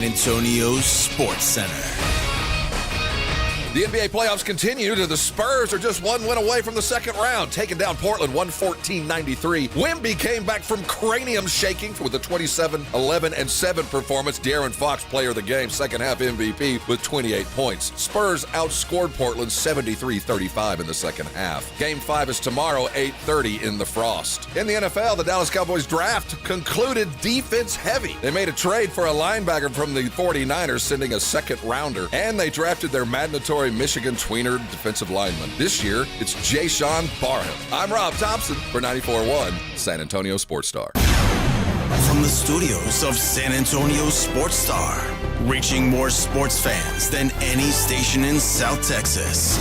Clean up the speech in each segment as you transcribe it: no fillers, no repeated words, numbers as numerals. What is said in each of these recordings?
Antonio's Sports Center. The NBA playoffs continue. The Spurs are just one win away from the second round, taking down Portland 114-93. Wemby came back from cranium shaking with a 27-11-7 performance. De'Aaron Fox, player of the game, second half MVP with 28 points. Spurs outscored Portland 73-35 in the second half. Game 5 is tomorrow, 8:30 in the Frost. In the NFL, the Dallas Cowboys draft concluded defense heavy. They made a trade for a linebacker from the 49ers, sending a second rounder, and they drafted their mandatory Michigan tweener defensive lineman. This year, it's Jayshawn Barham. I'm Rob Thompson for 94.1 San Antonio Sports Star. From the studios of San Antonio Sports Star, reaching more sports fans than any station in South Texas.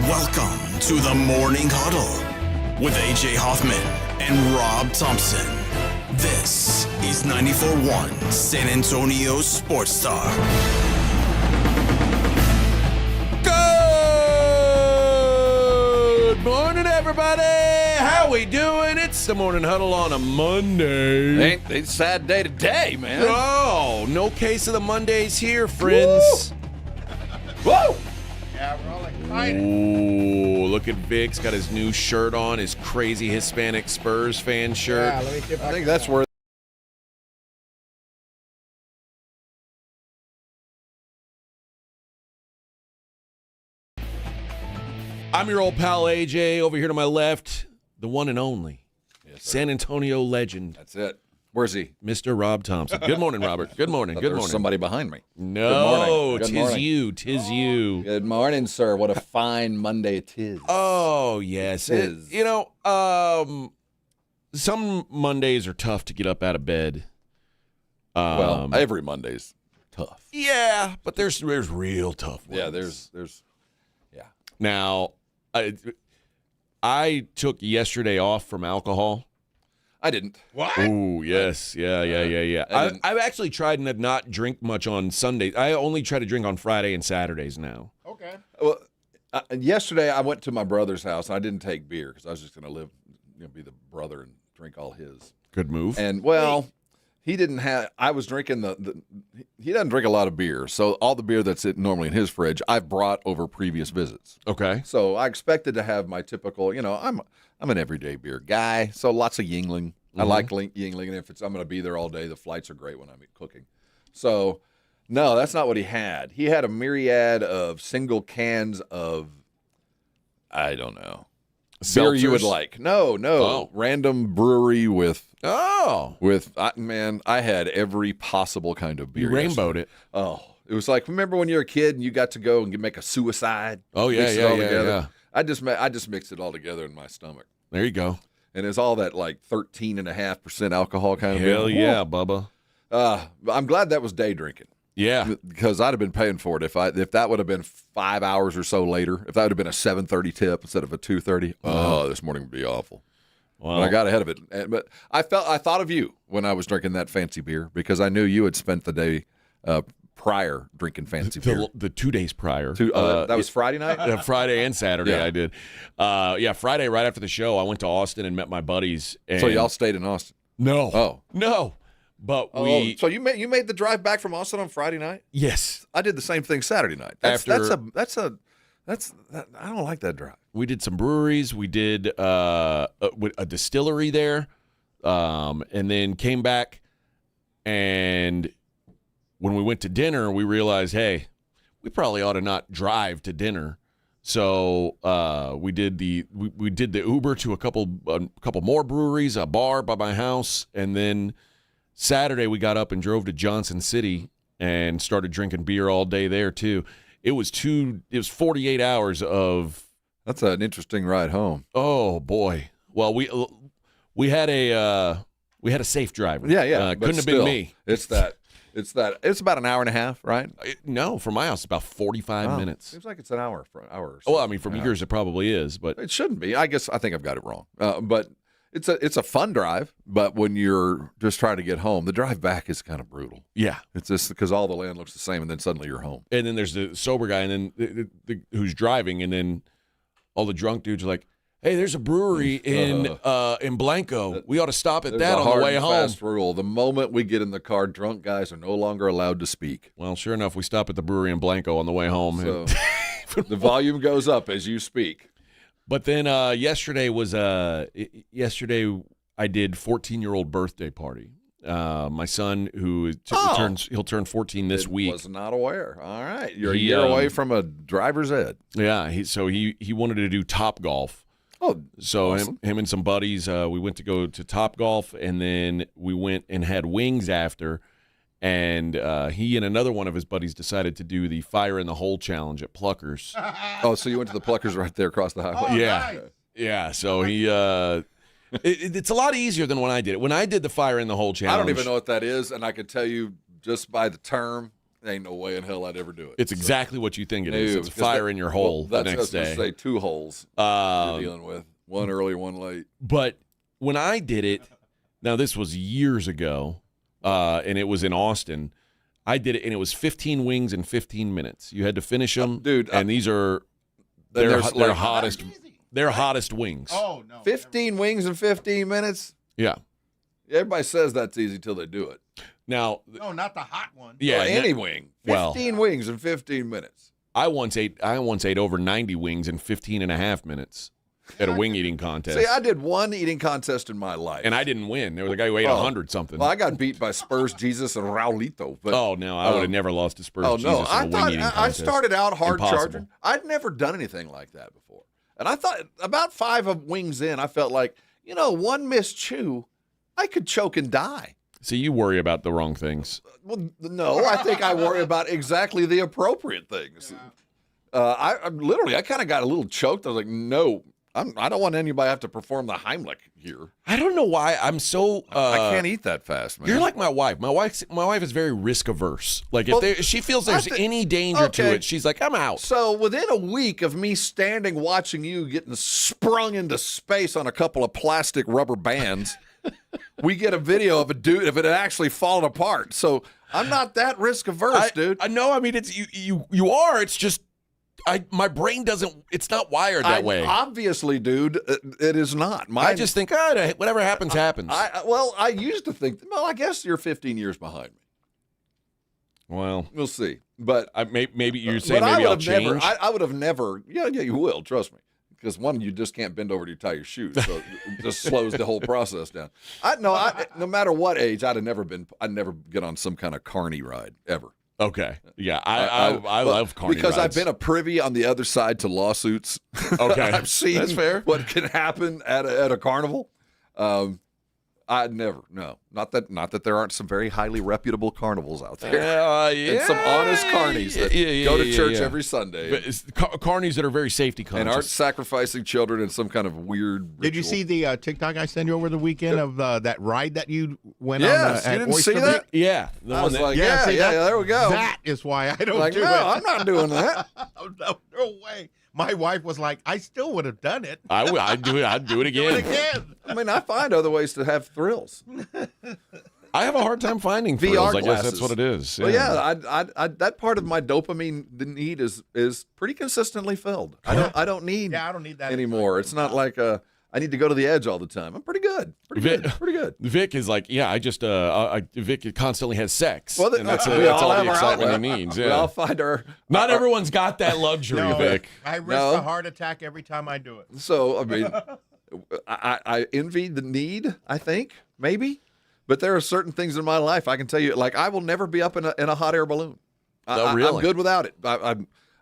Welcome to the Morning Huddle with AJ Hoffman and Rob Thompson. This is 94.1 San Antonio Sports Star. Good morning, everybody. How we doing? It's the Morning Huddle on a Monday. Ain't a sad day today, man. Oh, no case of the Mondays here, friends. Woo! Yeah, we're all excited. Ooh, look at Vic's got his new shirt on, his crazy Hispanic Spurs fan shirt. Yeah, let me see if I think can- that's where I'm your old pal AJ. Over here to my left, the one and only San Antonio legend, that's it. Where's he? Mr. Rob Thompson. Good morning, Robert. Good morning. Thought Good there was morning. somebody behind me. No, Good tis morning. you. Tis you. Good morning, sir. What a fine Monday it is. Oh, yes. It is. Some Mondays are tough to get up out of bed. Well, every Monday's tough. Yeah, but there's real tough ones. Yeah, there's Now, I took yesterday off from alcohol. I didn't. What? Ooh, yes. Yeah. I didn't. I've actually tried to not drink much on Sundays. I only try to drink on Friday and Saturdays now. Okay. Well, yesterday I went to my brother's house and I didn't take beer because I was just going to live, be the brother and drink all his. Good move. And he didn't have. I was drinking he doesn't drink a lot of beer, so all the beer that's normally in his fridge, I've brought over previous visits. Okay. So I expected to have my typical. I'm an everyday beer guy, so lots of Yingling. I like Yingling, and if I'm going to be there all day, the flights are great when I'm cooking. So, no, that's not what he had. He had a myriad of single cans of, I don't know, beer you would Seltzers? like. No, Oh. random brewery with. Oh, I had every possible kind of beer. you rainbowed it. Oh, it was like, remember when you were a kid and you got to go and make a suicide? Oh, yeah, Mix it yeah, all yeah, together? yeah. I just mixed it all together in my stomach. There you go. And it's all that like 13.5% alcohol kind of Hell beer. yeah, Bubba. I'm glad that was day drinking Yeah. because I'd have been paying for it if that would have been 5 hours or so later. If that would have been a 7:30 tip instead of a 2:30. Oh, this morning would be awful. Well, But I got ahead of it. But I thought of you when I was drinking that fancy beer because I knew you had spent the day prior drinking fancy beer. the 2 days prior. That was Friday night? Friday and Saturday Yeah. I did. Friday right after the show, I went to Austin and met my buddies. And So y'all stayed in Austin? No. Oh. No. But we So you made the drive back from Austin on Friday night? yes. I did the same thing Saturday night. I don't like that drive. We did some breweries. We did a distillery there, and then came back. And when we went to dinner, we realized, hey, we probably ought to not drive to dinner. So we did the Uber to a couple more breweries, a bar by my house, and then Saturday we got up and drove to Johnson City and started drinking beer all day there too. It was 48 hours of. That's an interesting ride home. Oh boy! Well, we had a safe driver. Yeah. But couldn't have still, been me. It's about an hour and a half, right? No, from my house, about 45 minutes. Seems like it's an hour for an hour. Or so. Well, I mean, from yours, it probably is, but It shouldn't be. I think I've got it wrong. But it's a fun drive. But when you're just trying to get home, the drive back is kind of brutal. yeah. It's just because all the land looks the same, and then suddenly you're home. And then there's the sober guy, and then who's driving, and then all the drunk dudes are like, hey, there's a brewery in Blanco. We ought to stop at that on the way home. Fast rule. The moment we get in the car, drunk guys are no longer allowed to speak. Well, sure enough, we stop at the brewery in Blanco on the way home. So the volume goes up as you speak. But then yesterday I did 14-year-old birthday party. My son, he'll turn 14 this week. Was not aware. All right, you're a year away from a driver's ed. Yeah, he wanted to do Top Golf. Oh, so awesome. him and some buddies, we went to go to Top Golf, and then we went and had wings after. And he and another one of his buddies decided to do the Fire in the Hole challenge at Pluckers. Oh, so you went to the Pluckers right there across the highway? Oh, Yeah, nice. yeah. So he. It's a lot easier than when I did it. When I did the Fire in the Hole challenge, I don't even know what that is, and I can tell you just by the term, there ain't no way in hell I'd ever do it. it's exactly what you think it is. No, It's a fire in your hole the next day. Say 2 holes you're dealing with. One early, one late. But when I did it, now this was years ago, and it was in Austin. I did it, and it was 15 wings in 15 minutes. You had to finish them, dude. And these are their hottest. Their hottest wings. Oh, no. 15 wings in 15 minutes? Yeah. Everybody says that's easy till they do it. Now, No, not the hot one. yeah, Or any wing. 15 wings in 15 minutes. I once ate over 90 wings in 15 and a half minutes at a wing eating contest. See, I did one eating contest in my life. And I didn't win. There was a guy who ate 100 something. Well, I got beat by Spurs, Jesus, and Raulito. But, oh, no, I would have never lost to Spurs oh, no. Jesus in a wing eating contest. I started out hard Impossible. charging. I'd never done anything like that before. And I thought about 5 of wings in, I felt like, one missed chew, I could choke and die. See, you worry about the wrong things. Well, no, I think I worry about exactly the appropriate things. I kind of got a little choked. I was like, no, I don't want anybody to have to perform the Heimlich here. I don't know why I'm so. I can't eat that fast, man. You're like my wife. My wife is very risk averse. Like if she feels there's any danger to it, she's like, I'm out. So within a week of me standing watching you getting sprung into space on a couple of plastic rubber bands, we get a video of a dude if it had actually fallen apart. So I'm not that risk averse, dude. I know. I mean, it's you are. It's just my brain doesn't. It's not wired that way. Obviously, dude, it is not. I just think, whatever happens, happens. I used to think, I guess you're 15 years behind me. Well, we'll see. But maybe you're saying maybe I'll change. I would have never. Yeah, you will. Trust me. Because one, you just can't bend over to tie your shoes, so it just slows the whole process down. No matter what age, I'd never get on some kind of carny ride ever. Okay, yeah, I love carny because rides. I've been a privy on the other side to lawsuits. Okay, I've seen that's fair. What can happen at a carnival. I'd never. No, not that there aren't some very highly reputable carnivals out there. And some honest carnies that go to church every Sunday. But it's carnies that are very safety conscious. And aren't sacrificing children in some kind of weird ritual. Did you see the TikTok I sent you over the weekend of that ride that you went on? Yes, you didn't see that? Yeah. I was like, yeah, there we go. That is why I don't do it. No, I'm not doing that. No way. My wife was like, I still would have done it. I'd do it. I'd do it again. I mean, I find other ways to have thrills. I have a hard time finding VR thrills. glasses. I guess that's what it is. Well, I that part of my dopamine need is pretty consistently filled. I don't need that anymore. It's not like I need to go to the edge all the time. I'm pretty good. Pretty good. Vic is like, Vic constantly has sex. Well, and that's all the excitement he needs. Yeah. I'll find our. Not everyone's got that luxury, Vic. I risk a heart attack every time I do it. So, I mean, I envy the need, I think, maybe. But there are certain things in my life I can tell you, like I will never be up in a hot air balloon. Really? I'm good without it.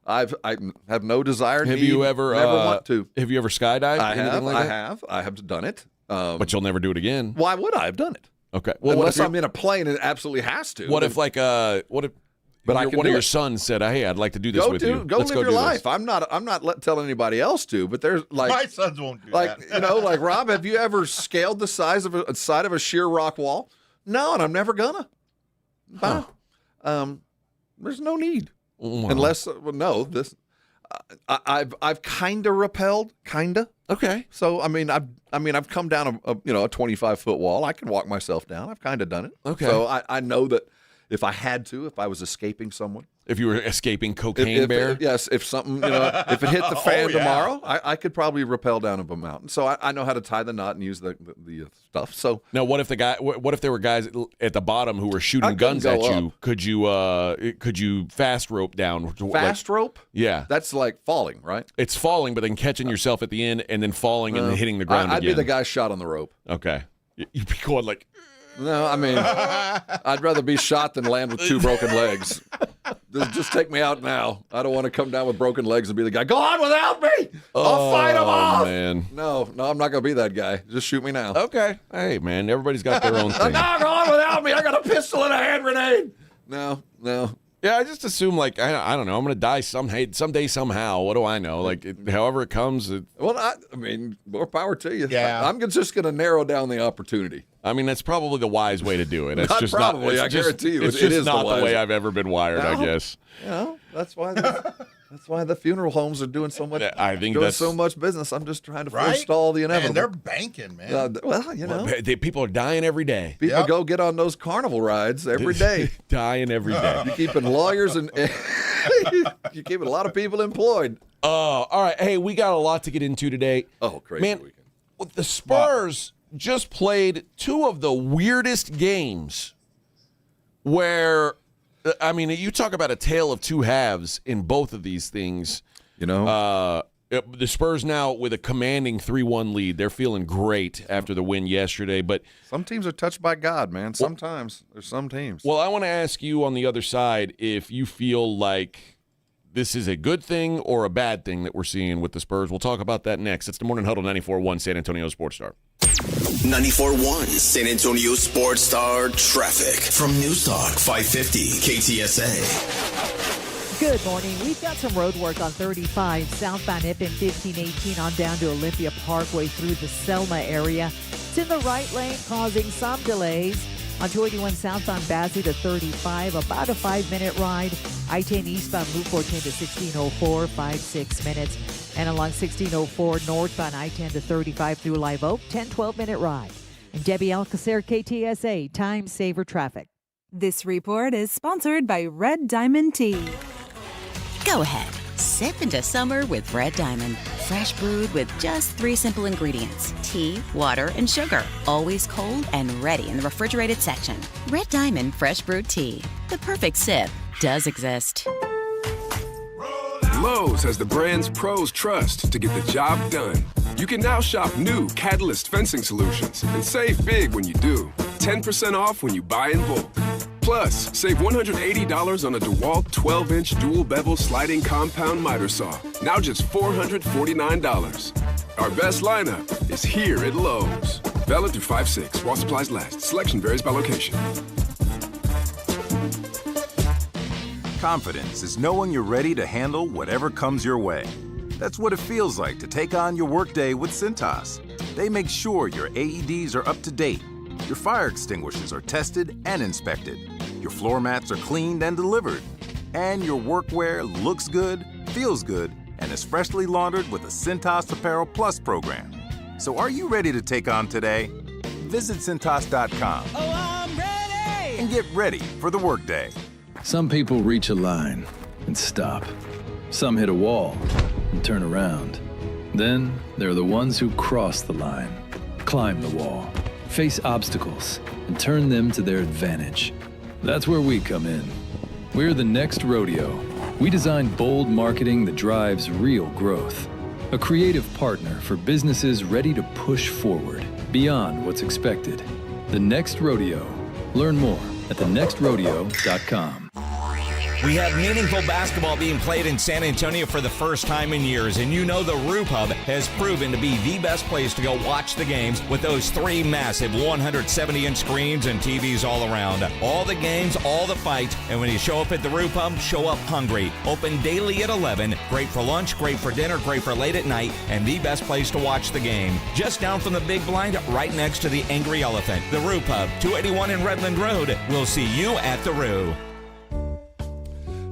I have no desire. Have you ever never want to? Have you ever skydived? I have done it. But you'll never do it again. Why would I have done it? Okay. Well, unless I'm in a plane and it absolutely has to. What if one of your sons said, "Hey, I'd like to do this with you. Let's live your life." I'm not telling anybody else to. But there's like my sons won't do that. Like Rob, have you ever scaled the side of a sheer rock wall? No, and I'm never gonna. Huh. There's no need. Wow. Unless I've kind of repelled, kinda. Okay. So I've come down a 25-foot wall. I can walk myself down. I've kind of done it. Okay. So I know that if I had to, if I was escaping someone. If you were escaping Cocaine Bear? Yes, if something, if it hit the fan tomorrow, I could probably rappel down a mountain. So I know how to tie the knot and use the stuff. So now, what if there were guys at the bottom who were shooting guns at you? Up. Could you fast rope down? Rope? Yeah. That's like falling, right? It's falling, but then catching yourself at the end and then falling and then hitting the ground I'd again. be the guy shot on the rope. Okay. You'd be going like... No, I mean, I'd rather be shot than land with 2 broken legs. Just take me out now. I don't want to come down with broken legs and be the guy. Go on without me. I'll fight them off. Man. No, I'm not going to be that guy. Just shoot me now. Okay. Hey, man, everybody's got their own thing. No, go on without me. I got a pistol and a hand grenade. No. Yeah, I just assume, like, I don't know. I'm going to die someday, somehow. What do I know? Like, however it comes. Well, I mean, more power to you. Yeah. I'm just going to narrow down the opportunity. I mean, that's probably the wise way to do it. It's Not just probably, not, I guarantee you, It's it just is not the the way wise- I've ever been wired, I guess. That's why the funeral homes are doing so much. I think doing that's so much business. I'm just trying to Right? forestall the inevitable. And they're banking, man. Well, People are dying every day. people Yep. go get on those carnival rides every day. Dying every day. You're keeping lawyers and you're keeping a lot of people employed. All right. Hey, we got a lot to get into today. Oh, crazy Man, weekend. the Spurs just played 2 of the weirdest games where, I mean, you talk about a tale of 2 halves in both of these things. The Spurs now with a commanding 3-1 lead. They're feeling great after the win yesterday. But Some teams are touched by God, man. Sometimes there's some teams. well, I want to ask you on the other side if you feel like this is a good thing or a bad thing that we're seeing with the Spurs. We'll talk about that next. It's the Morning Huddle 94.1 San Antonio Sports Star. 94.1 San Antonio Sports Star traffic from News Talk 550 KTSA. Good morning. We've got some road work on 35 southbound Ippin 1518 on down to Olympia Parkway through the Selma area. It's in the right lane causing some delays. On 281 southbound Bazzi to 35, about a 5-minute ride. I-10 eastbound Move 410 to 1604, 5-6 minutes. And along 1604 northbound I-10 to 35 through Live Oak, 10-12-minute ride. And Debbie Alcacer, KTSA, Time Saver Traffic. This report is sponsored by Red Diamond Tea. Go ahead, sip into summer with Red Diamond. Fresh brewed with just 3 simple ingredients: tea, water, and sugar. Always cold and ready in the refrigerated section. Red Diamond Fresh Brewed Tea. The perfect sip does exist. Lowe's has the brands pros trust to get the job done. You can now shop new Catalyst fencing solutions and save big when you do. 10% off when you buy in bulk. Plus, save $180 on a DeWalt 12-inch dual-bevel sliding compound miter saw. Now just $449. Our best lineup is here at Lowe's. Valid through 5/6 while supplies last. Selection varies by location. Confidence is knowing you're ready to handle whatever comes your way. That's what it feels like to take on your workday with Cintas. They make sure your AEDs are up to date, your fire extinguishers are tested and inspected, your floor mats are cleaned and delivered, and your workwear looks good, feels good, and is freshly laundered with a Cintas Apparel Plus program. So are you ready to take on today? Visit Cintas.com. Oh, I'm ready! And get ready for the workday. Some people reach a line and stop. Some hit a wall and turn around. Then there are the ones who cross the line, climb the wall, face obstacles, and turn them to their advantage. That's where we come in. We're the next rodeo. We design bold marketing that drives real growth. A creative partner for businesses ready to push forward beyond what's expected. The Next Rodeo. Learn more at thenextrodeo.com. We have meaningful basketball being played in San Antonio for the first time in years, and you know the Roof Hub has proven to be the best place to go watch the games with those 3 massive 170-inch screens and TVs all around. All the games, all the fights, and when you show up at the Roof Hub, show up hungry. Open daily at 11. Great for lunch, great for dinner, great for late at night, and the best place to watch the game. Just down from the big blind, right next to the Angry Elephant. The Roof Hub, 281 in Redland Road. We'll see you at the Roo.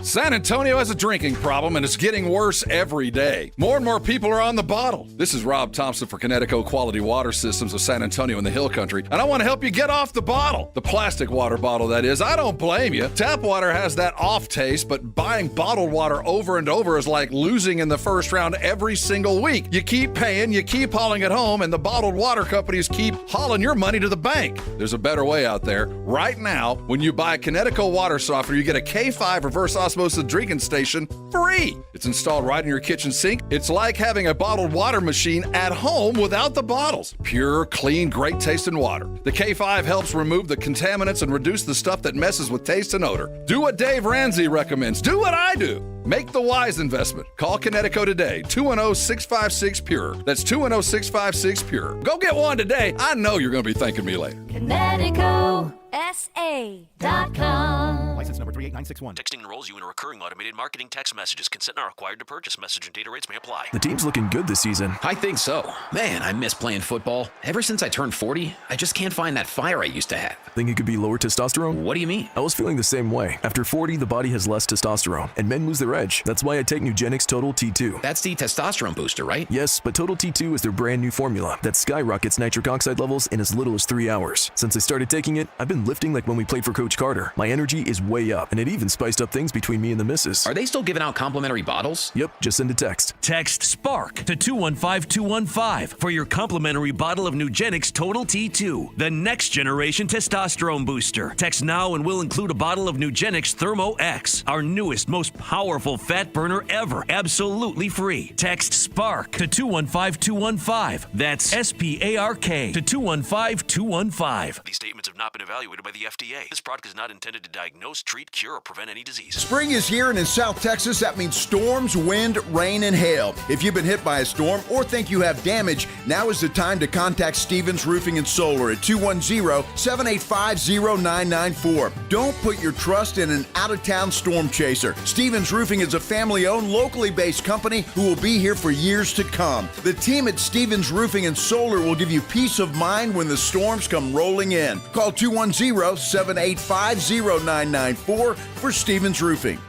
San Antonio has a drinking problem, and it's getting worse every day. More and more people are on the bottle. This is Rob Thompson for Connecticut Quality Water Systems of San Antonio in the Hill Country, and I want to help you get off the bottle. The plastic water bottle, that is. I don't blame you. Tap water has that off taste, but buying bottled water over and over is like losing in the first round every single week. You keep paying, you keep hauling it home, and the bottled water companies keep hauling your money to the bank. There's a better way out there. Right now, when you buy Connecticut water softener, you get a K5 reverse osmosis drinking station free. It's installed right in your kitchen sink. It's like having a bottled water machine at home without the bottles. Pure, clean, great tasting water. The K5 helps remove the contaminants and reduce the stuff that messes with taste and odor. Do what Dave Ramsey recommends. Do what I do. Make the wise investment. Call Connecticut today, 210-656-PURE. That's 210-656-PURE. Go get one today. I know you're going to be thanking me later. ConnecticutSA.com. License number 38961. Texting enrolls you in a recurring automated marketing text messages. Consent not required to purchase. Message and data rates may apply. The team's looking good this season. I think so. Man, I miss playing football. Ever since I turned 40, I just can't find that fire I used to have. Think it could be lower testosterone? What do you mean? I was feeling the same way. After 40, the body has less testosterone, and men lose their edge. That's why I take Nugenix Total T2. That's the testosterone booster, right? Yes, but Total T2 is their brand new formula that skyrockets nitric oxide levels in as little as 3 hours. Since I started taking it, I've been lifting like when we played for Coach Carter. My energy is way up, and it even spiced up things between me and the missus. Are they still giving out complimentary bottles? Yep, just send a text. Text SPARK to 215-215 for your complimentary bottle of Nugenix Total T2, the next generation testosterone booster. Text now and we'll include a bottle of Nugenix Thermo X, our newest, most powerful fat burner ever, absolutely free. Text SPARK to 215-215. That's SPARK to 215-215. These statements have not been evaluated by the FDA. This product is not intended to diagnose, treat, cure, or prevent any disease. Spring is here, and in South Texas, that means storms, wind, rain, and hail. If you've been hit by a storm or think you have damage, now is the time to contact Stevens Roofing and Solar at 210-785-0994. Don't put your trust in an out-of-town storm chaser. Stevens Roofing is a family-owned, locally based company who will be here for years to come. The team at Stevens Roofing and Solar will give you peace of mind when the storms come rolling in. Call 210-785-0994 for Stevens Roofing.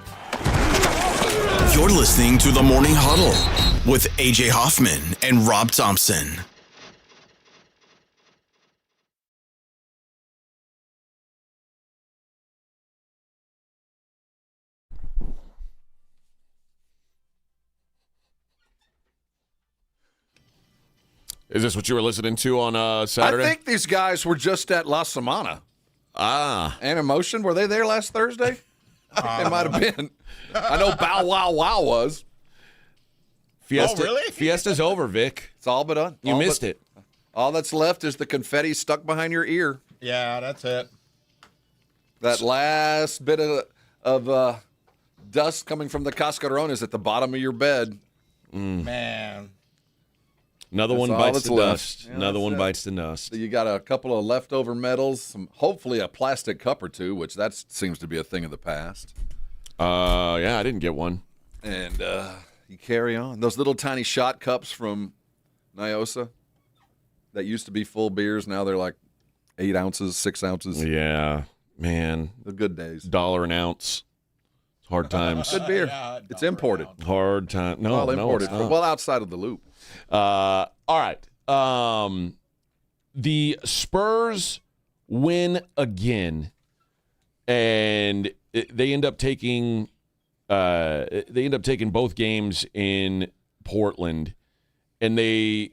You're listening to The Morning Huddle with AJ Hoffman and Rob Thompson. Is this what you were listening to on Saturday? I think these guys were just at La Semana. And Emotion, were they there last Thursday? It might have been. I know Bow Wow Wow was. Fiesta, Oh, really? Fiesta's over, Vic. It's all but done. You missed it. All that's left is the confetti stuck behind your ear. Yeah, that's it. That last bit of dust coming from the cascarones at the bottom of your bed. Man. Another one bites the dust. Another one bites the dust. So you got a couple of leftover medals, hopefully a plastic cup or two, which that seems to be a thing of the past. Yeah, I didn't get one. And you carry on. Those little tiny shot cups from Nyosa that used to be full beers, now they're like 8 ounces, 6 ounces. Yeah, man. The good days. $1 an ounce. Hard times. Good beer. It's imported. Hard time. No, all imported. it's not. Well, outside of the loop. All right. The Spurs win again, and they end up taking both games in Portland, and neither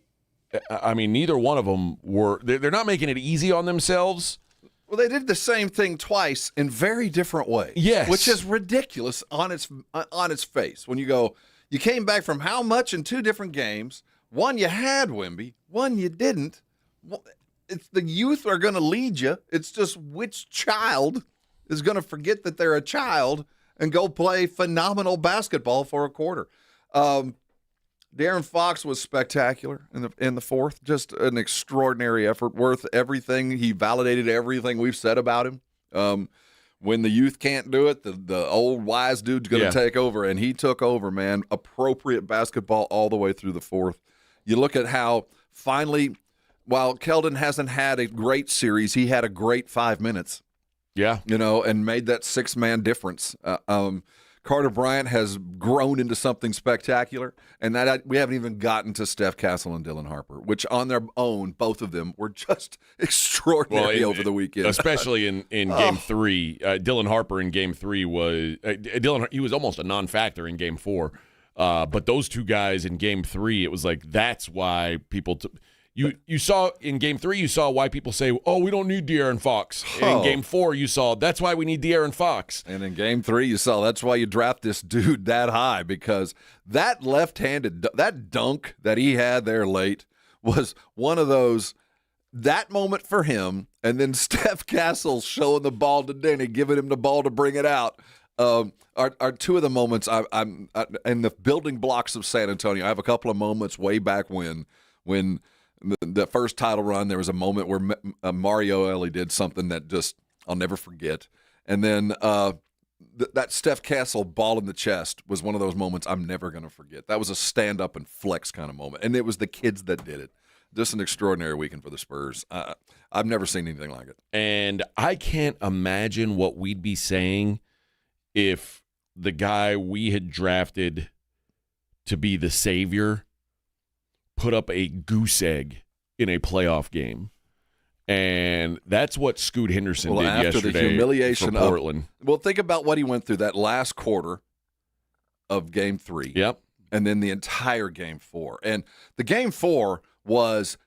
one of them were. They're not making it easy on themselves. Well, they did the same thing twice in very different ways. Yes, which is ridiculous on its face. When you go, you came back from how much in 2 different games? One you had Wemby, one you didn't. It's the youth are going to lead you. It's just which child is going to forget that they're a child and go play phenomenal basketball for a quarter. Darren Fox was spectacular in the fourth. Just an extraordinary effort, worth everything. He validated everything we've said about him. When the youth can't do it, the old wise dude's going to take over, and he took over, man. Appropriate basketball all the way through the fourth. You look at how finally, while Keldon hasn't had a great series, he had a great 5 minutes. Yeah. And made that 6-man difference. Carter Bryant has grown into something spectacular, and that we haven't even gotten to Steph Castle and Dylan Harper, which on their own, both of them were just extraordinary over the weekend. Especially in Game 3. Dylan Harper in Game 3 was he was almost a non-factor in Game 4. But those two guys in Game 3, it was like that's why people you saw in Game 3, you saw why people say, oh, we don't need De'Aaron Fox. And in Game 4, you saw that's why we need De'Aaron Fox. And in Game 3, you saw that's why you draft this dude that high, because that left-handed, that dunk that he had there late was one of those, that moment for him, and then Steph Castle showing the ball to Denny, giving him the ball to bring it out. Are two of the moments I'm in the building blocks of San Antonio. I have a couple of moments way back when the first title run, there was a moment where Mario Elie did something that just I'll never forget. And then that Steph Castle ball in the chest was one of those moments I'm never going to forget. That was a stand-up and flex kind of moment. And it was the kids that did it. Just an extraordinary weekend for the Spurs. I've never seen anything like it. And I can't imagine what we'd be saying if the guy we had drafted to be the savior put up a goose egg in a playoff game. And that's what Scoot Henderson did after yesterday the humiliation for Portland. Think about what he went through that last quarter of Game 3. Yep. And then the entire Game 4. And the Game 4 was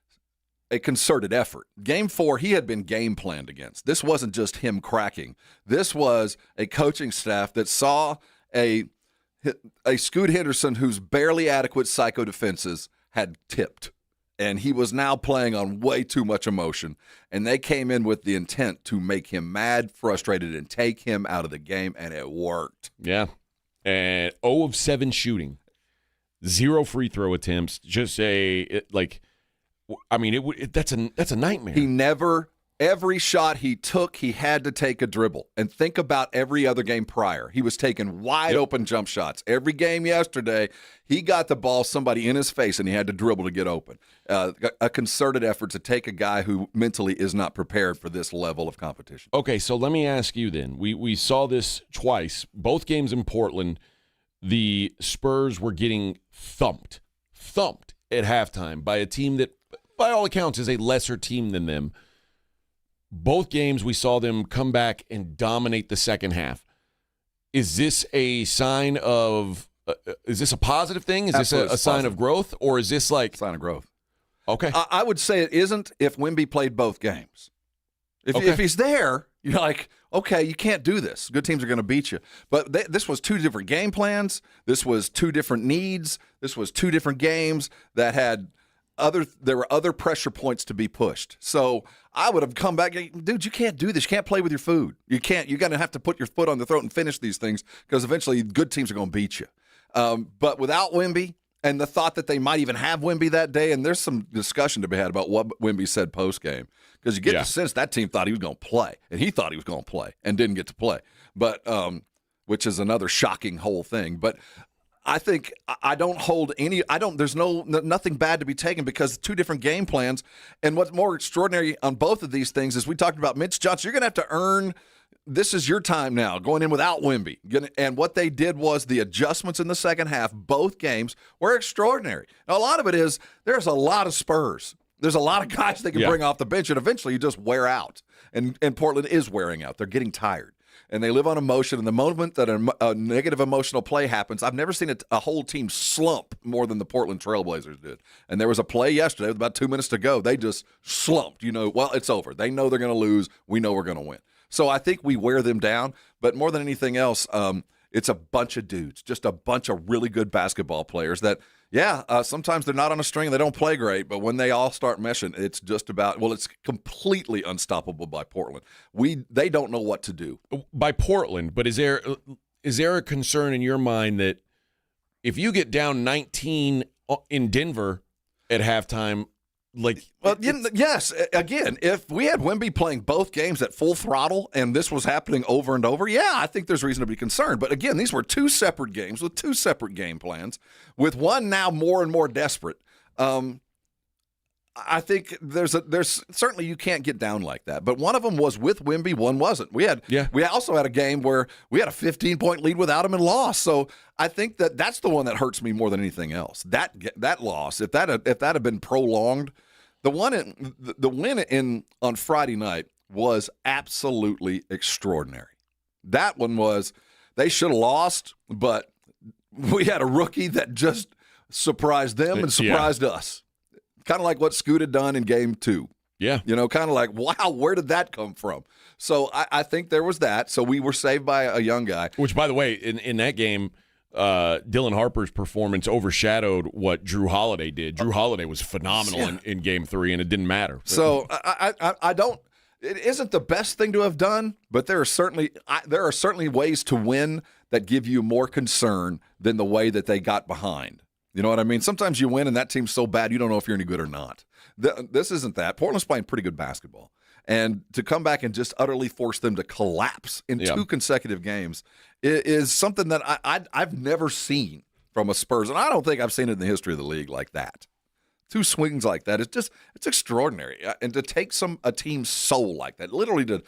a concerted effort. Game 4, he had been game planned against. This wasn't just him cracking. This was a coaching staff that saw a Scoot Henderson whose barely adequate psycho defenses had tipped. And he was now playing on way too much emotion. And they came in with the intent to make him mad, frustrated, and take him out of the game, and it worked. Yeah. And 0 of 7 shooting. 0 free throw attempts. Just that's a nightmare. He never, every shot he took, he had to take a dribble. And think about every other game prior. He was taking wide open jump shots. Every game yesterday, he got the ball, somebody in his face, and he had to dribble to get open. A concerted effort to take a guy who mentally is not prepared for this level of competition. Okay, so let me ask you then. We saw this twice. Both games in Portland, the Spurs were getting thumped at halftime by a team that, by all accounts, is a lesser team than them. Both games, we saw them come back and dominate the second half. Is this a sign of is this a positive thing? Is Absolutely, this a sign of growth? Or is this like sign of growth? Okay. I would say it isn't if Wemby played both games. If he's there, you're like, okay, you can't do this. Good teams are going to beat you. But this was two different game plans. This was two different needs. This was two different games that had there were other pressure points to be pushed. So I would have come back, dude, you can't do this. You can't play with your food. You can't. You're going to have to put your foot on the throat and finish these things because eventually good teams are going to beat you. But without Wemby, and the thought that they might even have Wemby that day, and there's some discussion to be had about what Wemby said post-game, because you get the sense that team thought he was going to play, and he thought he was going to play and didn't get to play, but which is another shocking whole thing. But I think there's nothing bad to be taken because two different game plans. And what's more extraordinary on both of these things is we talked about Mitch Johnson. You're going to have to earn. This is your time now, going in without Wemby. And what they did was the adjustments in the second half, both games, were extraordinary. Now, a lot of it is there's a lot of Spurs. There's a lot of guys they can bring off the bench, and eventually you just wear out. And Portland is wearing out. They're getting tired. And they live on emotion. And the moment that a negative emotional play happens, I've never seen a whole team slump more than the Portland Trailblazers did. And there was a play yesterday with about 2 minutes to go. They just slumped. Well, it's over. They know they're going to lose. We know we're going to win. So I think we wear them down. But more than anything else, it's a bunch of dudes, just a bunch of really good basketball players that, sometimes they're not on a string. They don't play great. But when they all start meshing, it's just about, it's completely unstoppable by Portland. They don't know what to do. By Portland, but is there a concern in your mind that if you get down 19 in Denver at halftime, yes. Again, if we had Wemby playing both games at full throttle and this was happening over and over, I think there's reason to be concerned. But again, these were two separate games with two separate game plans, with one now more and more desperate. I think there's certainly you can't get down like that. But one of them was with Wemby, one wasn't. We also had a game where we had a 15-point lead without him and lost. So I think that's the one that hurts me more than anything else. That loss, if that had been prolonged, the win on Friday night was absolutely extraordinary. That one was, they should have lost, but we had a rookie that just surprised them and surprised us. Kind of like what Scoot had done in game 2. Yeah. Kind of like, wow, where did that come from? So I think there was that. So we were saved by a young guy. Which, by the way, in that game, Dylan Harper's performance overshadowed what Drew Holiday did. Drew Holiday was phenomenal in game 3, and it didn't matter. So I don't – it isn't the best thing to have done, but there are certainly ways to win that give you more concern than the way that they got behind. You know what I mean? Sometimes you win and that team's so bad you don't know if you're any good or not. This isn't that. Portland's playing pretty good basketball. And to come back and just utterly force them to collapse in 2 consecutive games is something that I've never seen from a Spurs. And I don't think I've seen it in the history of the league like that. 2 swings like that. It's extraordinary. And to take a team's soul like that, literally to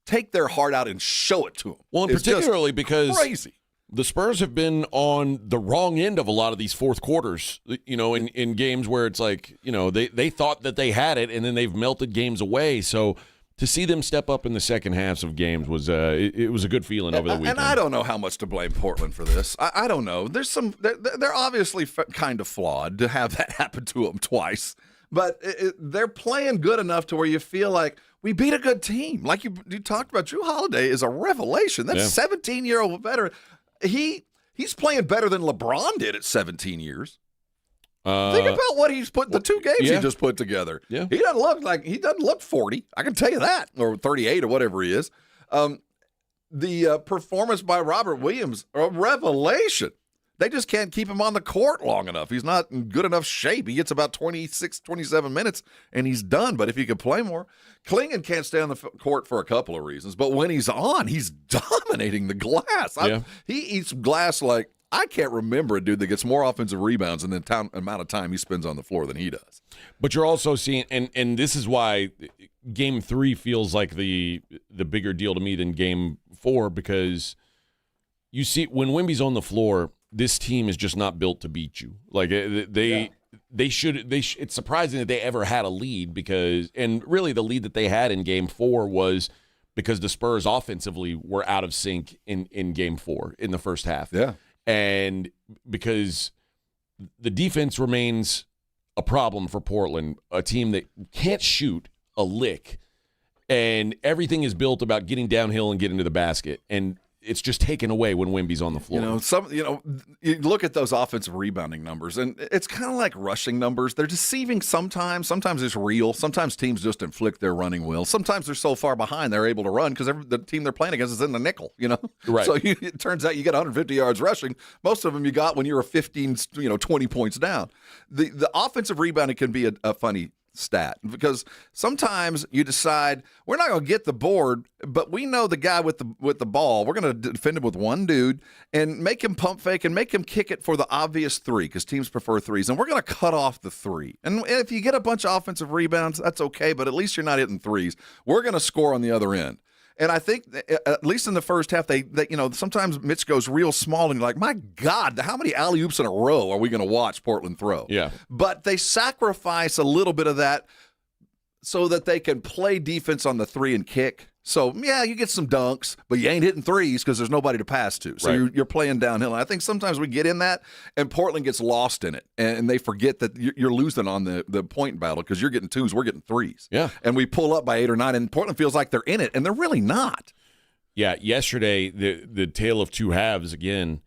take their heart out and show it to them. Well, and particularly because crazy. The Spurs have been on the wrong end of a lot of these fourth quarters, in games where it's like, they thought that they had it and then they've melted games away. So to see them step up in the second halves of games was it was a good feeling over the weekend. And I don't know how much to blame Portland for this. I don't know. They're obviously kind of flawed to have that happen to them twice. But they're playing good enough to where you feel like we beat a good team. Like you talked about, Drew Holiday is a revelation. That's 17-year-old veteran. He's playing better than LeBron did at 17 years. Think about what he's put the 2 games he just put together. Yeah. He doesn't look 40. I can tell you that, or 38 or whatever he is. The performance by Robert Williams, a revelation. They just can't keep him on the court long enough. He's not in good enough shape. He gets about 26, 27 minutes, and he's done. But if he could play more, Klingon can't stay on the court for a couple of reasons. But when he's on, he's dominating the glass. He eats glass like I can't remember a dude that gets more offensive rebounds in the amount of time he spends on the floor than he does. But you're also seeing, and this is why Game 3 feels like the bigger deal to me than Game 4, because you see when Wemby's on the floor, this team is just not built to beat you. Like they should. It's surprising that they ever had a lead and really the lead that they had in Game 4 was because the Spurs offensively were out of sync in Game 4 in the first half. Yeah, and because the defense remains a problem for Portland, a team that can't shoot a lick, and everything is built about getting downhill and getting to the basket, and it's just taken away when Wemby's on the floor. You look at those offensive rebounding numbers, and it's kind of like rushing numbers. They're deceiving sometimes. Sometimes it's real. Sometimes teams just inflict their running will. Sometimes they're so far behind they're able to run because the team they're playing against is in the nickel. Right. So it turns out you get 150 yards rushing. Most of them you got when you were 15, 20 points down. The offensive rebounding can be a funny stat because sometimes you decide we're not going to get the board, but we know the guy with the ball. We're going to defend him with one dude and make him pump fake and make him kick it for the obvious 3 because teams prefer 3s, and we're going to cut off the 3. And if you get a bunch of offensive rebounds, that's okay, but at least you're not hitting 3s. We're going to score on the other end. And I think, at least in the first half, they sometimes Mitch goes real small, and you're like, my God, how many alley-oops in a row are we going to watch Portland throw? Yeah. But they sacrifice a little bit of that so that they can play defense on the 3 and kick. So, yeah, you get some dunks, but you ain't hitting 3s because there's nobody to pass to. So right. you're playing downhill. And I think sometimes we get in that, and Portland gets lost in it, and they forget that you're losing on the point battle because you're getting 2s, we're getting 3s. Yeah. And we pull up by 8 or 9, and Portland feels like they're in it, and they're really not. Yeah, yesterday, the tale of 2 halves again.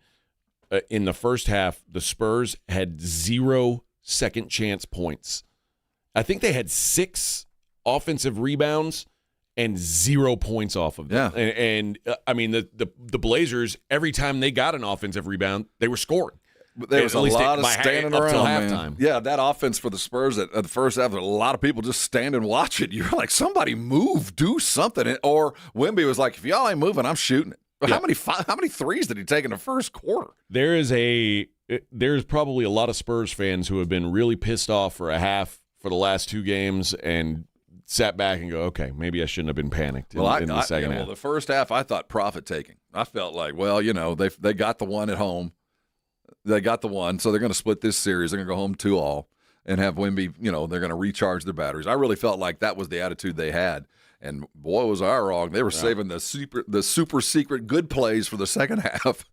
In the first half, the Spurs had 0 second chance points. I think they had 6 offensive rebounds and 0 points off of them. Yeah. And I mean, the Blazers, every time they got an offensive rebound, they were scoring. But there was a lot of standing around, man. Halftime. Yeah, that offense for the Spurs at the first half, a lot of people just stand and watch it. You're like, somebody move, do something. Or Wemby was like, if y'all ain't moving, I'm shooting it. Yeah. How many 3s did he take in the first quarter? There's probably a lot of Spurs fans who have been really pissed off for for the last 2 games and sat back and go, okay, maybe I shouldn't have been panicked in the second half. Well, the first half I thought profit taking. I felt like, well, they got the one at home. They got the one, so they're going to split this series. They're going to go home 2-2 and have Wemby, they're going to recharge their batteries. I really felt like that was the attitude they had. And boy, was I wrong. They were saving the super secret good plays for the second half.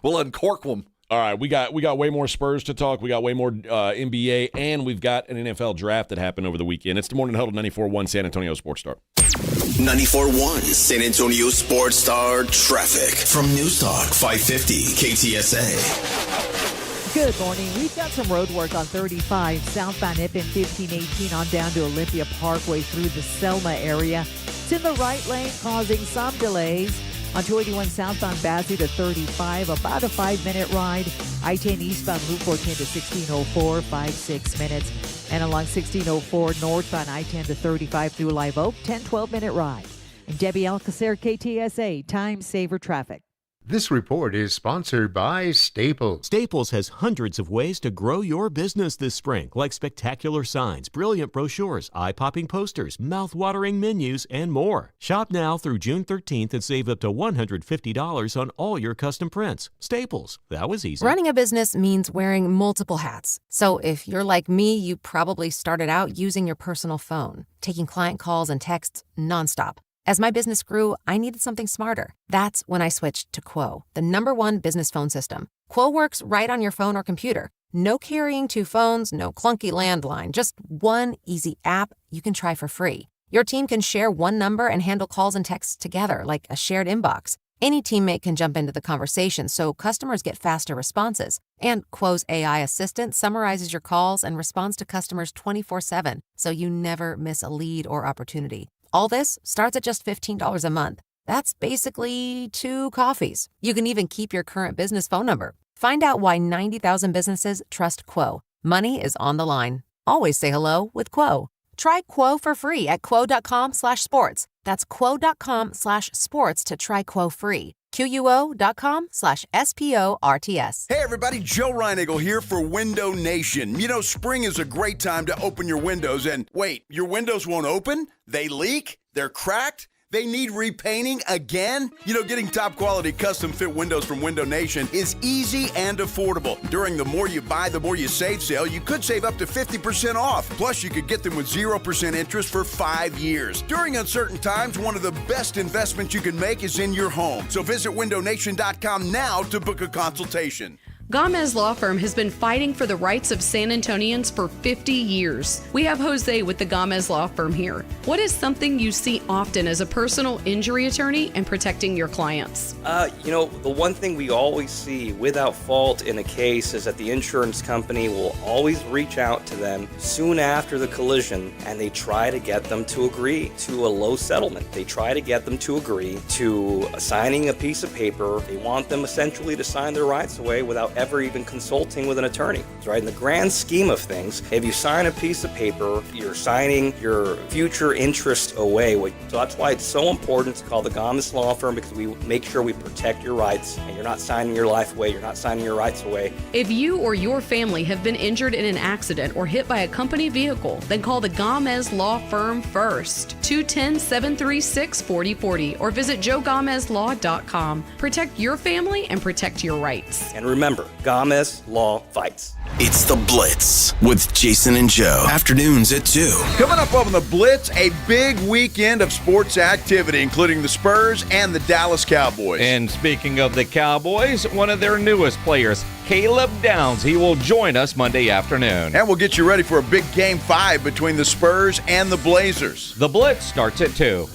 We'll uncork them. All right, we got way more Spurs to talk. We got way more NBA, and we've got an NFL draft that happened over the weekend. It's the Morning Huddle 94.1 San Antonio Sports Star. 94.1 San Antonio Sports Star traffic from News Talk 550 KTSA. Good morning. We've got some road work on 35 southbound Ippen 1518 on down to Olympia Parkway through the Selma area. It's in the right lane, causing some delays. On 281 southbound Bassett to 35, about a 5-minute ride. I-10 eastbound Loop 410 to 1604, 5-6 minutes. And along 1604 northbound I-10 to 35 through Live Oak, 10-12-minute ride. And Debbie Alcacer, KTSA, Time Saver Traffic. This report is sponsored by Staples. Staples has hundreds of ways to grow your business this spring, like spectacular signs, brilliant brochures, eye-popping posters, mouth-watering menus, and more. Shop now through June 13th and save up to $150 on all your custom prints. Staples. That was easy. Running a business means wearing multiple hats. So if you're like me, you probably started out using your personal phone, taking client calls and texts nonstop. As my business grew, I needed something smarter. That's when I switched to Quo, the #1 business phone system. Quo works right on your phone or computer. No carrying 2 phones, no clunky landline, just one easy app you can try for free. Your team can share one number and handle calls and texts together like a shared inbox. Any teammate can jump into the conversation so customers get faster responses. And Quo's AI assistant summarizes your calls and responds to customers 24/7, so you never miss a lead or opportunity. All this starts at just $15 a month. That's basically 2 coffees. You can even keep your current business phone number. Find out why 90,000 businesses trust Quo. Money is on the line. Always say hello with Quo. Try Quo for free at quo.com/sports. That's quo.com/sports to try Quo free. QUO.com/SPORTS. Hey everybody, Joe Reinigle here for Window Nation. Spring is a great time to open your windows and wait, your windows won't open? They leak? They're cracked? They need repainting again? Getting top quality custom fit windows from Window Nation is easy and affordable. During the More You Buy, the More You Save sale, you could save up to 50% off. Plus, you could get them with 0% interest for 5 years. During uncertain times, one of the best investments you can make is in your home. So visit windownation.com now to book a consultation. Gomez Law Firm has been fighting for the rights of San Antonians for 50 years. We have Jose with the Gomez Law Firm here. What is something you see often as a personal injury attorney and protecting your clients? The one thing we always see without fault in a case is that the insurance company will always reach out to them soon after the collision and they try to get them to agree to a low settlement. They try to get them to agree to signing a piece of paper. They want them essentially to sign their rights away without ever even consulting with an attorney, right? In the grand scheme of things, if you sign a piece of paper, you're signing your future interest away. So that's why it's so important to call the Gomez Law Firm, because we make sure we protect your rights and you're not signing your life away, you're not signing your rights away. If you or your family have been injured in an accident or hit by a company vehicle, then call the Gomez Law Firm first. 210-736-4040 or visit joegomezlaw.com. Protect your family and protect your rights. And remember, Gomez Law fights. It's The Blitz with Jason and Joe. Afternoons at 2. Coming up on The Blitz, a big weekend of sports activity, including the Spurs and the Dallas Cowboys. And speaking of the Cowboys, one of their newest players, Caleb Downs, he will join us Monday afternoon. And we'll get you ready for a big Game 5 between the Spurs and the Blazers. The Blitz starts at 2.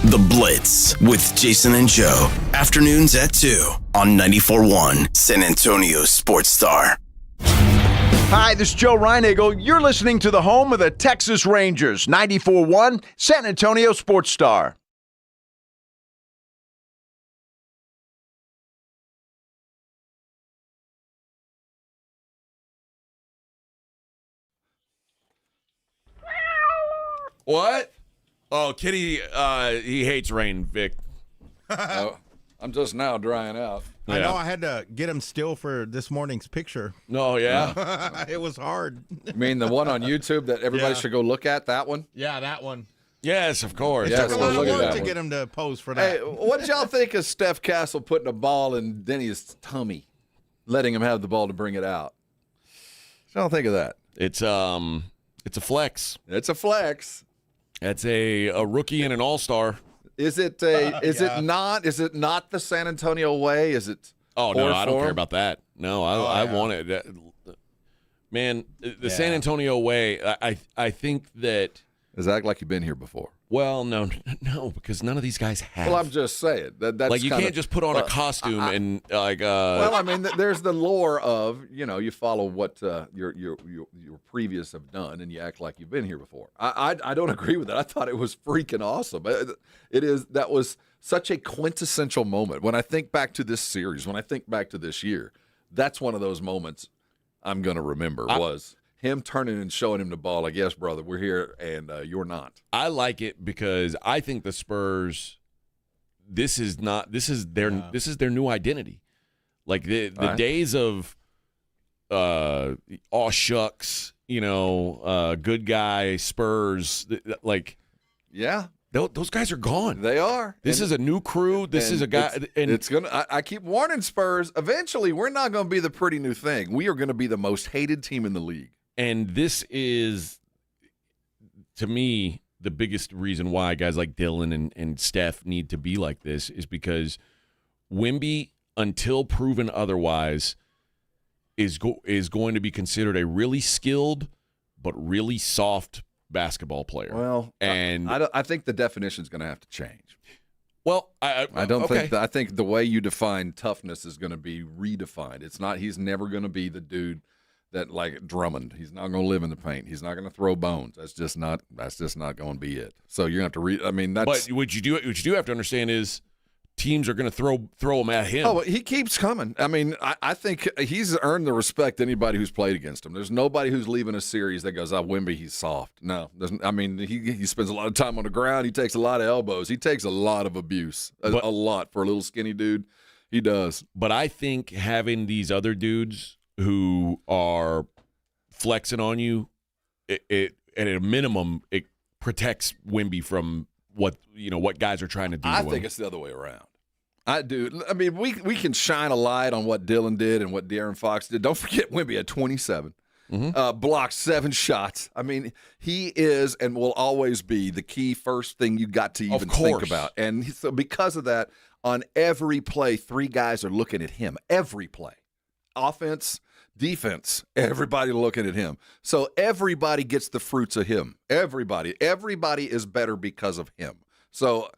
The Blitz with Jason and Joe. Afternoons at 2 on 94.1 San Antonio Sports Star. Hi, this is Joe Reinigle. You're listening to the home of the Texas Rangers, 94.1 San Antonio Sports Star. What? Oh, Kitty, he hates rain, Vic. Oh. I'm just now drying out. I know I had to get him still for this morning's picture. No, yeah. It was hard. You mean the one on YouTube that everybody should go look at, that one? Yeah, that one. Yes, of course. It took a lot of work to one. get him to pose for that. Hey, what y'all think of Steph Castle putting a ball in Denny's tummy, letting him have the ball to bring it out? What y'all think of that? It's a flex. It's a flex. That's a rookie and an all-star. Is it it not the San Antonio way? Is it? Oh no, I don't care about that. No, I want it. Man, the San Antonio way. I think that. Does that act like you've been here before? Well, no, because none of these guys have. Well, I'm just saying that's like you can't just put on a costume and like. Well, I mean, there's the lore of you follow what your previous have done, and you act like you've been here before. I don't agree with that. I thought it was freaking awesome. That was such a quintessential moment. When I think back to this series, when I think back to this year, that's one of those moments I'm going to remember. Was him turning and showing him the ball, like, yes, brother, we're here, and you're not. I like it because I think the Spurs. This is their new identity. Like the days of, aw shucks, good guy Spurs, like, yeah. Those guys are gone. They are. This is a new crew. This is a guy. It's gonna. I keep warning Spurs. Eventually, we're not going to be the pretty new thing. We are going to be the most hated team in the league. And this is, to me, the biggest reason why guys like Dylan and Steph need to be like this is because Wemby, until proven otherwise, is going to be considered a really skilled but really soft basketball player. Well, and I think the definition is going to have to change. Well, I don't think I think the way you define toughness is going to be redefined. It's not. He's never going to be the dude that like Drummond. He's not going to live in the paint. He's not going to throw bones. That's just not going to be it. So you're going to have to I mean, that's. But what you do have to understand is teams are going to throw him at him. Oh, he keeps coming. I mean, I think he's earned the respect of anybody who's played against him. There's nobody who's leaving a series that goes, Wemby, he's soft. No, I mean, he spends a lot of time on the ground. He takes a lot of elbows. He takes a lot of abuse, a lot for a little skinny dude. He does. But I think having these other dudes who are flexing on you, it at a minimum, it protects Wemby from what guys are trying to do. I think it's the other way around. I do. I mean, we can shine a light on what Dylan did and what De'Aaron Fox did. Don't forget Wemby at 27, blocked 7 shots. I mean, he is and will always be the key first thing you got to even think about. And so because of that, on every play, 3 guys are looking at him. Every play. Offense, defense, everybody looking at him. So everybody gets the fruits of him. Everybody is better because of him. So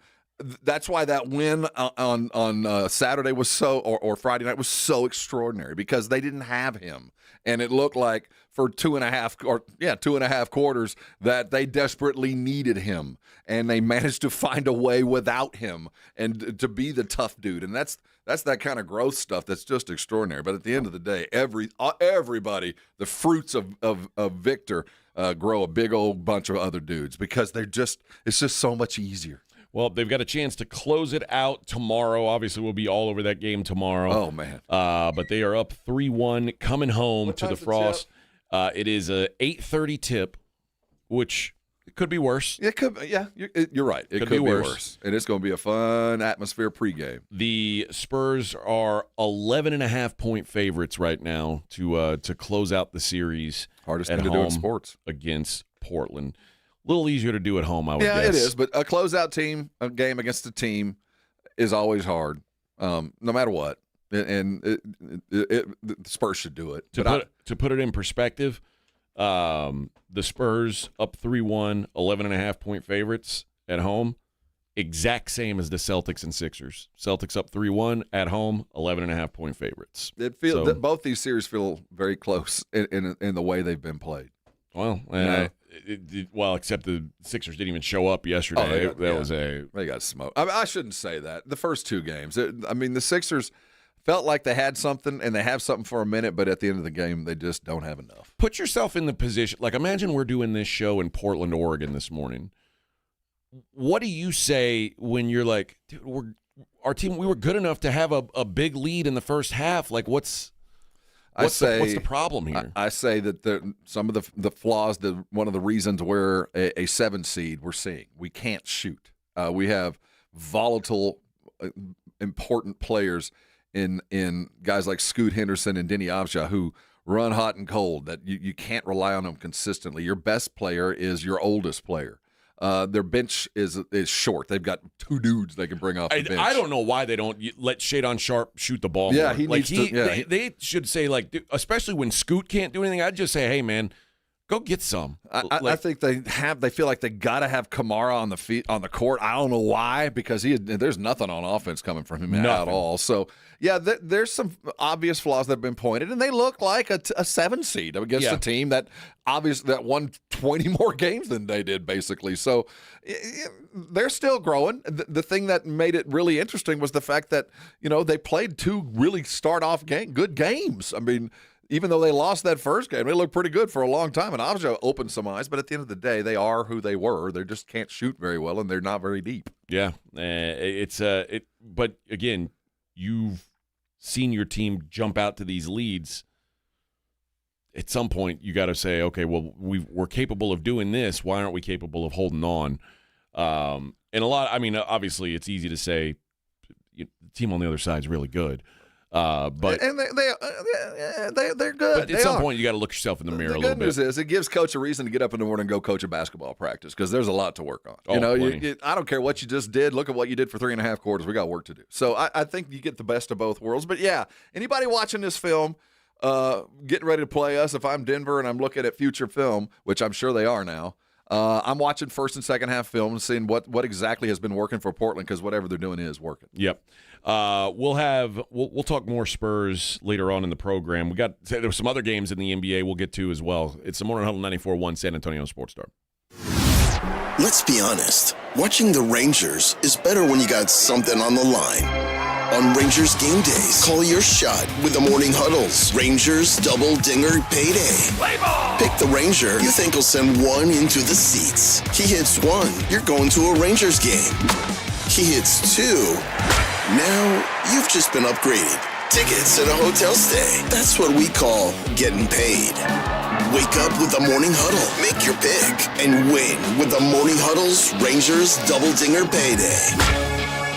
that's why that win on Saturday was or Friday night was so extraordinary, because they didn't have him, and it looked like for 2.5 quarters that they desperately needed him, and they managed to find a way without him and to be the tough dude, and that's that kind of growth stuff that's just extraordinary. But at the end of the day, everybody, the fruits of Victor grow a big old bunch of other dudes, because it's just so much easier. Well, they've got a chance to close it out tomorrow. Obviously, we'll be all over that game tomorrow. Oh, man. But they are up 3-1, coming home to the Frost. It is a 8:30 tip, which could be worse. It could. Yeah, you're right. It could be worse. And it's going to be a fun atmosphere pregame. The Spurs are 11.5-point favorites right now to close out the series. Hardest thing to do in sports against Portland. A little easier to do at home, I would guess. Yeah, it is. But a closeout game against a team is always hard, no matter what. And the Spurs should do it. To put it in perspective, the Spurs up 3-1, 11.5-point favorites at home, exact same as the Celtics and Sixers. Celtics up 3-1 at home, 11.5-point favorites. Both these series feel very close in the way they've been played. Well, except the Sixers didn't even show up yesterday. They got smoked. I shouldn't say that. The first 2 games, the Sixers felt like they had something, and they have something for a minute, but at the end of the game, they just don't have enough. Put yourself in the position. Like, imagine we're doing this show in Portland, Oregon this morning. What do you say when you're like, dude, our team, we were good enough to have a big lead in the first half. Like, what's the problem here? I say that some of the flaws, one of the reasons we're a 7 seed we're seeing. We can't shoot. We have volatile, important players in guys like Scoot Henderson and Denny Avdia who run hot and cold, that you can't rely on them consistently. Your best player is your oldest player. Their bench is short. They've got 2 dudes they can bring off the bench. I don't know why they don't let Shadon Sharp shoot the ball more. They should say, like, especially when Scoot can't do anything, I'd just say, hey, man, go get some. I think they feel like they got to have Kamara on the court. I don't know why, because there's nothing on offense coming from him at all. So yeah, there's some obvious flaws that have been pointed, and they look like a 7 seed against a team that won 20 more games than they did, basically. So they're still growing. The thing that made it really interesting was the fact that they played 2 really start-off good games. I mean, even though they lost that first game, they looked pretty good for a long time, and Avdia opened some eyes. But at the end of the day, they are who they were. They just can't shoot very well, and they're not very deep. Yeah, but again, you've seen your team jump out to these leads. At some point, you got to say, okay, well, we're capable of doing this. Why aren't we capable of holding on? And obviously, it's easy to say the team on the other side is really good. But they're good. But at some point, you got to look yourself in the mirror a little bit. The good news is it gives coach a reason to get up in the morning and go coach a basketball practice, because there's a lot to work on. I don't care what you just did. Look at what you did for 3.5 quarters. We got work to do. So I think you get the best of both worlds. But yeah, anybody watching this film, getting ready to play us, if I'm Denver and I'm looking at future film, which I'm sure they are now, I'm watching first and second half film and seeing what exactly has been working for Portland, because whatever they're doing is working. Yep. We'll talk more Spurs later on in the program. There were some other games in the NBA we'll get to as well. It's the Morning Huddle 94.1 San Antonio Sports Star. Let's be honest. Watching the Rangers is better when you got something on the line. On Rangers game days, call your shot with the Morning Huddles. Rangers Double Dinger Payday. Play ball! Pick the Ranger you think will send one into the seats. He hits 1, you're going to a Rangers game. He hits 2. Now you've just been upgraded. Tickets and a hotel stay. That's what we call getting paid. Wake up with the Morning Huddle. Make your pick and win with the Morning Huddle's Rangers Double Dinger Payday.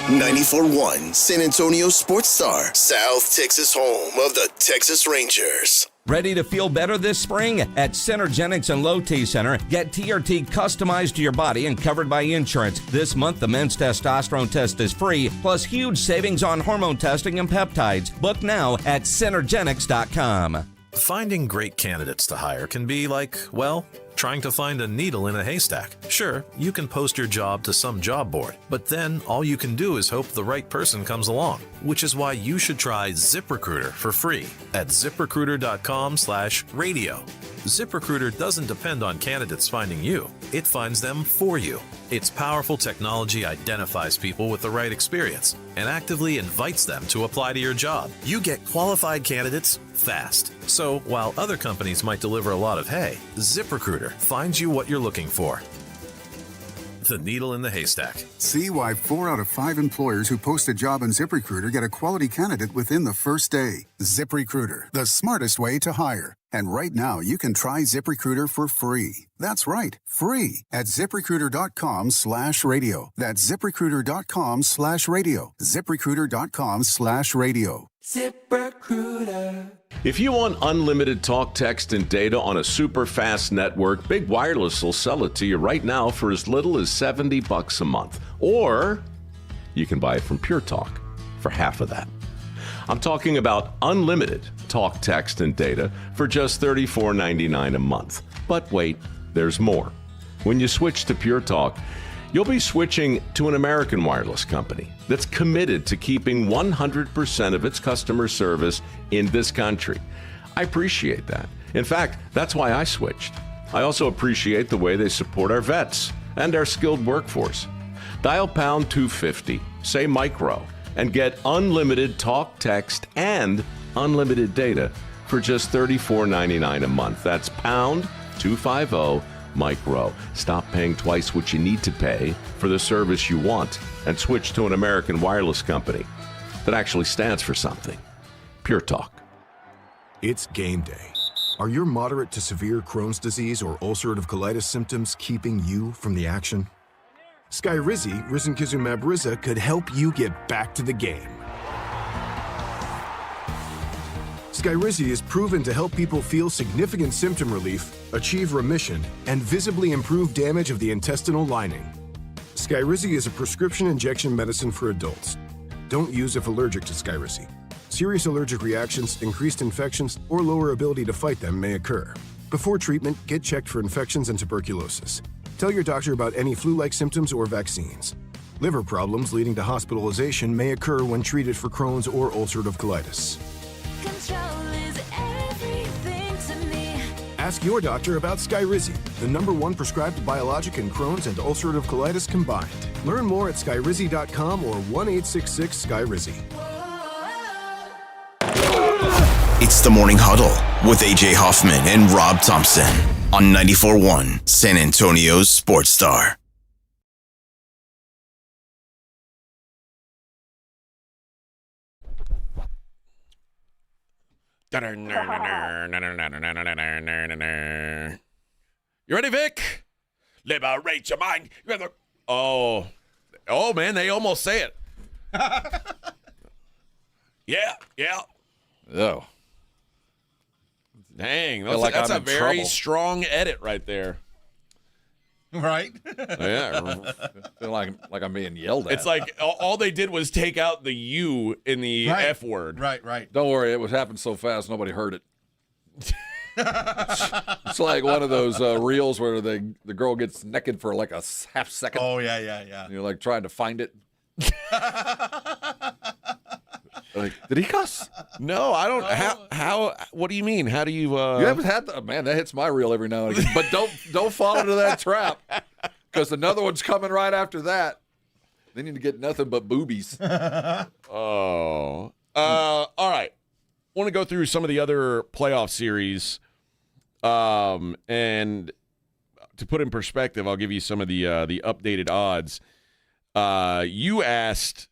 94.1 San Antonio Sports Star, South Texas home of the Texas Rangers. Ready to feel better this spring? At Centergenics and Low T Center, get TRT customized to your body and covered by insurance. This month, the men's testosterone test is free, plus huge savings on hormone testing and peptides. Book now at Centergenics.com. Finding great candidates to hire can be like, well, trying to find a needle in a haystack. Sure, you can post your job to some job board, but then all you can do is hope the right person comes along, which is why you should try ZipRecruiter for free at ZipRecruiter.com/radio. ZipRecruiter doesn't depend on candidates finding you. It finds them for you. Its powerful technology identifies people with the right experience and actively invites them to apply to your job. You get qualified candidates fast. So while other companies might deliver a lot of hay, ZipRecruiter finds you what you're looking for. The needle in the haystack. See why 4 out of 5 employers who post a job on ZipRecruiter get a quality candidate within the first day. ZipRecruiter, the smartest way to hire. And right now, you can try ZipRecruiter for free. That's right, free at ZipRecruiter.com/radio. That's ZipRecruiter.com/radio. ZipRecruiter.com/radio. ZipRecruiter. If you want unlimited talk, text, and data on a super fast network, Big Wireless will sell it to you right now for as little as $70 a month. Or you can buy it from Pure Talk for half of that. I'm talking about unlimited talk, text, and data for just $34.99 a month. But wait, there's more. When you switch to Pure Talk, you'll be switching to an American wireless company that's committed to keeping 100% of its customer service in this country. I appreciate that. In fact, that's why I switched. I also appreciate the way they support our vets and our skilled workforce. Dial pound 250, say micro, and get unlimited talk, text, and unlimited data for just $34.99 a month. That's pound 250, Mike Rowe. Stop paying twice what you need to pay for the service you want and switch to an American wireless company that actually stands for something. Pure Talk. It's game day. Are your moderate to severe Crohn's disease or ulcerative colitis symptoms keeping you from the action? Skyrizi, risankizumab Riza, could help you get back to the game. Skyrizi is proven to help people feel significant symptom relief, achieve remission, and visibly improve damage of the intestinal lining. Skyrizi is a prescription injection medicine for adults. Don't use if allergic to Skyrizi. Serious allergic reactions, increased infections, or lower ability to fight them may occur. Before treatment, get checked for infections and tuberculosis. Tell your doctor about any flu-like symptoms or vaccines. Liver problems leading to hospitalization may occur when treated for Crohn's or ulcerative colitis. Control is everything to me. Ask your doctor about Skyrizi, the #1 prescribed biologic in Crohn's and ulcerative colitis combined. Learn more at skyrizi.com or 1-866-SKYRIZI. It's the Morning Huddle with AJ Hoffman and Rob Thompson on 94.1 San Antonio's Sports Star. You ready, Vic? Liberate your mind. Oh, man, they almost say it. Yeah. Oh. Dang, Like that's I'm a in very trouble. strong edit right there. Right? Yeah. Feel like I'm being yelled at. It's like all they did was take out the U in the Right. F word. Right. Don't worry, it was happening so fast nobody heard it. It's like one of those reels where the girl gets naked for like a half second. Oh, yeah. You're like trying to find it. Like, did he cuss? No, I don't. How? What do you mean? How do you? You haven't had man. That hits my reel every now and again. But don't fall into that trap, because another one's coming right after that. They need to get nothing but boobies. Oh. All right. Want to go through some of the other playoff series, and to put in perspective, I'll give you some of the updated odds. You asked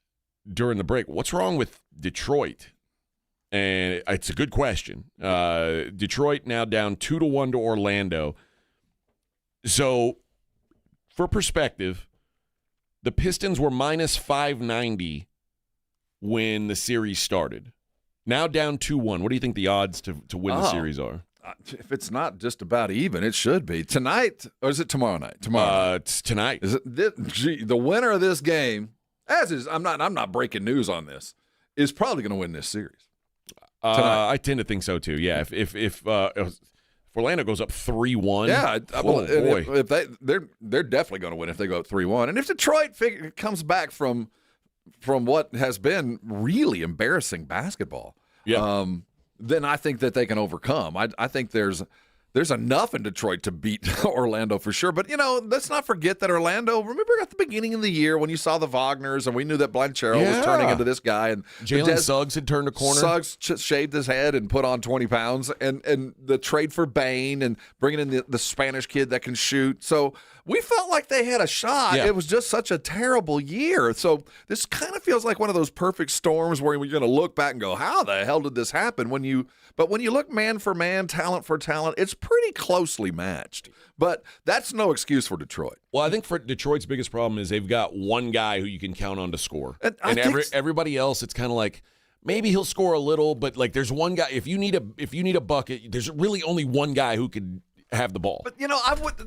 during the break, what's wrong with Detroit? And it's a good question. Detroit now down 2-1 to Orlando. So, for perspective, the Pistons were minus 590 when the series started. Now down 2-1. What do you think the odds to win the series are? If it's not just about even, it should be tonight, or is it tomorrow night? Tomorrow. It's tonight. Is it the winner of this game? I'm not breaking news on this. Is probably going to win this series. I tend to think so too. Yeah, if Orlando goes up 3-1, yeah, boy, if they're definitely going to win if they go up 3-1. And if Detroit comes back from what has been really embarrassing basketball, then I think that they can overcome. I think there's enough in Detroit to beat Orlando for sure. But, let's not forget that Orlando, remember at the beginning of the year when you saw the Wagners and we knew that Blanchero was turning into this guy. And Jalen Suggs had turned a corner. Suggs shaved his head and put on 20 pounds. And the trade for Bain and bringing in the Spanish kid that can shoot. So we felt like they had a shot. Yeah. It was just such a terrible year. So this kind of feels like one of those perfect storms where you're going to look back and go, how the hell did this happen? But when you look man for man, talent for talent, it's pretty closely matched. But that's no excuse for Detroit. Well, I think for Detroit's biggest problem is they've got one guy who you can count on to score. And everybody else, it's kind of like maybe he'll score a little, but like there's one guy. If you need a bucket, there's really only one guy who could have the ball. But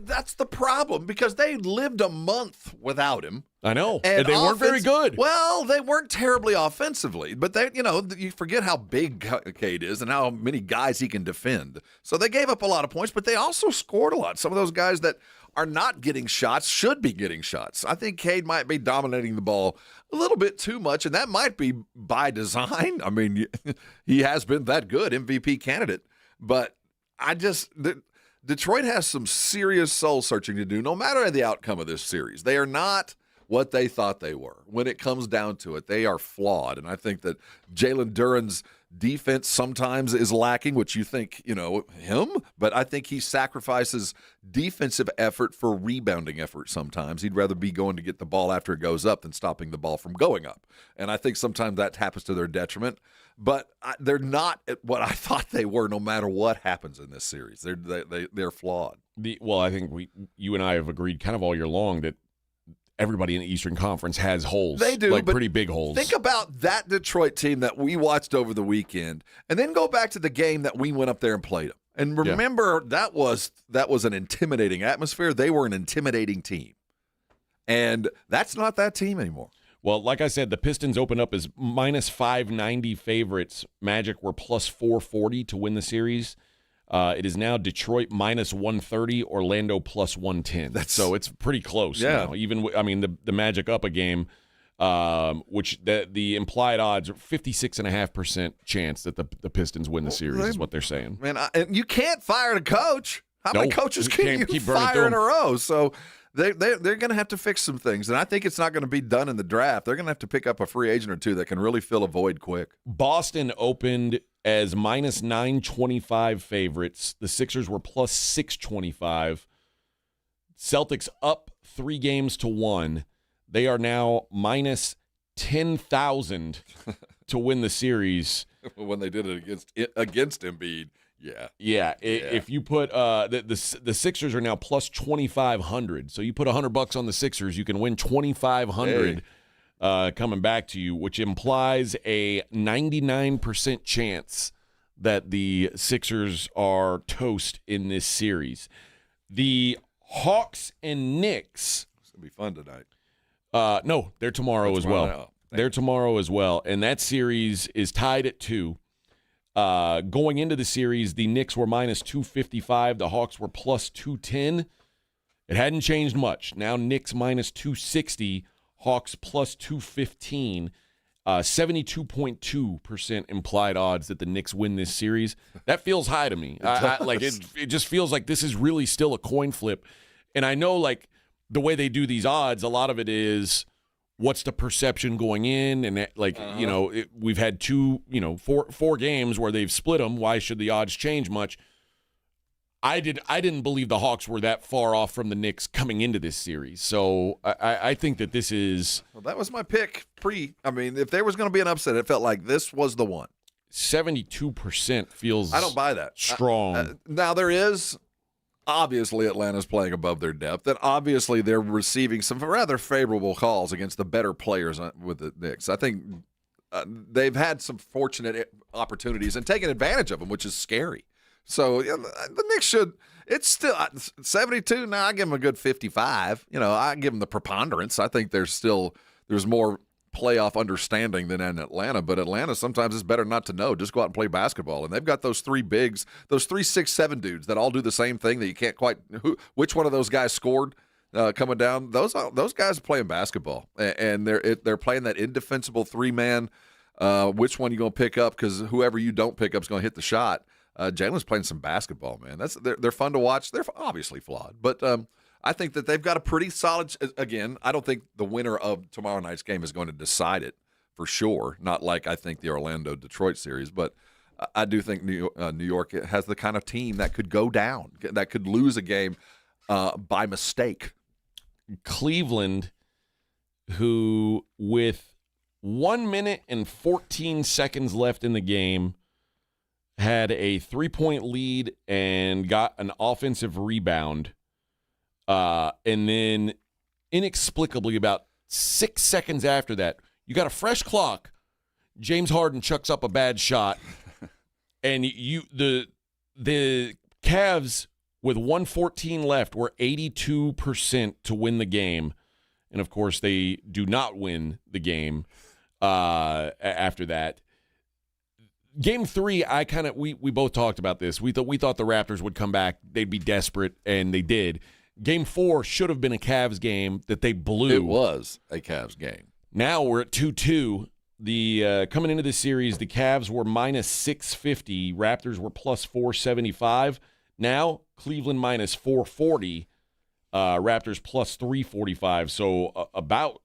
that's the problem, because they lived a month without him. I know, and they weren't very good. Well, they weren't terribly offensively, but they, you forget how big Cade is and how many guys he can defend. So they gave up a lot of points, but they also scored a lot. Some of those guys that are not getting shots should be getting shots. I think Cade might be dominating the ball a little bit too much, and that might be by design. I mean, he has been that good, MVP candidate, but Detroit has some serious soul searching to do, no matter the outcome of this series. They are not what they thought they were. When it comes down to it, they are flawed. And I think that Jalen Duren's Defense sometimes is lacking, which you think, him, but I think he sacrifices defensive effort for rebounding effort sometimes. He'd rather be going to get the ball after it goes up than stopping the ball from going up. And I think sometimes that happens to their detriment. But they're not what I thought they were no matter what happens in this series. They're flawed. I think you and I have agreed kind of all year long that everybody in the Eastern Conference has holes. They do, like but pretty big holes. Think about that Detroit team that we watched over the weekend, and then go back to the game that we went up there and played them. And remember, that was an intimidating atmosphere. They were an intimidating team, and that's not that team anymore. Well, like I said, the Pistons opened up as minus 590 favorites. Magic were plus 440 to win the series. It is now Detroit minus 130, Orlando plus 110. So it's pretty close now. Even the Magic up a game, which the implied odds are 56.5% chance that the Pistons win the series is what they're saying. Man, and you can't fire the coach. How many coaches can you keep fire in a row? So they're going to have to fix some things, and I think it's not going to be done in the draft. They're going to have to pick up a free agent or two that can really fill a void quick. Boston opened as minus 925 favorites. The Sixers were plus 625. Celtics up 3 games to 1. They are now minus 10,000 to win the series. When they did it against Embiid, If you put the Sixers are now plus 2,500. So you put $100 on the Sixers, you can win 2,500. Coming back to you, which implies a 99% chance that the Sixers are toast in this series. The Hawks and Knicks. It's going to be fun tonight. No, they're tomorrow as well. They're tomorrow as well. And that series is tied at 2. Going into the series, the Knicks were minus 255. The Hawks were plus 210. It hadn't changed much. Now Knicks minus 260. Hawks plus 215, 72.2% implied odds that the Knicks win this series. That feels high to me. It just feels like this is really still a coin flip. And I know the way they do these odds, a lot of it is what's the perception going in, and we've had 4 games where they've split them. Why should the odds change much? I didn't believe the Hawks were that far off from the Knicks coming into this series. So I think that this is... Well, that was my pick if there was going to be an upset, it felt like this was the one. 72% feels I don't buy that. Strong. Now, there is... Obviously, Atlanta's playing above their depth, and obviously they're receiving some rather favorable calls against the better players with the Knicks. I think they've had some fortunate opportunities and taken advantage of them, which is scary. So the Knicks should. It's still 72. Now I give them a good 55. I give them the preponderance. I think there's more playoff understanding than in Atlanta. But Atlanta sometimes is better not to know. Just go out and play basketball. And they've got those 3 bigs, those 3, 6, 7 dudes that all do the same thing that you can't quite. Which one of those guys scored coming down? Those guys are playing basketball, and they're playing that indefensible 3-man. Which one you gonna pick up? Because whoever you don't pick up is gonna hit the shot. Jalen's playing some basketball, man. They're fun to watch. They're obviously flawed, but I think that they've got a pretty solid. Again, I don't think the winner of tomorrow night's game is going to decide it for sure. Not like I think the Orlando-Detroit series, but I do think New York has the kind of team that could go down, that could lose a game by mistake. Cleveland, who with 1 minute and 14 seconds left in the game, had a 3-point lead and got an offensive rebound. And then inexplicably about 6 seconds after that, you got a fresh clock. James Harden chucks up a bad shot. And the Cavs with 1:14 left were 82% to win the game. And of course they do not win the game after that. Game 3, we both talked about this. We thought the Raptors would come back. They'd be desperate, and they did. Game 4 should have been a Cavs game that they blew. It was a Cavs game. Now we're at 2-2. Coming into this series, the Cavs were minus 650. Raptors were plus 475. Now Cleveland minus 440. Raptors plus 345. So about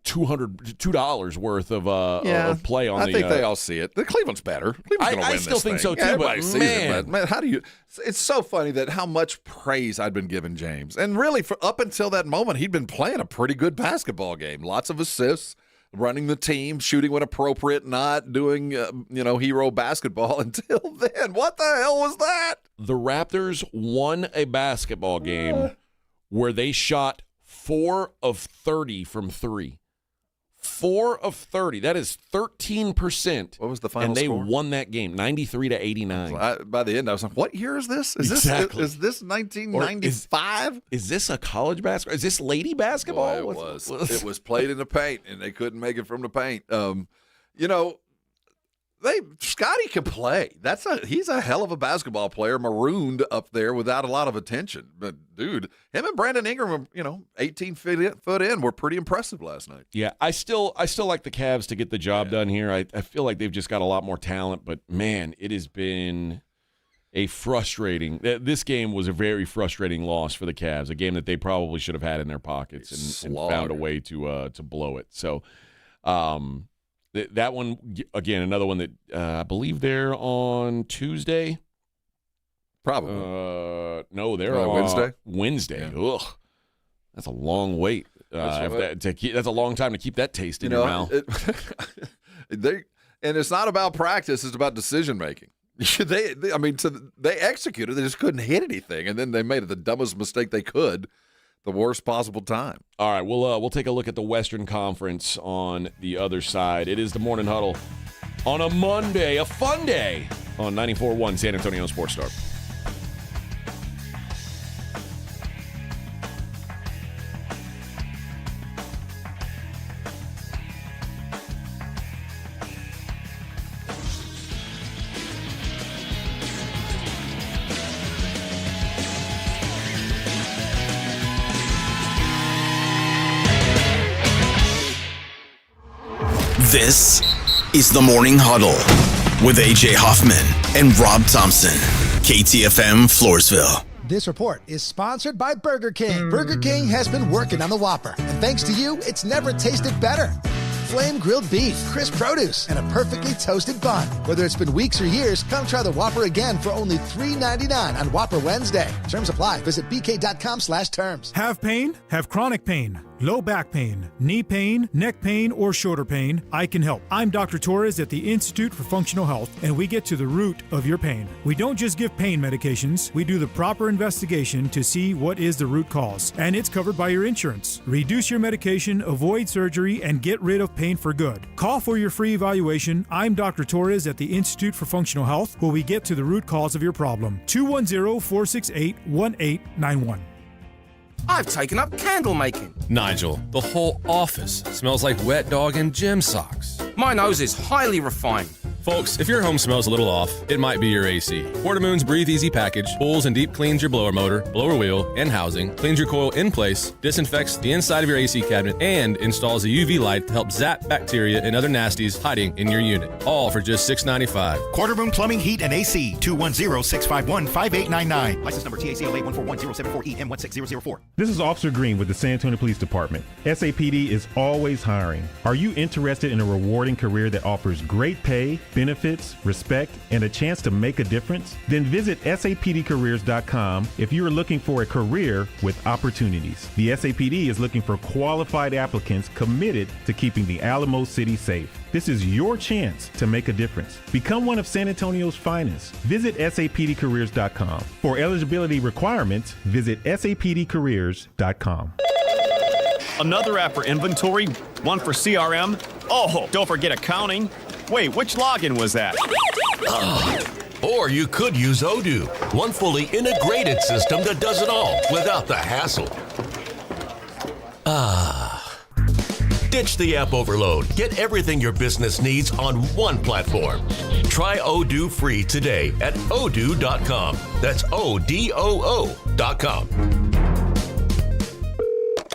$200 worth of play on I think they all see it. The Cleveland's better. Cleveland's going to win I still this think thing. so too, Everybody but sees it, man, how do you? It's so funny that how much praise I'd been giving James, and really up until that moment, he'd been playing a pretty good basketball game. Lots of assists, running the team, shooting when appropriate, not doing hero basketball until then. What the hell was that? The Raptors won a basketball game where they shot 4 of 30 from 3. 4 of 30. That is 13%. What was the final score? And they score? won that game, 93-89. By the end, I was like, what year is this? Is this 1995? Is this a college basketball? Is this lady basketball? Boy, it was played in the paint, and they couldn't make it from the paint. Scotty can play. He's a hell of a basketball player, marooned up there without a lot of attention. But dude, him and Brandon Ingram, 18 foot in, were pretty impressive last night. Yeah, I still like the Cavs to get the job done here. I feel like they've just got a lot more talent, but man, it has been this game was a very frustrating loss for the Cavs, a game that they probably should have had in their pockets and found a way to blow it. So, that one, again, another one that I believe they're on Tuesday. Probably. No, they're on Wednesday. Wednesday. Yeah. Ugh. That's a long wait. That's a long time to keep that taste in your mouth. And it's not about practice. It's about decision making. They executed. They just couldn't hit anything. And then they made the dumbest mistake they could. The worst possible time. All right, we'll take a look at the Western Conference on the other side. It is the Morning Huddle on a Monday, a fun day on 94.1 San Antonio Sports Star. This is the Morning Huddle with A.J. Hoffman and Rob Thompson. KTFM Floresville. This report is sponsored by Burger King. Burger King has been working on the Whopper, and thanks to you, it's never tasted better. Flame grilled beef, crisp produce, and a perfectly toasted bun. Whether it's been weeks or years, come try the Whopper again for only $3.99 on Whopper Wednesday. Terms apply. Visit bk.com/terms. Have pain? Have chronic pain, low back pain, knee pain, neck pain, or shoulder pain? I can help. I'm Dr. Torres at the Institute for Functional Health, and we get to the root of your pain. We don't just give pain medications. We do the proper investigation to see what is the root cause, and it's covered by your insurance. Reduce your medication, avoid surgery, and get rid of pain for good. Call for your free evaluation. I'm Dr. Torres at the Institute for Functional Health, where we get to the root cause of your problem. 210-468-1891. I've taken up candle making. Nigel, the whole office smells like wet dog and gym socks. My nose is highly refined. Folks, if your home smells a little off, it might be your AC. Portamoon's Breathe Easy package pulls and deep cleans your blower motor, blower wheel, and housing, cleans your coil in place, disinfects the inside of your AC cabinet, and installs a UV light to help zap bacteria and other nasties hiding in your unit. All for just $6.95. Quartermoon Plumbing, Heat, and AC, 210-651-5899. License number TACLA 1410740E16004. This is Officer Green with the San Antonio Police Department. SAPD is always hiring. Are you interested in a rewarding career that offers great pay, benefits, respect, and a chance to make a difference? Then visit sapdcareers.com if you are looking for a career with opportunities. The SAPD is looking for qualified applicants committed to keeping the Alamo City safe. This is your chance to make a difference. Become one of San Antonio's finest. Visit sapdcareers.com. For eligibility requirements, visit sapdcareers.com. Another app for inventory, one for CRM. Oh, don't forget accounting. Wait, which login was that? Or you could use Odoo, one fully integrated system that does it all without the hassle. Ditch the app overload. Get everything your business needs on one platform. Try Odoo free today at odoo.com. That's ODOO.com.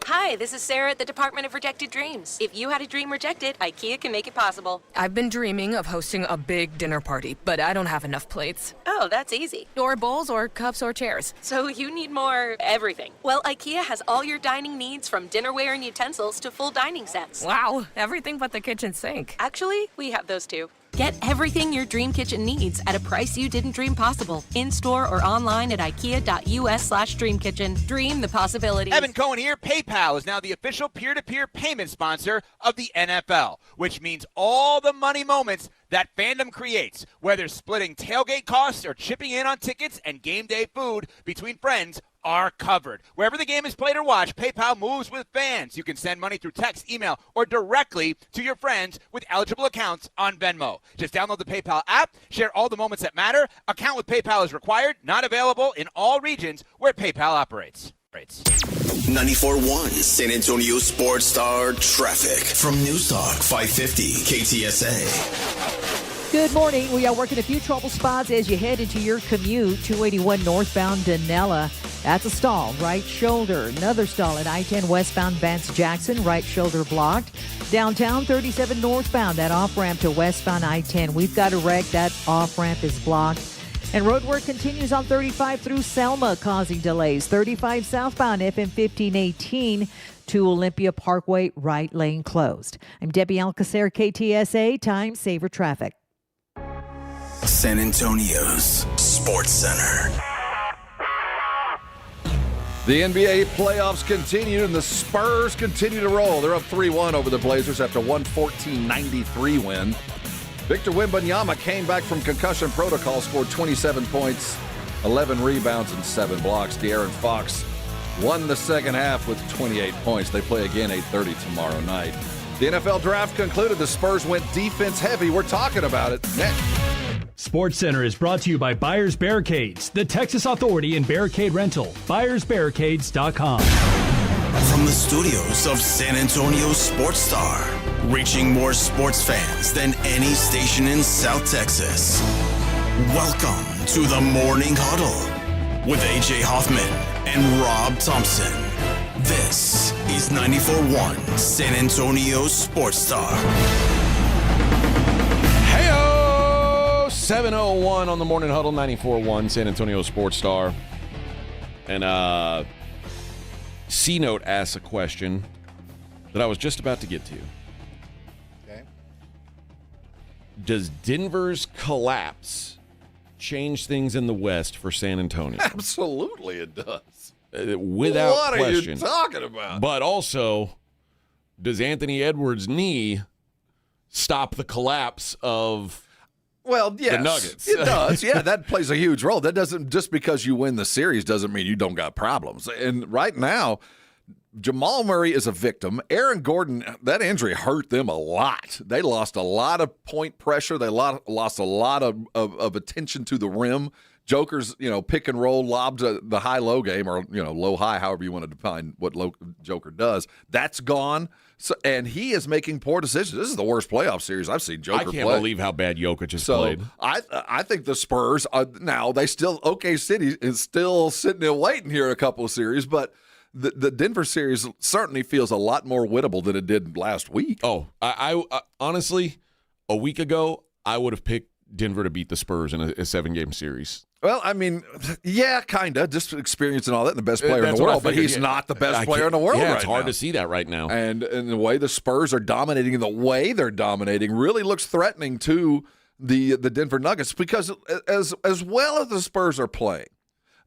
Hi, Hi, this is Sarah at the Department of Rejected Dreams. If you had a dream rejected, IKEA can make it possible. I've been dreaming of hosting a big dinner party, but I don't have enough plates. Oh, that's easy. Or bowls, or cups, or chairs. So you need more everything. Well, IKEA has all your dining needs, from dinnerware and utensils to full dining sets. Wow, everything but the kitchen sink. Actually, we have those too. Get everything your dream kitchen needs at a price you didn't dream possible. In-store or online at ikea.us/dreamkitchen. Dream the possibilities. Evan Cohen here. PayPal is now the official peer-to-peer payment sponsor of the NFL, which means all the money moments that fandom creates, whether splitting tailgate costs or chipping in on tickets and game day food between friends, are covered. Wherever the game is played or watched, PayPal moves with fans. You can send money through text, email, or directly to your friends with eligible accounts on Venmo. Just download the PayPal app, share all the moments that matter. Account with PayPal is required, not available in all regions where PayPal operates. 94.1 San Antonio Sports Star traffic from News Talk 550 KTSA. Good morning. We are working a few trouble spots as you head into your commute. 281 northbound Danella. That's a stall. Right shoulder. Another stall at I-10 westbound Vance Jackson. Right shoulder blocked. Downtown 37 northbound. That off-ramp to westbound I-10. We've got a wreck. That off-ramp is blocked. And road work continues on 35 through Selma, causing delays. 35 southbound FM 1518 to Olympia Parkway. Right lane closed. I'm Debbie Alcacer, KTSA. Time Saver Traffic. San Antonio's Sports Center. The NBA playoffs continue, and the Spurs continue to roll. They're up 3-1 over the Blazers after 114-93 win. Victor Wembanyama came back from concussion protocol, scored 27 points, 11 rebounds, and 7 blocks. De'Aaron Fox won the second half with 28 points. They play again 8:30 tomorrow night. The NFL draft concluded. The Spurs went defense heavy. We're talking about it next. Sports Center is brought to you by Buyers Barricades, the Texas authority in barricade rental. BuyersBarricades.com. From the studios of San Antonio Sports Star, reaching more sports fans than any station in South Texas. Welcome to the Morning Huddle with AJ Hoffman and Rob Thompson. This is 94.1 San Antonio Sports Star. Hey-o! 7:01 on the Morning Huddle, 94.1 San Antonio Sports Star. And C-Note asks a question that I was just about to get to. Okay. Does Denver's collapse change things in the West for San Antonio? Absolutely it does. Without what question. What are you talking about? But also, does Anthony Edwards' knee stop the collapse of Well, yes, the Nuggets? It does. Yeah, that plays a huge role. That doesn't, just because you win the series doesn't mean you don't got problems. And right now, Jamal Murray is a victim. Aaron Gordon, that injury hurt them a lot. They lost a lot of point pressure. They lost a lot of attention to the rim. Joker's, pick and roll lobs, the high-low game, or, low-high, however you want to define what Joker does. That's gone. So, and he is making poor decisions. This is the worst playoff series I've seen Joker play. I can't believe how bad Jokic has played. I think the Spurs are now, OK City is still sitting there waiting here a couple of series, but the Denver series certainly feels a lot more winnable than it did last week. Oh, I honestly, a week ago, I would have picked Denver to beat the Spurs in a 7-game series. Well, I mean, yeah, kind of. Just experiencing all that, and the best player in the world, but he's not the best player in the world right now. It's hard to see that right now. And the way the Spurs are dominating, the way they're dominating really looks threatening to the Denver Nuggets, because as well as the Spurs are playing,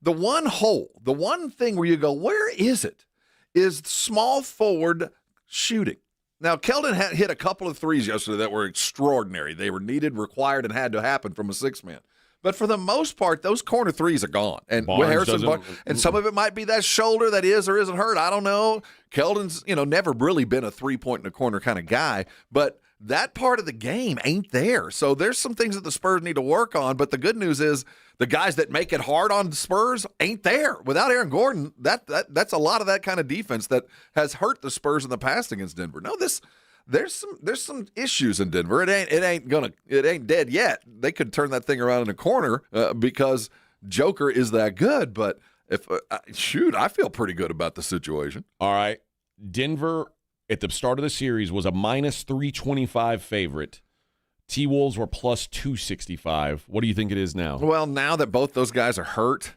the one thing where you go, where is it, is small forward shooting. Now, Keldon hit a couple of threes yesterday that were extraordinary. They were needed, required, and had to happen from a six-man. But for the most part, those corner threes are gone. And and some of it might be that shoulder that is or isn't hurt. I don't know. Keldon's, never really been a three-point in the corner kind of guy. But that part of the game ain't there. So there's some things that the Spurs need to work on. But the good news is the guys that make it hard on the Spurs ain't there. Without Aaron Gordon, that's a lot of that kind of defense that has hurt the Spurs in the past against Denver. No, there's some issues in Denver. It ain't dead yet. They could turn that thing around in a corner because Joker is that good. But I feel pretty good about the situation. All right, Denver at the start of the series was a minus 325 favorite. T-Wolves were plus 265. What do you think it is now? Well, now that both those guys are hurt,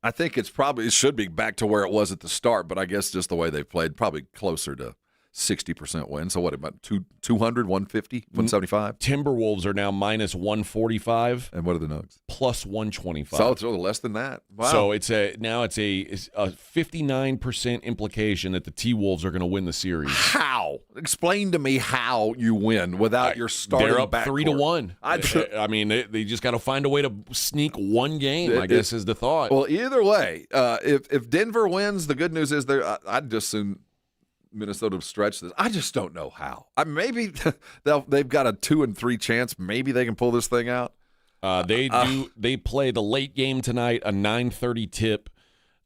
I think it should be back to where it was at the start, but I guess just the way they played, probably closer to 60% win. So what, about 200, 150, 175? Timberwolves are now minus 145. And what are the Nuggets? Plus 125. So it's less than that. Wow. So it's a 59% implication that the T-Wolves are going to win the series. How? Explain to me how you win without your starting They're up backcourt. 3-1. I mean, they just got to find a way to sneak one game, I guess is the thought. Well, either way, if Denver wins, the good news is I'd just soon Minnesota stretch this. I just don't know how. Maybe they've got a 2 and 3 chance. Maybe they can pull this thing out. They play the late game tonight, a 9:30 tip.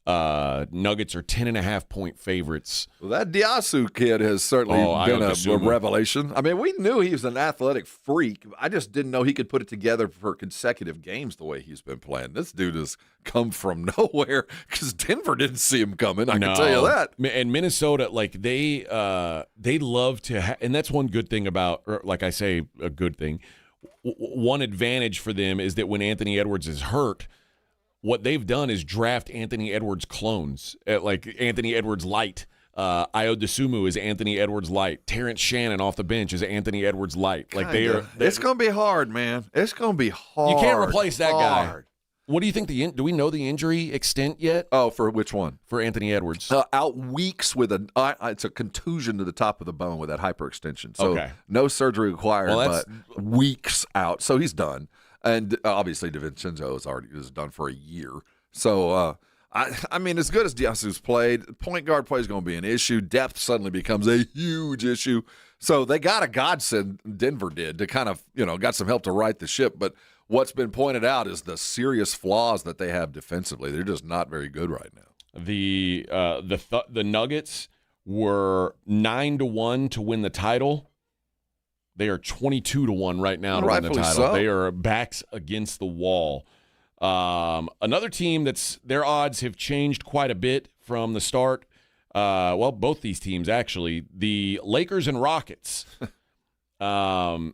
Nuggets are 10.5-point favorites. Well, that Diasu kid has certainly been a revelation. I mean, we knew he was an athletic freak. I just didn't know he could put it together for consecutive games the way he's been playing. This dude has come from nowhere because Denver didn't see him coming. I can tell you that. And Minnesota, like they love to, and that's one good thing about, or like I say, a good thing. One advantage for them is that when Anthony Edwards is hurt, what they've done is draft Anthony Edwards clones, like Anthony Edwards light. Ayo Dosunmu is Anthony Edwards light. Terrence Shannon off the bench is Anthony Edwards light. Like it's going to be hard, man. It's going to be hard. You can't replace that guy. What do you think do we know the injury extent yet? Oh, for which one? For Anthony Edwards. Out weeks with it's a contusion to the top of the bone with that hyperextension. So no surgery required, but weeks out. So he's done. And obviously DiVincenzo is done for a year. So, I mean, as good as Diasu's played, point guard play is going to be an issue. Depth suddenly becomes a huge issue. So they got a godsend, Denver did, to kind of, got some help to right the ship. But what's been pointed out is the serious flaws that they have defensively. They're just not very good right now. The Nuggets were 9-1 to win the title. They are 22-1 right now to win the title. So. They are backs against the wall. Another team their odds have changed quite a bit from the start. Well, both these teams actually. The Lakers and Rockets. The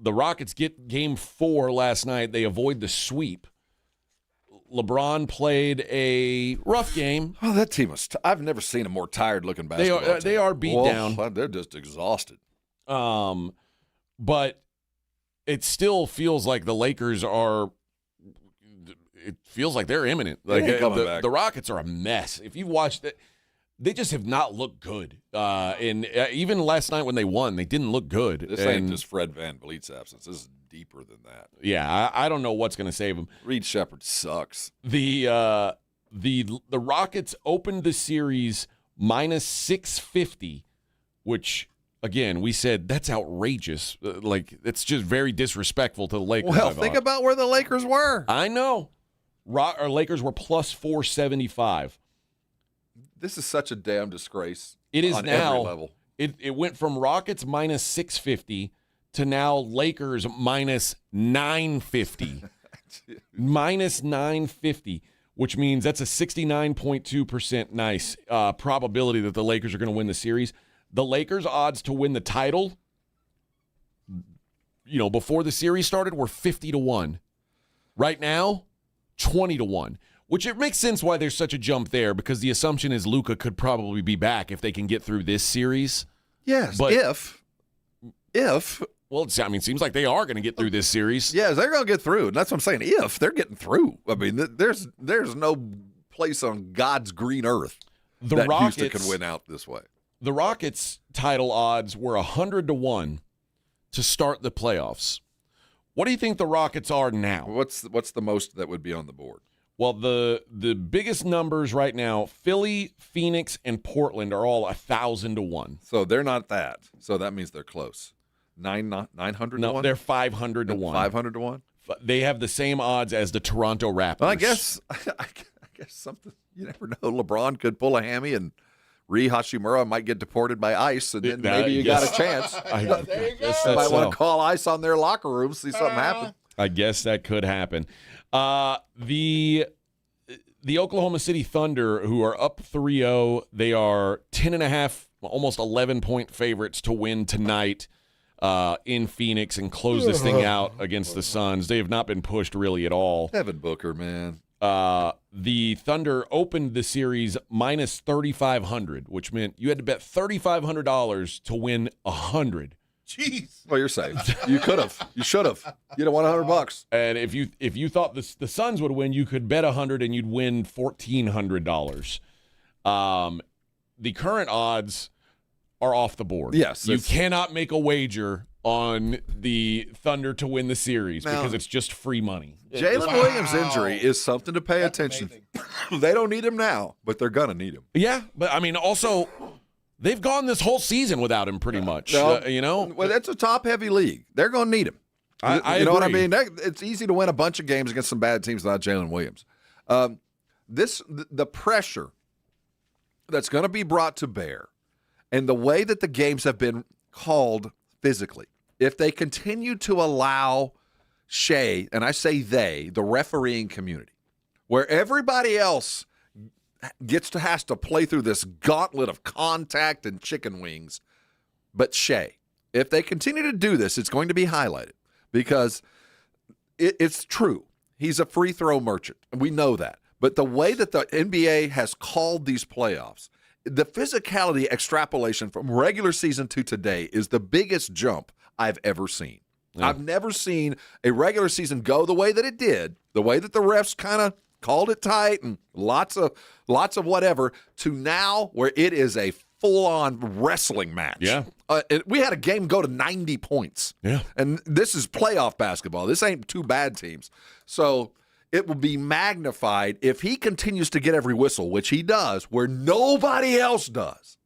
Rockets get Game 4 last night. They avoid the sweep. LeBron played a rough game. Oh, that team was. I've never seen a more tired-looking basketball team. They are beat down. They're just exhausted. But it still feels like the Lakers are. It feels like they're imminent. Like the Rockets are a mess. If you watch that, they just have not looked good. And even last night when they won, they didn't look good. This ain't just Fred VanVleet's absence. This is deeper than that. Yeah, I don't know what's going to save them. Reed Shepherd sucks. The Rockets opened the series minus 650, which. Again, we said that's outrageous. It's just very disrespectful to the Lakers. Well, think about where the Lakers were. I know. Our Lakers were plus 475. This is such a damn disgrace. It is on now. Every level. It went from Rockets minus 650 to now Lakers minus 950. Minus 950, which means that's a 69.2% nice probability that the Lakers are going to win the series. The Lakers' odds to win the title, before the series started, were 50-1. Right now, 20-1, which it makes sense why there's such a jump there because the assumption is Luka could probably be back if they can get through this series. Yes, but if. Well, it seems like they are going to get through this series. Yeah, they're going to get through, and that's what I'm saying. If they're getting through, I mean, there's no place on God's green earth that Rockets, Houston can win out this way. The Rockets' title odds were 100-1 to start the playoffs. What do you think the Rockets are now? What's the most that would be on the board? Well, the biggest numbers right now, Philly, Phoenix, and Portland are all 1,000-1. So they're not that. So that means they're close. 900 No, they're 500-1. 500-1? They have the same odds as the Toronto Raptors. Well, I guess something, you never know. LeBron could pull a hammy and Rui Hachimura might get deported by ICE, and then maybe you got a chance. I guess you might want to call ICE on their locker room, see something happen. I guess that could happen. The the Oklahoma City Thunder, who are up 3-0, they are 10.5, almost 11-point favorites to win tonight in Phoenix and close this thing out against the Suns. They have not been pushed really at all. Devin Booker, man. The Thunder opened the series minus 3,500, which meant you had to bet $3,500 to win 100. Jeez. Well, you're safe. You could have. You should have. You'd have won $100. And if you thought the Suns would win, you could bet 100 and you'd win $1,400. The current odds are off the board. Yes. You cannot make a wager on the Thunder to win the series because it's just free money. Jalen Williams' injury is something to pay attention. They don't need him now, but they're going to need him. Yeah, but I mean, also, they've gone this whole season without him pretty much. You know? Well, it's a top-heavy league. They're going to need him. I you know what I agree. mean? It's easy to win a bunch of games against some bad teams without Jalen Williams. The pressure that's going to be brought to bear and the way that the games have been called physically, if they continue to allow Shea, and I say they, the refereeing community, where everybody else has to play through this gauntlet of contact and chicken wings, but Shea, if they continue to do this, it's going to be highlighted because it's true. He's a free throw merchant, and we know that. But the way that the NBA has called these playoffs, the physicality extrapolation from regular season to today is the biggest jump I've ever seen. Yeah. I've never seen a regular season go the way that it did, the way that the refs kind of called it tight and lots of whatever, to now where it is a full-on wrestling match. Yeah. We had a game go to 90 points. Yeah. And this is playoff basketball. This ain't two bad teams. So it will be magnified if he continues to get every whistle, which he does, where nobody else does.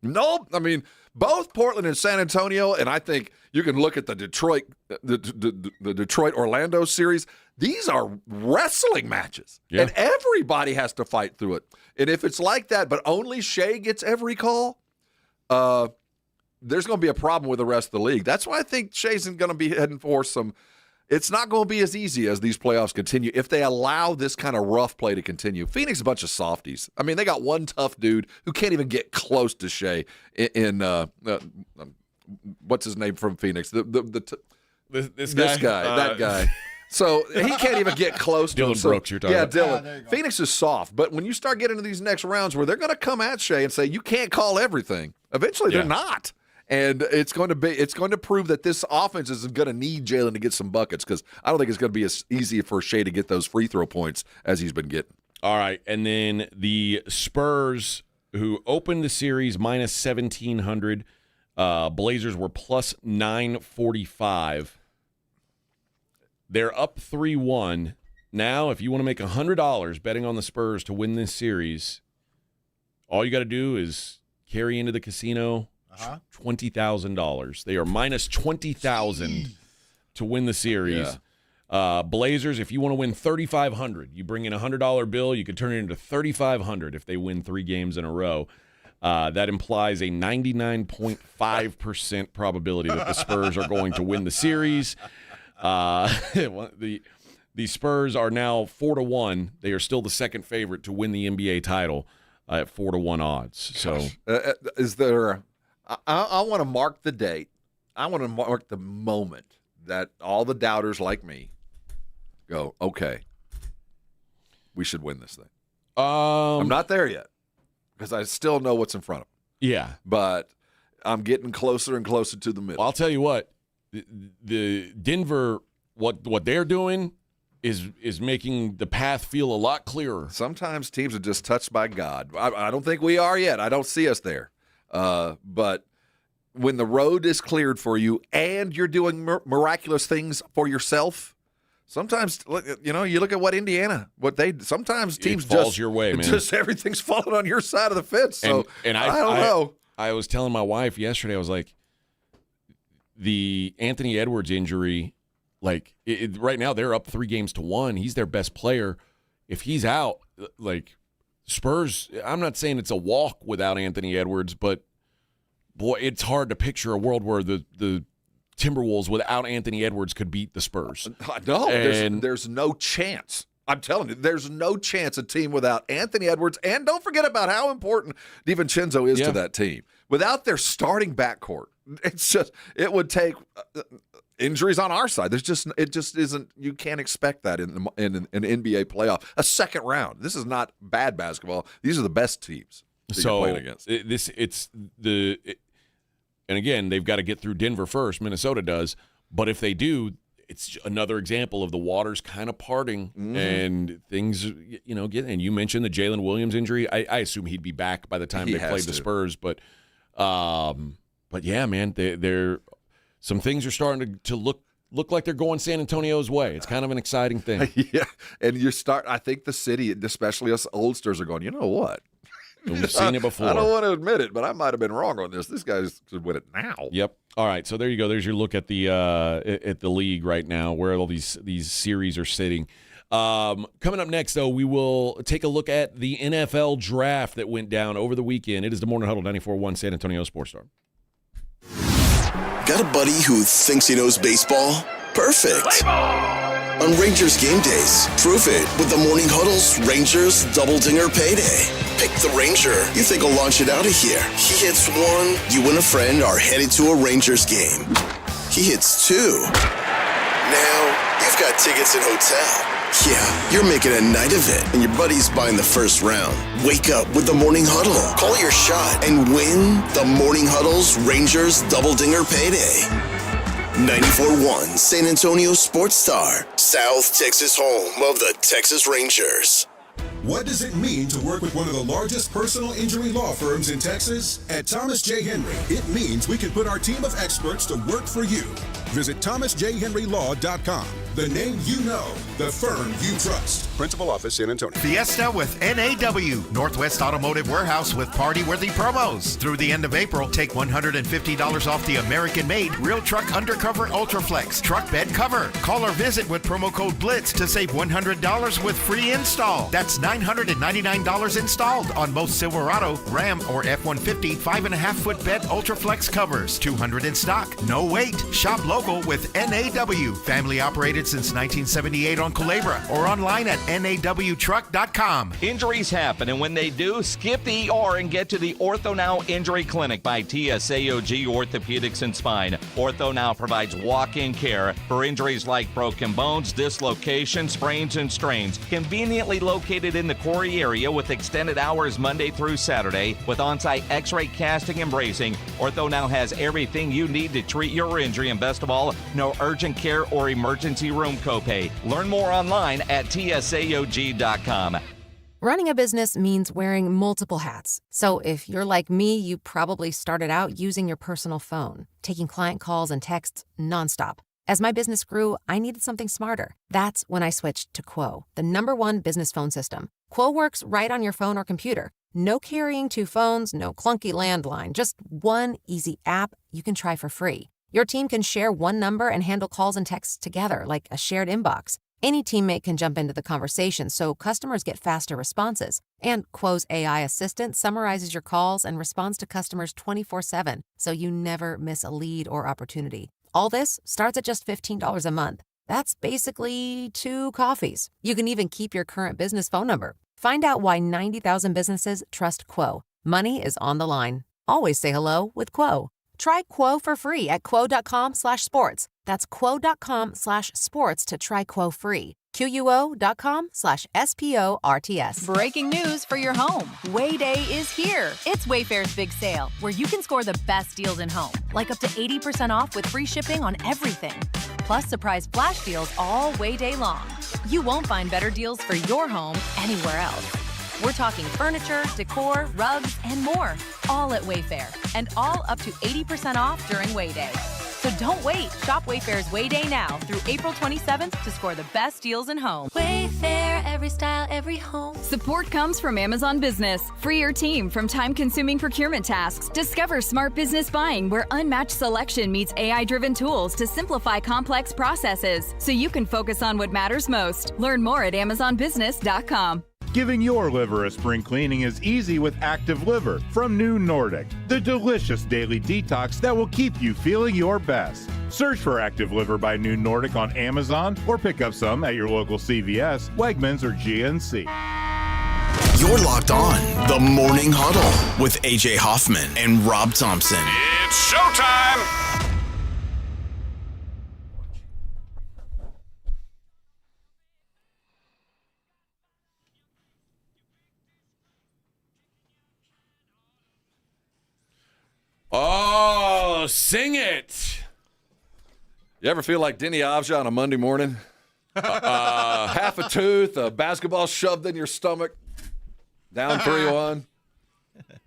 I mean, both Portland and San Antonio, and I think you can look at the Detroit Orlando series. These are wrestling matches, and everybody has to fight through it. And if it's like that, but only Shea gets every call, there's going to be a problem with the rest of the league. That's why I think Shea's going to be heading for some. It's not going to be as easy as these playoffs continue if they allow this kind of rough play to continue. Phoenix is a bunch of softies. I mean, they got one tough dude who can't even get close to Shea in what's his name from Phoenix? This guy, that guy. So he can't even get close to him. Dylan Brooks, you're talking about. Dylan. Phoenix is soft, but when you start getting into these next rounds where they're going to come at Shea and say, you can't call everything, eventually they're not. And it's going to prove that this offense is going to need Jalen to get some buckets because I don't think it's going to be as easy for Shea to get those free throw points as he's been getting. All right, and then the Spurs, who opened the series minus 1,700, Blazers were plus 945. They're up 3-1. Now, if you want to make $100 betting on the Spurs to win this series, all you got to do is carry into the casino $20,000. They are minus 20,000 to win the series. Yeah. Blazers, if you want to win $3,500, you bring in a $100 bill, you could turn it into $3,500 if they win 3 games in a row. That implies a 99.5% probability that the Spurs are going to win the series. The Spurs are now 4-1. They are still the second favorite to win the NBA title at 4-1 odds. So, is there? I want to mark the date. I want to mark the moment that all the doubters like me go, okay, we should win this thing. I'm not there yet because I still know what's in front of them. Yeah, but I'm getting closer and closer to the middle. Well, I'll tell you what. The Denver, what they're doing is making the path feel a lot clearer. Sometimes teams are just touched by God. I don't think we are yet. I don't see us there. But when the road is cleared for you and you're doing miraculous things for yourself, sometimes you look at what Indiana, sometimes teams it falls just your way, man. Just everything's falling on your side of the fence. So and I don't know. I was telling my wife yesterday, I was like, the Anthony Edwards injury, right now they're up 3-1. He's their best player. If he's out, Spurs, I'm not saying it's a walk without Anthony Edwards, but boy, it's hard to picture a world where the Timberwolves without Anthony Edwards could beat the Spurs. No, there's no chance. I'm telling you, there's no chance a team without Anthony Edwards, and don't forget about how important DiVincenzo is to that team. Without their starting backcourt, it would take injuries on our side. It just isn't. You can't expect that in an NBA playoff, a second round. This is not bad basketball. These are the best teams that you're playing against. And again, they've got to get through Denver first. Minnesota does, but if they do, it's another example of the waters kind of parting and things, and you mentioned the Jalen Williams injury. I assume he'd be back by the time they played the Spurs, but yeah, man, they're some things are starting to look like they're going San Antonio's way. It's kind of an exciting thing. Yeah, and I think the city, especially us oldsters, are going, you know what? We've seen it before. I don't want to admit it, but I might have been wrong on this. This guy should win it now. Yep. All right. So there you go. There's your look at the league right now, where all these series are sitting. Coming up next, though, we will take a look at the NFL draft that went down over the weekend. It is the Morning Huddle, 94.1 San Antonio Sports Star. Got a buddy who thinks he knows baseball? Perfect. On Rangers game days, prove it with the Morning Huddle's Rangers Double Dinger Payday. Pick the Ranger you think will launch it out of here. He hits one, you and a friend are headed to a Rangers game. He hits two. Now, you've got tickets and hotel. Yeah, you're making a night of it, and your buddy's buying the first round. Wake up with the Morning Huddle. Call your shot and win the Morning Huddle's Rangers Double Dinger Payday. 94.1 San Antonio Sports Star, South Texas home of the Texas Rangers. What does it mean to work with one of the largest personal injury law firms in Texas? At Thomas J. Henry, it means we can put our team of experts to work for you. Visit thomasjhenrylaw.com. The name you know, the firm you trust. Principal office, San Antonio. Fiesta with NAW, Northwest Automotive Warehouse with party-worthy promos. Through the end of April, take $150 off the American-made Real Truck Undercover Ultraflex truck bed cover. Call or visit with promo code BLITZ to save $100 with free install. That's $999 installed on most Silverado, Ram, or F-150 5.5-foot bed Ultraflex covers. 200 in stock. No wait. Shop local with NAW. Family operated since 1978 on Culebra or online at nawtruck.com. Injuries happen, and when they do, skip the ER and get to the Ortho Now Injury Clinic by TSAOG Orthopedics and Spine. Ortho Now provides walk-in care for injuries like broken bones, dislocations, sprains, and strains. Conveniently located in the Quarry area with extended hours Monday through Saturday with on-site x-ray casting and bracing, Ortho Now has everything you need to treat your injury, and best of all, no urgent care or emergency room copay. Learn more online at tsaog.com. Running a business means wearing multiple hats. So if you're like me, you probably started out using your personal phone, taking client calls and texts nonstop. As my business grew, I needed something smarter. That's when I switched to Quo, the #1 business phone system. Quo works right on your phone or computer. No carrying 2 phones, no clunky landline, just one easy app you can try for free. Your team can share one number and handle calls and texts together like a shared inbox. Any teammate can jump into the conversation so customers get faster responses. And Quo's AI assistant summarizes your calls and responds to customers 24/7, so you never miss a lead or opportunity. All this starts at just $15 a month. That's basically 2 coffees. You can even keep your current business phone number. Find out why 90,000 businesses trust Quo. Money is on the line. Always say hello with Quo. Try Quo for free at quo.com/sports. That's quo.com/sports to try Quo free. QUO.com/SPORTS. Breaking news for your home. Wayday is here. It's Wayfair's big sale, where you can score the best deals in home, like up to 80% off with free shipping on everything. Plus surprise flash deals all Wayday long. You won't find better deals for your home anywhere else. We're talking furniture, decor, rugs, and more, all at Wayfair, and all up to 80% off during Wayday. So don't wait. Shop Wayfair's Wayday now through April 27th to score the best deals in home. Wayfair, every style, every home. Support comes from Amazon Business. Free your team from time-consuming procurement tasks. Discover smart business buying where unmatched selection meets AI-driven tools to simplify complex processes so you can focus on what matters most. Learn more at amazonbusiness.com. Giving your liver a spring cleaning is easy with Active Liver from New Nordic, the delicious daily detox that will keep you feeling your best. Search for Active Liver by New Nordic on Amazon or pick up some at your local CVS, Wegmans, or GNC. You're locked on The Morning Huddle with AJ Hoffman and Rob Thompson. It's showtime! Oh, sing it. You ever feel like Denny Avja on a Monday morning? Half a tooth, a basketball shoved in your stomach, down 3-1.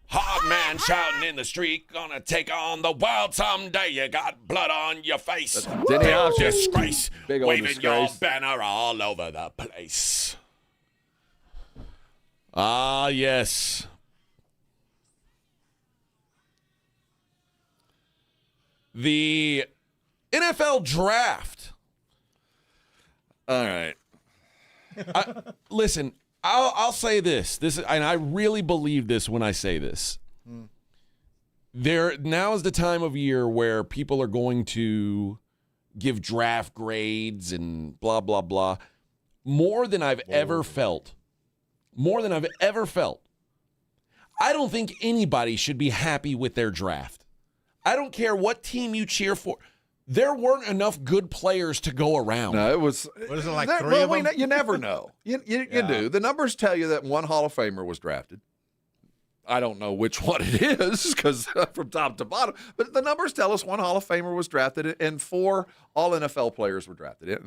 Hard man shouting in the street, gonna take on the world someday. You got blood on your face. Denny Avja. Disgrace. Big old waving disgrace. your banner all over the place. Ah, yes. The NFL draft. All right. Listen, I'll say this. And I really believe this when I say this. Now is the time of year where people are going to give draft grades and blah, blah, blah. More than I've ever felt. I don't think anybody should be happy with their draft. I don't care what team you cheer for. There weren't enough good players to go around. No, it was. What is it, like there, 3 of them? You never know. You do. The numbers tell you that one Hall of Famer was drafted. I don't know which one it is because from top to bottom, but the numbers tell us one Hall of Famer was drafted and 4 All NFL players were drafted,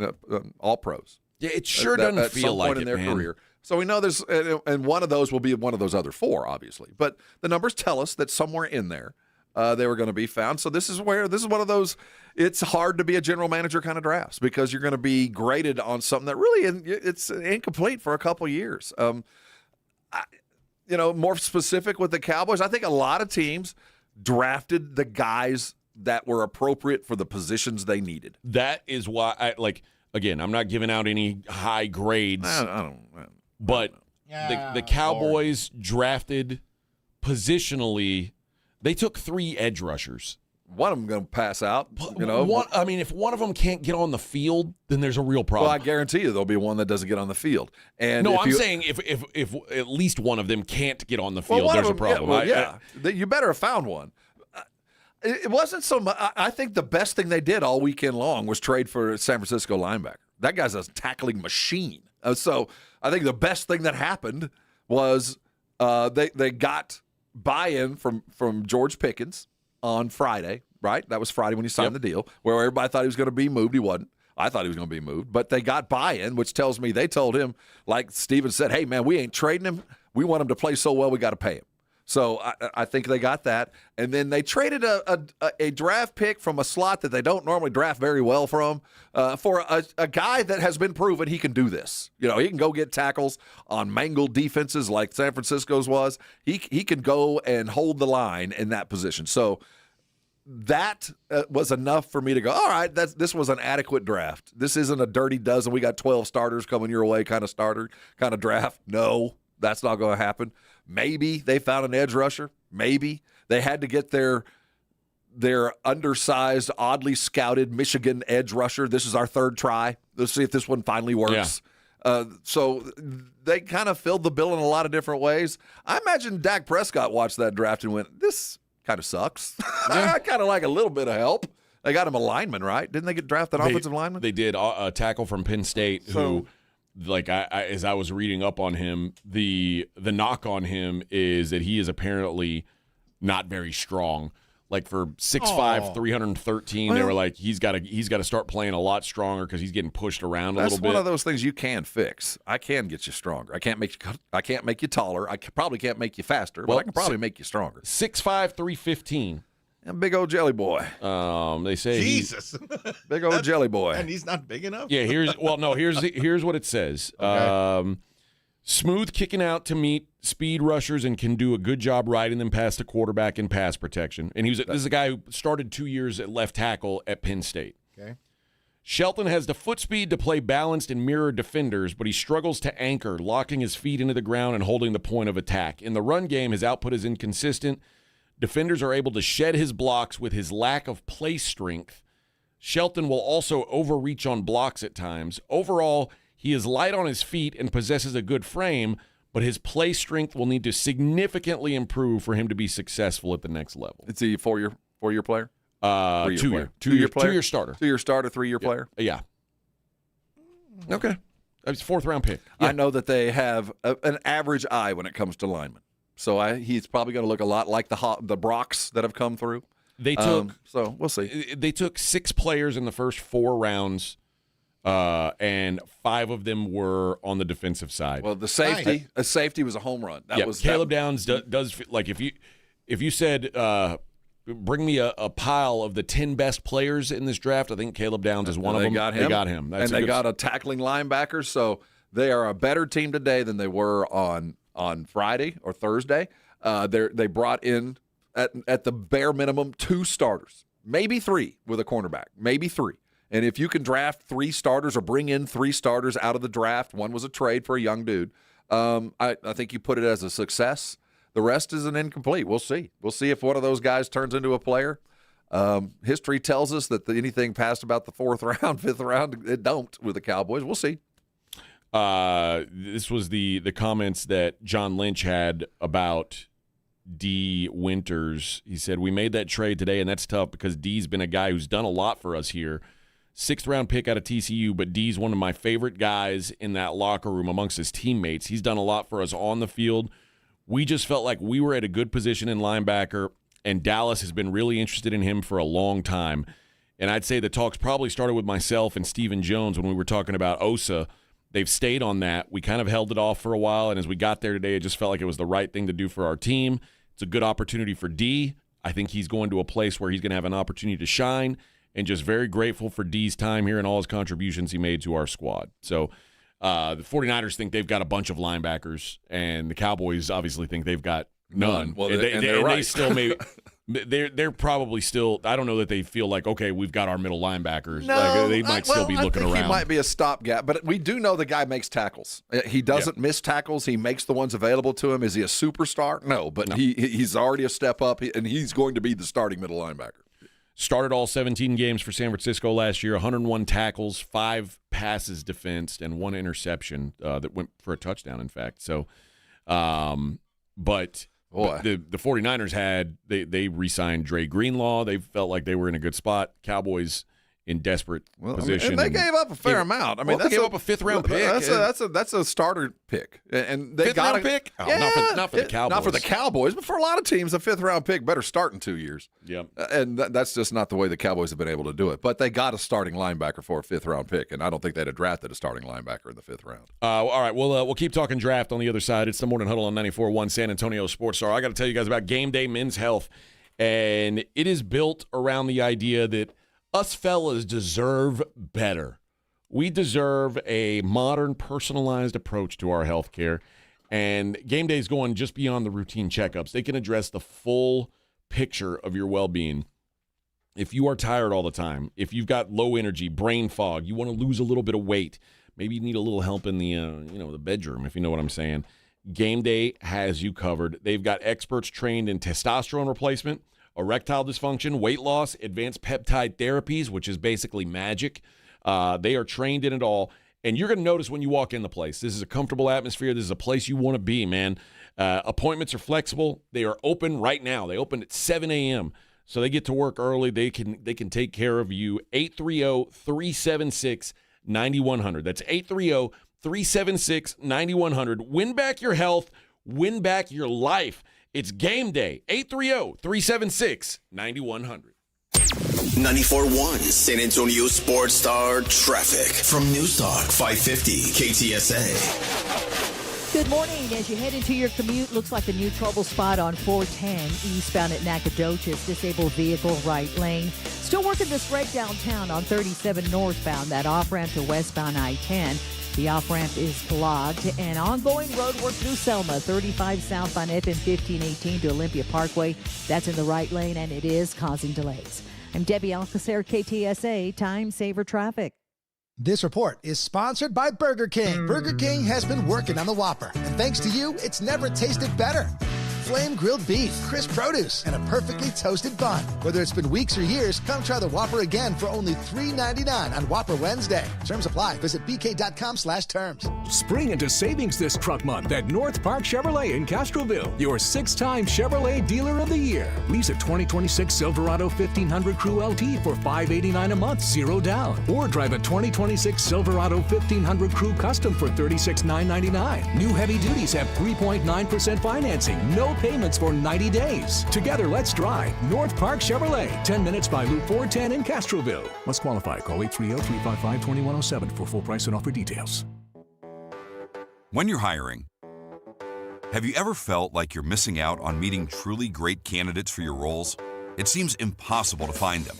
all pros. Yeah, it sure doesn't feel like it, in their man. career. So we know there's, and one of those will be one of those other 4, obviously. But the numbers tell us that somewhere in there, they were going to be found. So this is one of those, it's hard to be a general manager kind of drafts because you're going to be graded on something that really it's incomplete for a couple years. More specific with the Cowboys, I think a lot of teams drafted the guys that were appropriate for the positions they needed. That is why, again, I'm not giving out any high grades. But the Cowboys drafted positionally. They took 3 edge rushers. One of them going to pass out. If one of them can't get on the field, then there's a real problem. Well, I guarantee you there'll be one that doesn't get on the field. And I'm saying if at least one of them can't get on the field, there's a problem. You better have found one. It wasn't so much. I think the best thing they did all weekend long was trade for a San Francisco linebacker. That guy's a tackling machine. So I think the best thing that happened was they got buy-in from George Pickens on Friday, right? That was Friday when he signed the deal, where everybody thought he was going to be moved. He wasn't. I thought he was going to be moved. But they got buy-in, which tells me they told him, like Steven said, hey, man, we ain't trading him. We want him to play so well, we got to pay him. So I think they got that. And then they traded a draft pick from a slot that they don't normally draft very well from for a guy that has been proven he can do this. He can go get tackles on mangled defenses like San Francisco's was. He can go and hold the line in that position. So that was enough for me to go, all right, this was an adequate draft. This isn't a dirty dozen. We got 12 starters coming your way kind of draft. No, that's not going to happen. Maybe they found an edge rusher. Maybe they had to get their undersized, oddly scouted Michigan edge rusher. This is our 3rd try. Let's see if this one finally works. Yeah. So they kind of filled the bill in a lot of different ways. I imagine Dak Prescott watched that draft and went, this kind of sucks. I kind of like a little bit of help. They got him a lineman, right? Didn't they get drafted offensive lineman? They did. A tackle from Penn State who – as I was reading up on him, the knock on him is that he is apparently not very strong. Like for 6'5", 313, they were like, he's got to start playing a lot stronger because he's getting pushed around a little bit. That's one of those things you can fix. I can get you stronger. I can't make you taller. I probably can't make you faster, but I can probably make you stronger. 6'5", 315. And big old jelly boy. They say Jesus, big old jelly boy, and he's not big enough. Yeah, here's what it says. Okay. Smooth kicking out to meet speed rushers and can do a good job riding them past the quarterback in pass protection. And this is a guy who started 2 years at left tackle at Penn State. Okay. Shelton has the foot speed to play balanced and mirror defenders, but he struggles to anchor, locking his feet into the ground and holding the point of attack. In the run game, his output is inconsistent. Defenders are able to shed his blocks with his lack of play strength. Shelton will also overreach on blocks at times. Overall, he is light on his feet and possesses a good frame, but his play strength will need to significantly improve for him to be successful at the next level. It's a four-year player? 2-year. Two-year player? 2-year starter. 2-year starter, 3-year player? Yeah. Okay. It's 4th-round pick. Yeah. I know that they have an average eye when it comes to linemen. So he's probably going to look a lot like the Brocks that have come through. They took so we'll see. They took 6 players in the first 4 rounds, and 5 of them were on the defensive side. Well, the safety, a safety was a home run. That was Caleb Downs does like if you said bring me a pile of the 10 best players in this draft, I think Caleb Downs is one of them. They got him. That's and they got a tackling linebacker, so they are a better team today than they were on Friday or Thursday. They brought in at the bare minimum 2 starters, maybe 3 with a cornerback, maybe 3. And if you can draft 3 starters or bring in 3 starters out of the draft, one was a trade for a young dude, I think you put it as a success. The rest is an incomplete. We'll see. We'll see if one of those guys turns into a player. History tells us that anything past about the 4th round, 5th round, it don't with the Cowboys. We'll see. This was the comments that John Lynch had about D. Winters. He said, we made that trade today, and that's tough because D's been a guy who's done a lot for us here. 6th-round pick out of TCU, but D's one of my favorite guys in that locker room amongst his teammates. He's done a lot for us on the field. We just felt like we were at a good position in linebacker, and Dallas has been really interested in him for a long time. And I'd say the talks probably started with myself and Stephen Jones when we were talking about Osa. They've stayed on that. We kind of held it off for a while, and as we got there today, it just felt like it was the right thing to do for our team. It's a good opportunity for D. I think he's going to a place where he's going to have an opportunity to shine, and just very grateful for D's time here and all his contributions he made to our squad. So the 49ers think they've got a bunch of linebackers, and the Cowboys obviously think they've got none. Well, they still may they're probably still. I don't know that they feel like, okay, we've got our middle linebackers. No, they might still be looking I think around. He might be a stopgap, but we do know the guy makes tackles. He doesn't miss tackles. He makes the ones available to him. Is he a superstar? No, but he's already a step up, and he's going to be the starting middle linebacker. Started all 17 games for San Francisco last year, 101 tackles, 5 passes defensed, and 1 interception that went for a touchdown, in fact. So, but the 49ers they re-signed Dre Greenlaw. They felt like they were in a good spot. Cowboys in desperate position. And they gave up a fair amount. I mean, they gave up a 5th-round pick. That's a starter pick. And they 5th-round pick? Oh, yeah, not for the Cowboys. Not for the Cowboys, but for a lot of teams, a 5th-round pick better start in 2 years. Yep. And that's just not the way the Cowboys have been able to do it. But they got a starting linebacker for a 5th-round pick, and I don't think they'd have drafted a starting linebacker in the 5th round. All right, we'll keep talking draft on the other side. It's the Morning Huddle on 94.1 San Antonio Sports Star. I got to tell you guys about Game Day Men's Health, and it is built around the idea that us fellas deserve better. We deserve a modern, personalized approach to our health care. And Game Day is going just beyond the routine checkups. They can address the full picture of your well-being. If you are tired all the time, if you've got low energy, brain fog, you want to lose a little bit of weight, maybe you need a little help in the the bedroom, if you know what I'm saying, Game Day has you covered. They've got experts trained in testosterone replacement, erectile dysfunction, weight loss, advanced peptide therapies, which is basically magic. They are trained in it all. And you're going to notice when you walk in the place, this is a comfortable atmosphere. This is a place you want to be, man. Appointments are flexible. They are open right now. They open at 7 a.m., so they get to work early. They can take care of you. 830-376-9100. That's 830-376-9100. Win back your health. Win back your life. It's Game Day. 830-376-9100. 94.1 San Antonio Sports Star traffic from News Talk 550 KTSA. Good morning. As you head into your commute, looks like a new trouble spot on 410 eastbound at Nacogdoches. Disabled vehicle right lane. Still working this break downtown on 37 northbound, that off-ramp to westbound I-10. The off-ramp is blocked. And ongoing road work through Selma, 35 southbound FM 1518 to Olympia Parkway. That's in the right lane, and it is causing delays. I'm Debbie Alcacer, KTSA, Time Saver Traffic. This report is sponsored by Burger King. Burger King has been working on the Whopper, and thanks to you, it's never tasted better. flame-grilled beef, crisp produce, and a perfectly toasted bun. Whether it's been weeks or years, come try the Whopper again for only $3.99 on Whopper Wednesday. Terms apply. Visit bk.com/terms. Spring into savings this truck month at North Park Chevrolet in Castroville, your 6-time Chevrolet Dealer of the Year. Lease a 2026 Silverado 1500 Crew LT for $589 a month, 0 down. Or drive a 2026 Silverado 1500 Crew Custom for $36,999. New heavy duties have 3.9% financing, no payments for 90 days. Together, let's drive North Park Chevrolet, 10 minutes by Loop 410 in Castroville. Must qualify. Call 830-355-2107 for full price and offer details. When you're hiring, have you ever felt like you're missing out on meeting truly great candidates for your roles? It seems impossible to find them,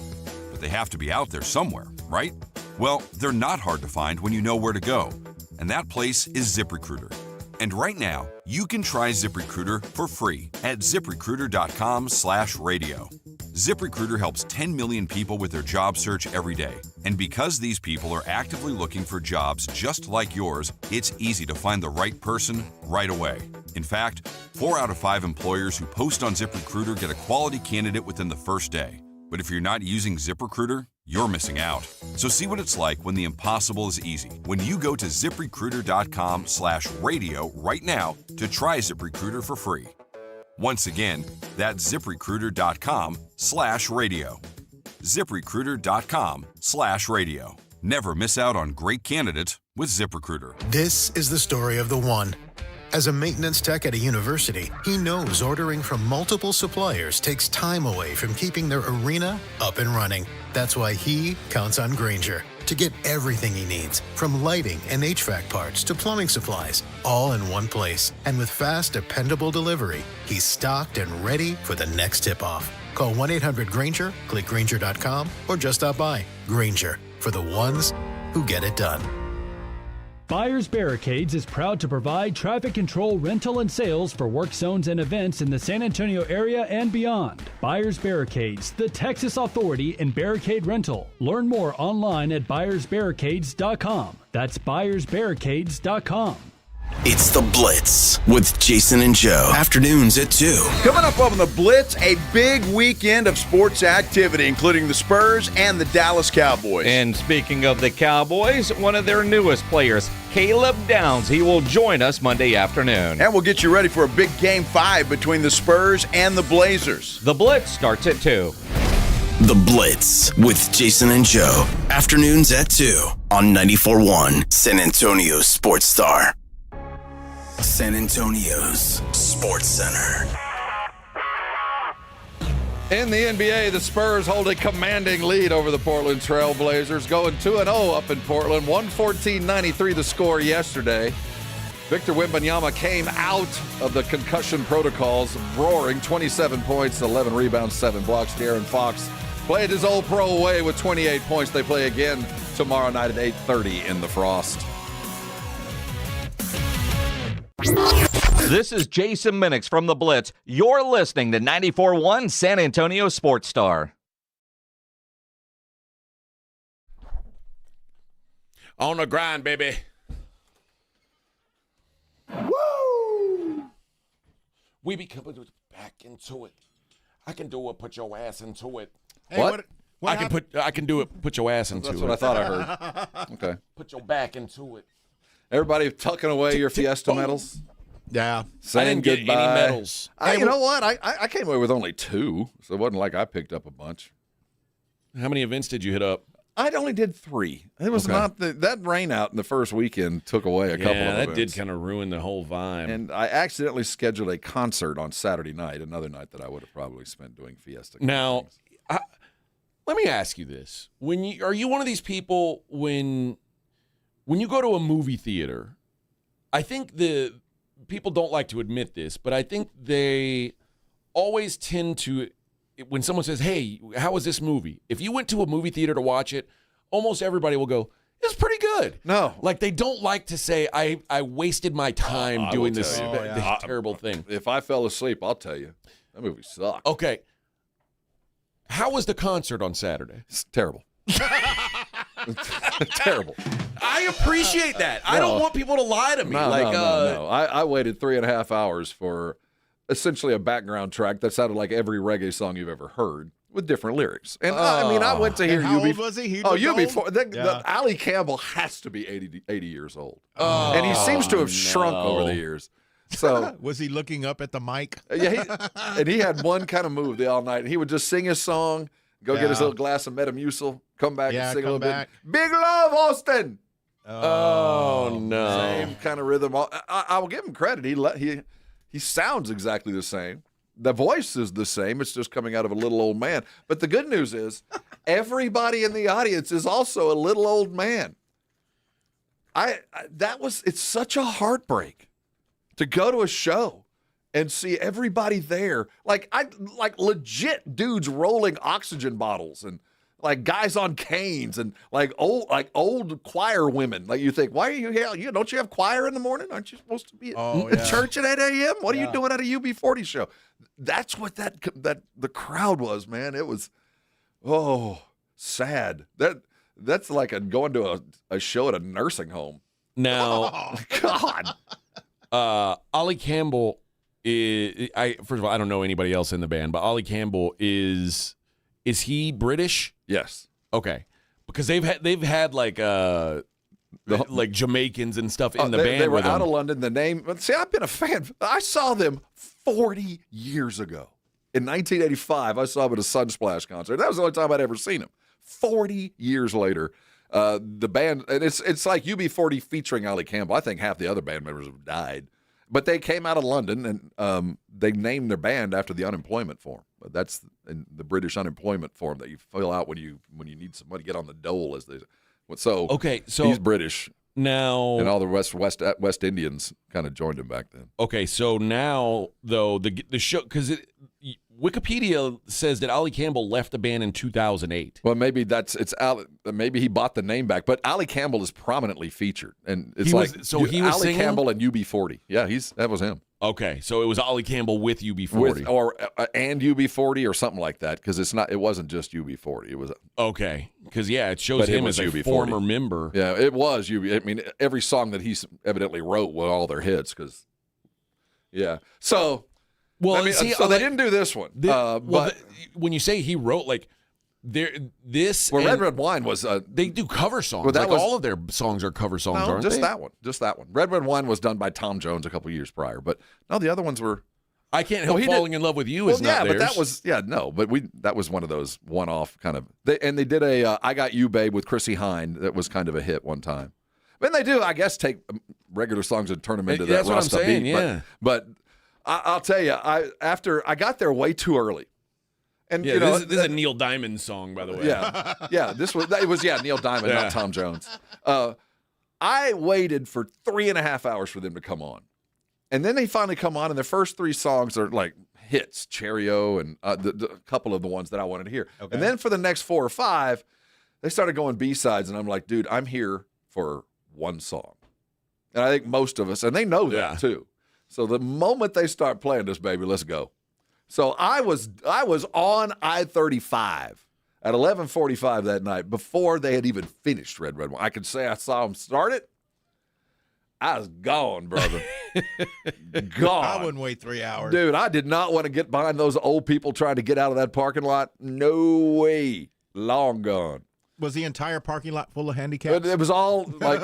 but they have to be out there somewhere, right? Well, they're not hard to find when you know where to go, and that place is ZipRecruiter. And right now, you can try ZipRecruiter for free at ZipRecruiter.com/radio. ZipRecruiter helps 10 million people with their job search every day. And because these people are actively looking for jobs just like yours, it's easy to find the right person right away. In fact, 4 out of 5 employers who post on ZipRecruiter get a quality candidate within the first day. But if you're not using ZipRecruiter, you're missing out. So see what it's like when the impossible is easy. When you go to ZipRecruiter.com/radio right now to try ZipRecruiter for free. Once again, that's ZipRecruiter.com/radio. ZipRecruiter.com/radio. Never miss out on great candidates with ZipRecruiter. This is the story of the one. As a maintenance tech at a university, he knows ordering from multiple suppliers takes time away from keeping their arena up and running. That's why he counts on Grainger to get everything he needs, from lighting and HVAC parts to plumbing supplies, all in one place. And with fast, dependable delivery, he's stocked and ready for the next tip-off. Call 1-800-GRAINGER, click Grainger.com, or just stop by. Grainger, for the ones who get it done. Buyers Barricades is proud to provide traffic control, rental, and sales for work zones and events in the San Antonio area and beyond. Buyers Barricades, the Texas authority in barricade rental. Learn more online at buyersbarricades.com. That's buyersbarricades.com. It's The Blitz with Jason and Joe. Afternoons at 2. Coming up on The Blitz, a big weekend of sports activity, including the Spurs and the Dallas Cowboys. And speaking of the Cowboys, one of their newest players, Caleb Downs, he will join us Monday afternoon. And we'll get you ready for a big Game 5 between the Spurs and the Blazers. The Blitz starts at 2. The Blitz with Jason and Joe. Afternoons at 2 on 94.1 San Antonio Sports Star. San Antonio's Sports Center. In the NBA, the Spurs hold a commanding lead over the Portland Trail Blazers, going 2-0 up in Portland. 114-93 the score yesterday. Victor Wembanyama came out of the concussion protocols roaring, 27 points, 11 rebounds, 7 blocks. De'Aaron Fox played his old pro way with 28 points. They play again tomorrow night at 8:30 in the Frost. This is Jason Minix from The Blitz. You're listening to 94.1 San Antonio Sports Star. On the grind, baby. Woo! We be coming back into it. I can do it. Put your ass into it. Hey, what I can do it. Put your ass into it. That's what I thought I heard. Okay. Put your back into it. Everybody tucking away your Fiesta medals? Yeah. Saying I didn't get goodbye. any medals. You know what? I came away with only 2, so it wasn't like I picked up a bunch. How many events did you hit up? I only did 3. It was not that rain out in the first weekend took away a couple of events. Yeah, that did kind of ruin the whole vibe. And I accidentally scheduled a concert on Saturday night, another night that I would have probably spent doing Fiesta. Now, let me ask you this: are you one of these people when you go to a movie theater? I think the people don't like to admit this, but I think they always tend to. When someone says, "Hey, how was this movie?" If you went to a movie theater to watch it, almost everybody will go, "It's pretty good." No. Like they don't like to say, I wasted my time doing this terrible thing. If I fell asleep, I'll tell you. That movie sucked. Okay. How was the concert on Saturday? It's terrible. Terrible. I appreciate that. I don't want people to lie to me. No. I waited 3.5 hours for essentially a background track that sounded like every reggae song you've ever heard with different lyrics. And I went to hear how old was he? Ali Campbell has to be 80 years old. And he seems to have shrunk over the years. So was he looking up at the mic? Yeah, and he had one kind of move all night. He would just sing his song, go get his little glass of Metamucil, come back and sing a little bit. Big love, Austin. Oh no! Same kind of rhythm. I will give him credit. He sounds exactly the same. The voice is the same. It's just coming out of a little old man. But the good news is, everybody in the audience is also a little old man. It's such a heartbreak to go to a show and see everybody there, like legit dudes rolling oxygen bottles and like guys on canes and like old choir women. Like you think, why are you here? Don't you have choir in the morning? Aren't you supposed to be at church at 8 a.m.? What are you doing at a UB40 show? That's what that the crowd was, man. It was sad. That's like going to a show at a nursing home. Now, God. Ollie Campbell first of all, I don't know anybody else in the band, but Ollie Campbell is he British? Yes. Okay. Because they've had like like Jamaicans and stuff in the band. They were with out them. of London. The name. See, I've been a fan. I saw them 40 years ago. In 1985, I saw them at a Sunsplash concert. That was the only time I'd ever seen them. 40 years later, the band, and it's like UB40 featuring Ollie Campbell. I think half the other band members have died. But they came out of London, and they named their band after the unemployment form. That's the British unemployment form that you fill out when you need somebody to get on the dole, as they. So he's British now, and all the West Indians kind of joined him back then. Okay, so now though the show, because Wikipedia says that Ollie Campbell left the band in 2008. Well, maybe maybe he bought the name back, but Ollie Campbell is prominently featured, and it's he was Ollie singing? Campbell and UB40. Yeah, that was him. Okay, so it was Ollie Campbell with UB40, and UB40 or something like that, because it wasn't just UB40. It was okay, because it shows him as a UB40. former member. Yeah, it was UB. I mean, every song that he's evidently wrote were all their hits, because so. Well, they didn't do this one. But when you say he wrote, like Red Red Wine was they do cover songs. Well, all of their songs are cover songs, aren't just they? Just that one. Red Wine was done by Tom Jones a couple years prior, but no, the other ones were. I Can't Help Falling in Love with You is not theirs. But that was that was one of those one-off kind of. They did a I Got You Babe with Chrissy Hynde that was kind of a hit one time. But they do, I guess, take regular songs and turn them into that Rasta beat. Yeah, but I'll tell you, I got there way too early. And this is a Neil Diamond song, by the way. Yeah. It was Neil Diamond, not Tom Jones. I waited for 3.5 hours for them to come on, and then they finally come on, and their first 3 songs are like hits, Cheerio, and a couple of the ones that I wanted to hear. Okay. And then for the next 4 or 5, they started going B-sides, and I'm like, dude, I'm here for one song, and I think most of us, and they know that too. So the moment they start playing this, baby, let's go. So I was on I-35 at 11:45 that night before they had even finished Red Wine. I could say I saw them start it. I was gone, brother. Gone. I wouldn't wait 3 hours. Dude, I did not want to get behind those old people trying to get out of that parking lot. No way. Long gone. Was the entire parking lot full of handicaps? It was all like...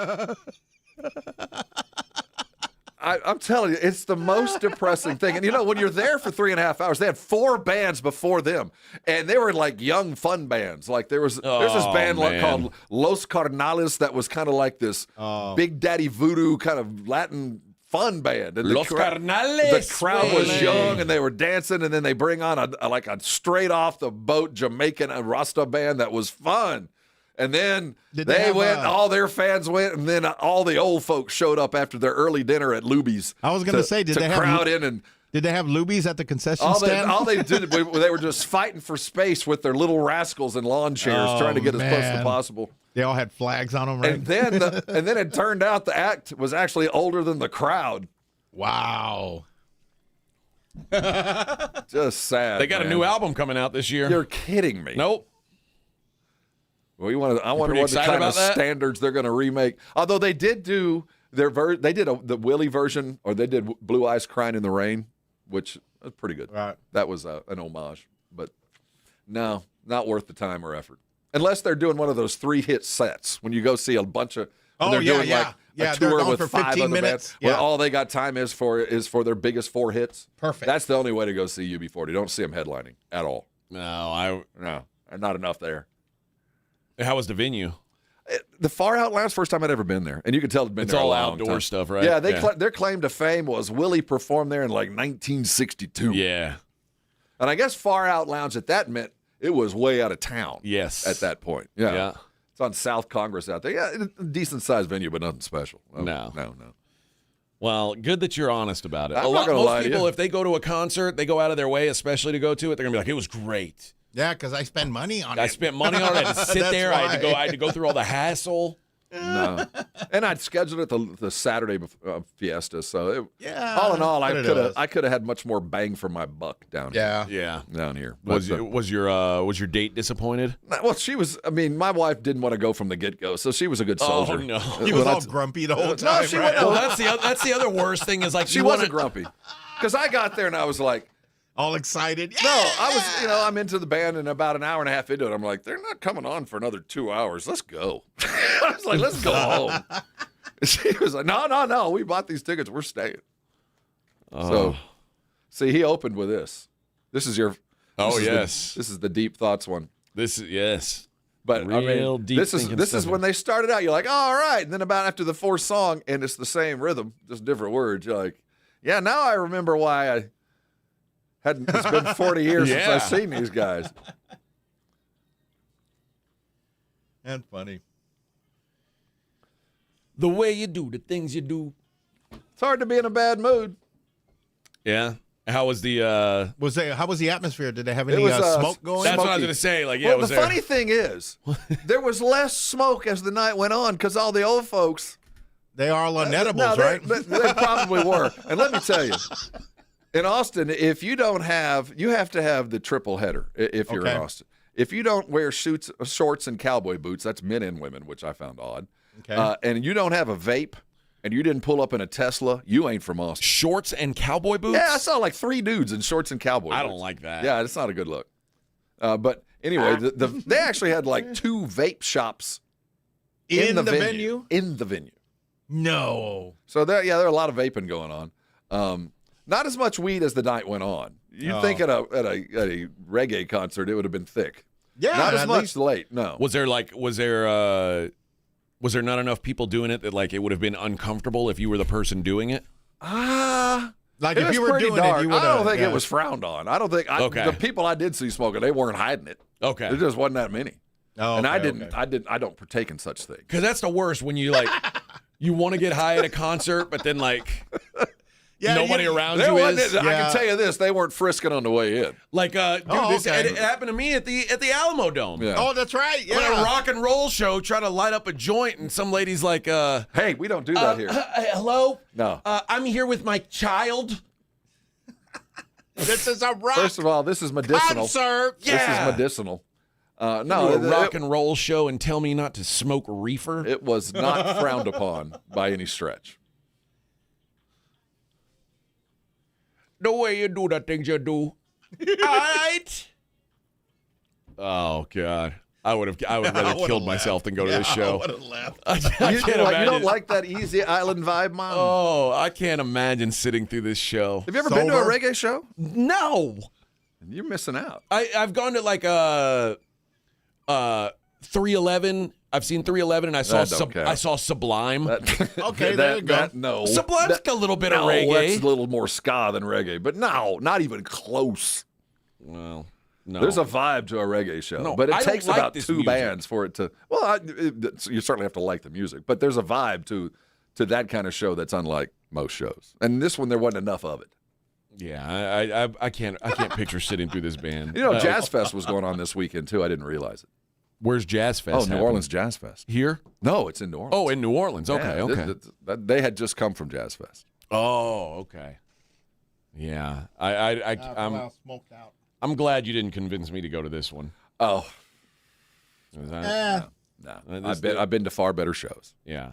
I'm telling you, it's the most depressing thing. And, when you're there for 3.5 hours, they had 4 bands before them. And they were like young, fun bands. Like there's this band called Los Carnales that was kind of like this Big Daddy Voodoo kind of Latin fun band. And Los Carnales. The crowd was young and they were dancing. And then they bring on a straight off the boat Jamaican Rasta band that was fun. And then they went, all their fans went, and then all the old folks showed up after their early dinner at Luby's. I was going to say, did they crowd in and did they have Luby's at the concession stand? All they did, they were just fighting for space with their little rascals in lawn chairs, trying to get as close as possible. They all had flags on them, right? And then it turned out the act was actually older than the crowd. Wow. Just sad. They got a new album coming out this year. You're kidding me. Nope. Well, I wonder what the kind of standards they're going to remake. Although they did do the Willie version, or they did Blue Eyes Crying in the Rain, which That was pretty good. Right. That was an homage. But no, not worth the time or effort. Unless they're doing one of those 3-hit sets when you go see a bunch of they're doing like a tour with 5 other bands. Where all they got time is for their biggest 4 hits. Perfect. That's the only way to go see UB40. Don't see them headlining at all. No, not enough there. How was the venue? The Far Out Lounge, first time I'd ever been there, and you could tell it'd been It's there all a long outdoor time. stuff, right? Yeah, their claim to fame was Willie performed there in like 1962. Yeah, and I guess Far Out Lounge at that meant it was way out of town. Yes, at that point. Yeah. It's on South Congress out there. Yeah, decent sized venue, but nothing special. No. No. Well, good that you're honest about it. I'm not gonna lie most to people, you. if they go to a concert, they go out of their way, especially to go to it. They're gonna be like, "It was great." Yeah, because I spend money on it. I spent money on it. I had to sit That's there. I why. had to go through all the hassle. No. And I'd scheduled it the Saturday Fiesta. So Yeah, all in all, but it is. I could have had much more bang for my buck down here. Yeah. Down here. Was But, your date disappointed? well, she was. I mean, my wife didn't want to go from the get go, so she was a good soldier. Oh no, He was all grumpy the whole time. No, she right? wasn't. Well, that's the other worst thing is like She wasn't grumpy because I got there and I was like, all excited. no, I was. I'm into the band and about an hour and a half into it, I'm like, they're not coming on for another 2 hours. Let's go. I was like, let's go home. She was like, no, we bought these tickets. We're staying. So, see, he opened with this. This is your. Yes. This is the deep thoughts one. This is yes. But Real deep this is thinking stuff. when they started out. You're like, oh, all right, and then about after the 4th song, and it's the same rhythm, just different words. You're like, yeah, now I remember why I hadn't. It's been 40 years since I've seen these guys. And funny. The way you do the things you do. It's hard to be in a bad mood. Yeah. How was the? How was the atmosphere? Did they have any was, smoke going? That's what I was gonna say. Like, yeah. Well, was the there... funny thing is, there was less smoke as the night went on because all the old folks. They are all on edibles, No, right? They probably were. And let me tell you, in Austin, if you don't have, you have to have the triple header if you're in Austin. If you don't wear shorts and cowboy boots, that's men and women, which I found odd. Okay. And you don't have a vape, and you didn't pull up in a Tesla, you ain't from Austin. Shorts and cowboy boots? Yeah, I saw like 3 dudes in shorts and cowboy boots. I don't like that. Yeah, it's not a good look. But anyway, they actually had like 2 vape shops in the venue? In the venue. No. So there are a lot of vaping going on. Not as much weed as the night went on. You'd think at a reggae concert it would have been thick. Yeah, not as at much least- late. No. Was there not enough people doing it that like it would have been uncomfortable if you were the person doing it? Like It if was you were pretty doing dark. it, you I would don't think it was frowned on. I don't think Okay. the people I did see smoking, they weren't hiding it. Okay. There just wasn't that many. Oh, and I okay, didn't. okay. I don't partake in such things. Because that's the worst when you like you want to get high at a concert, but then like nobody around There you wasn't is. I can tell you this: they weren't frisking on the way in. Like, dude, it happened to me at the Alamo Dome. Yeah. Oh, that's right. When Yeah. a rock and roll show, try to light up a joint, and some lady's like, "Hey, we don't do that here." Hello? No. I'm here with my child. This is a rock First of all, this is medicinal. concert. This is medicinal. No, No, a rock and roll show and tell me not to smoke reefer. it was not frowned upon by any stretch. The way you do the things you do. All right. Oh God, I would rather killed myself than go to this show. I would have left. I can't You imagine. don't like that easy island vibe, Mom? Oh, I can't imagine sitting through this show. Have you ever been to a Sober? reggae show? No. You're missing out. I've gone to like 311. I've seen 311 and I saw That don't count. I saw Sublime. Okay, there you go. No. Sublime's a little bit of No, reggae. that's a little more ska than reggae, but no, not even close. Well, no. There's a vibe to a reggae show, No, but it I don't takes like about this 2 music. bands for it to. Well, you certainly have to like the music, but there's a vibe to that kind of show that's unlike most shows. And this one, there wasn't enough of it. Yeah, I can't picture sitting through this band. You know, Jazz Fest was going on this weekend too. I didn't realize it. Where's Jazz Fest? Oh, New happening? Orleans Jazz Fest. Here? No, it's in New Orleans. Oh, in New Orleans. Okay, Yeah, okay. They had just come from Jazz Fest. Oh, okay. Yeah, I'm smoked out. I'm glad you didn't convince me to go to this one. Oh, 'Cause no. I've been to far better shows. Yeah,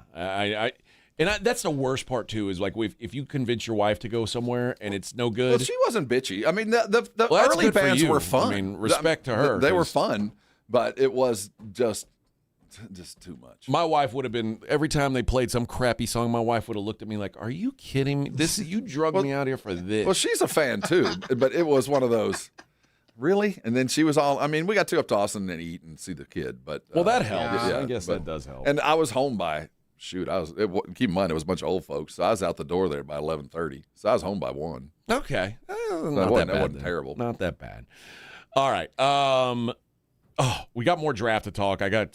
And that's the worst part, too, is like if you convince your wife to go somewhere and it's no good. Well, she wasn't bitchy. I mean, the Well, that's early good for bands you. were fun. I mean, respect to her. They were 'cause fun, but it was just too much. My wife would have been, every time they played some crappy song, my wife would have looked at me like, are you kidding me? You drugged me out here for this. Well, she's a fan, too, but it was one of those, really? And then she was all, I mean, we got to go up to Austin and eat and see the kid. But well, that helps. Yeah, I guess that does help. And I was home by, keep in mind, it was a bunch of old folks, so I was out the door there by 11:30. So I was home by 1. Okay. So Not that bad. That wasn't terrible. Not that bad. All right. We got more draft to talk. I got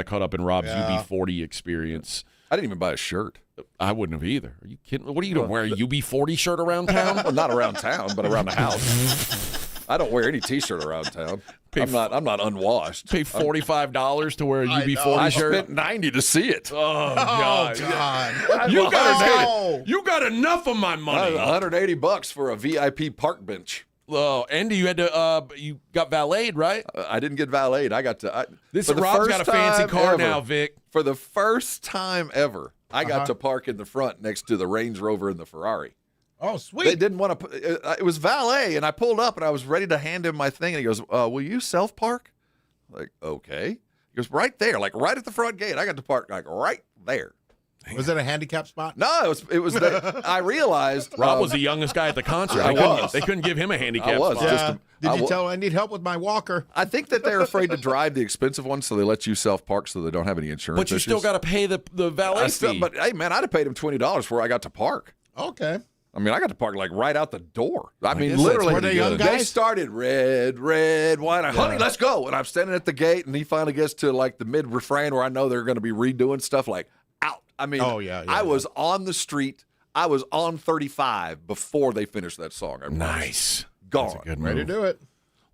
caught up in Rob's UB40 experience. I didn't even buy a shirt. I wouldn't have either. Are you kidding? What are you doing? Wear a UB40 shirt around town? Well, not around town, but around the house. I don't wear any T-shirt around town. I'm not unwashed. Pay $45 to wear a UB40 shirt. I spent $90 to see it. Oh God! You got enough of my money. $180 for a VIP park bench. Oh, Andy, you had to. You got valeted, right? I didn't get valeted. I got to. Rob's got a fancy car now, Vic. For the first time ever, I got to park in the front next to the Range Rover and the Ferrari. Oh, sweet. They didn't want to. It was valet, and I pulled up, and I was ready to hand him my thing, and he goes, "Will you self park?" Like, okay. He goes, right there, like right at the front gate. I got to park like right there. Was it a handicap spot? No, it was. I realized Rob was the youngest guy at the concert. They couldn't give him a handicap spot. Yeah. Did you tell him I need help with my walker? I think that they're afraid to drive the expensive ones, so they let you self-park so they don't have any insurance But you still got to pay the valet fee. But, hey, man, I'd have paid him $20 before I got to park. Okay. I mean, I got to park like right out the door. I mean, guess literally, were they young guys? they started red, wine. Honey, let's go. And I'm standing at the gate, and he finally gets to like the mid-refrain where I know they're going to be redoing stuff like out. I mean, I was on the street. I was on 35 before they finished that song. Nice. Gone. Ready to do it.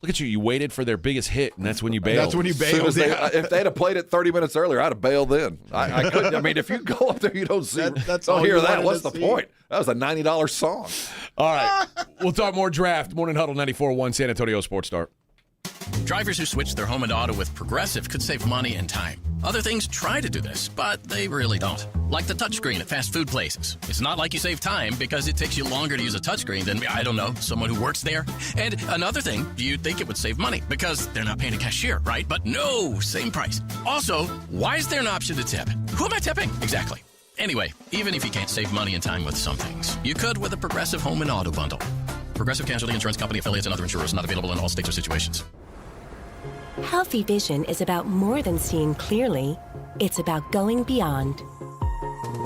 Look at you. You waited for their biggest hit, and that's when you bailed. That's when you bailed. If they'd have played it 30 minutes earlier, I'd have bailed then. I couldn't. I mean, if you go up there, you don't see. Don't hear that. What's the point? That was a $90 song. All right. We'll talk more draft. Morning Huddle 94.1 San Antonio Sports Star. Drivers who switch their home and auto with Progressive could save money and time. Other things try to do this, but they really don't. Like the touchscreen at fast food places. It's not like you save time because it takes you longer to use a touchscreen than, I don't know, someone who works there. And another thing, you'd think it would save money because they're not paying a cashier, right? But no, same price. Also, why is there an option to tip? Who am I tipping? Exactly. Anyway, even if you can't save money and time with some things, you could with a Progressive home and auto bundle. Progressive Casualty Insurance Company, affiliates, and other insurers not available in all states or situations. Healthy vision is about more than seeing clearly. It's about going beyond.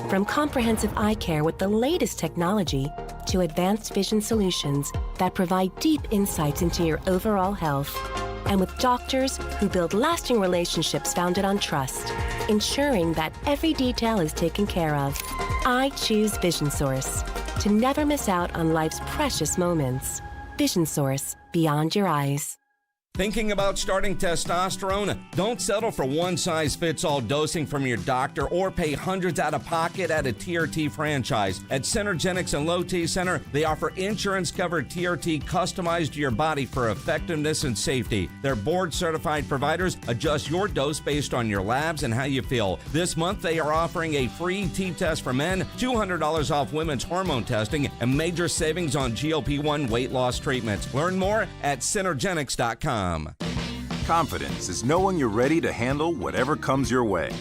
From comprehensive eye care with the latest technology to advanced vision solutions that provide deep insights into your overall health. And with doctors who build lasting relationships founded on trust, ensuring that every detail is taken care of. I choose Vision Source to never miss out on life's precious moments. Vision Source, beyond your eyes. Thinking about starting testosterone? Don't settle for one-size-fits-all dosing from your doctor or pay hundreds out of pocket at a TRT franchise. At Synergenics and Low T Center, they offer insurance-covered TRT customized to your body for effectiveness and safety. Their board-certified providers adjust your dose based on your labs and how you feel. This month, they are offering a free T-test for men, $200 off women's hormone testing, and major savings on GLP-1 weight loss treatments. Learn more at Synergenics.com. Confidence is knowing you're ready to handle whatever comes your way.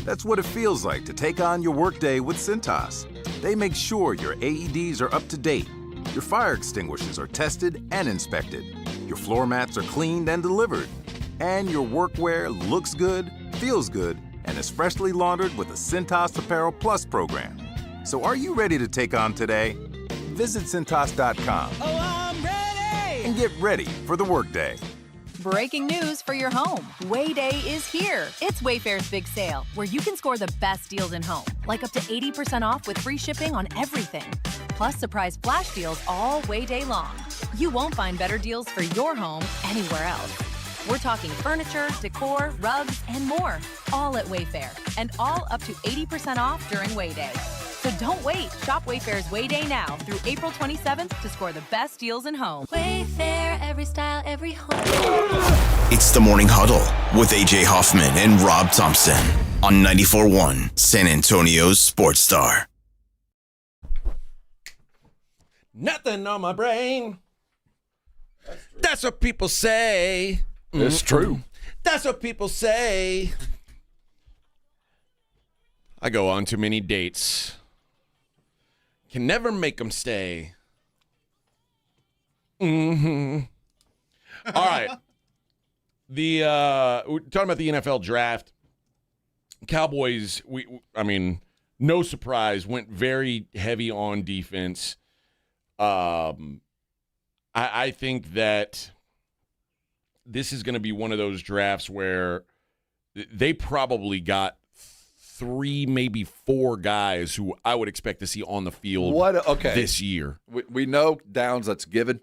That's what it feels like to take on your workday with Cintas. They make sure your AEDs are up to date, your fire extinguishers are tested and inspected, your floor mats are cleaned and delivered, and your workwear looks good, feels good, and is freshly laundered with a Cintas Apparel Plus program. So are you ready to take on today? Visit Cintas.com. Oh, I'm ready! And get ready for the workday. Breaking news for your home. Wayday is here. It's Wayfair's big sale, where you can score the best deals in home, like up to 80% off with free shipping on everything. Plus surprise flash deals all Wayday long. You won't find better deals for your home anywhere else. We're talking furniture, decor, rugs, and more, all at Wayfair, and all up to 80% off during Wayday. So don't wait. Shop Wayfair's Wayday now through April 27th to score the best deals in home. Wayfair, every style, every home. It's the Morning Huddle with AJ Hoffman and Rob Thompson on 94.1 San Antonio's Sports Star. Nothing on my brain. That's what people say. It's true. That's what people say. I go on too many dates. Can never make them stay. All right. We're talking about the NFL draft. Cowboys, no surprise, went very heavy on defense. I think that this is going to be one of those drafts where they probably got 3, maybe 4 guys who I would expect to see on the field this year. We know Downs, that's given.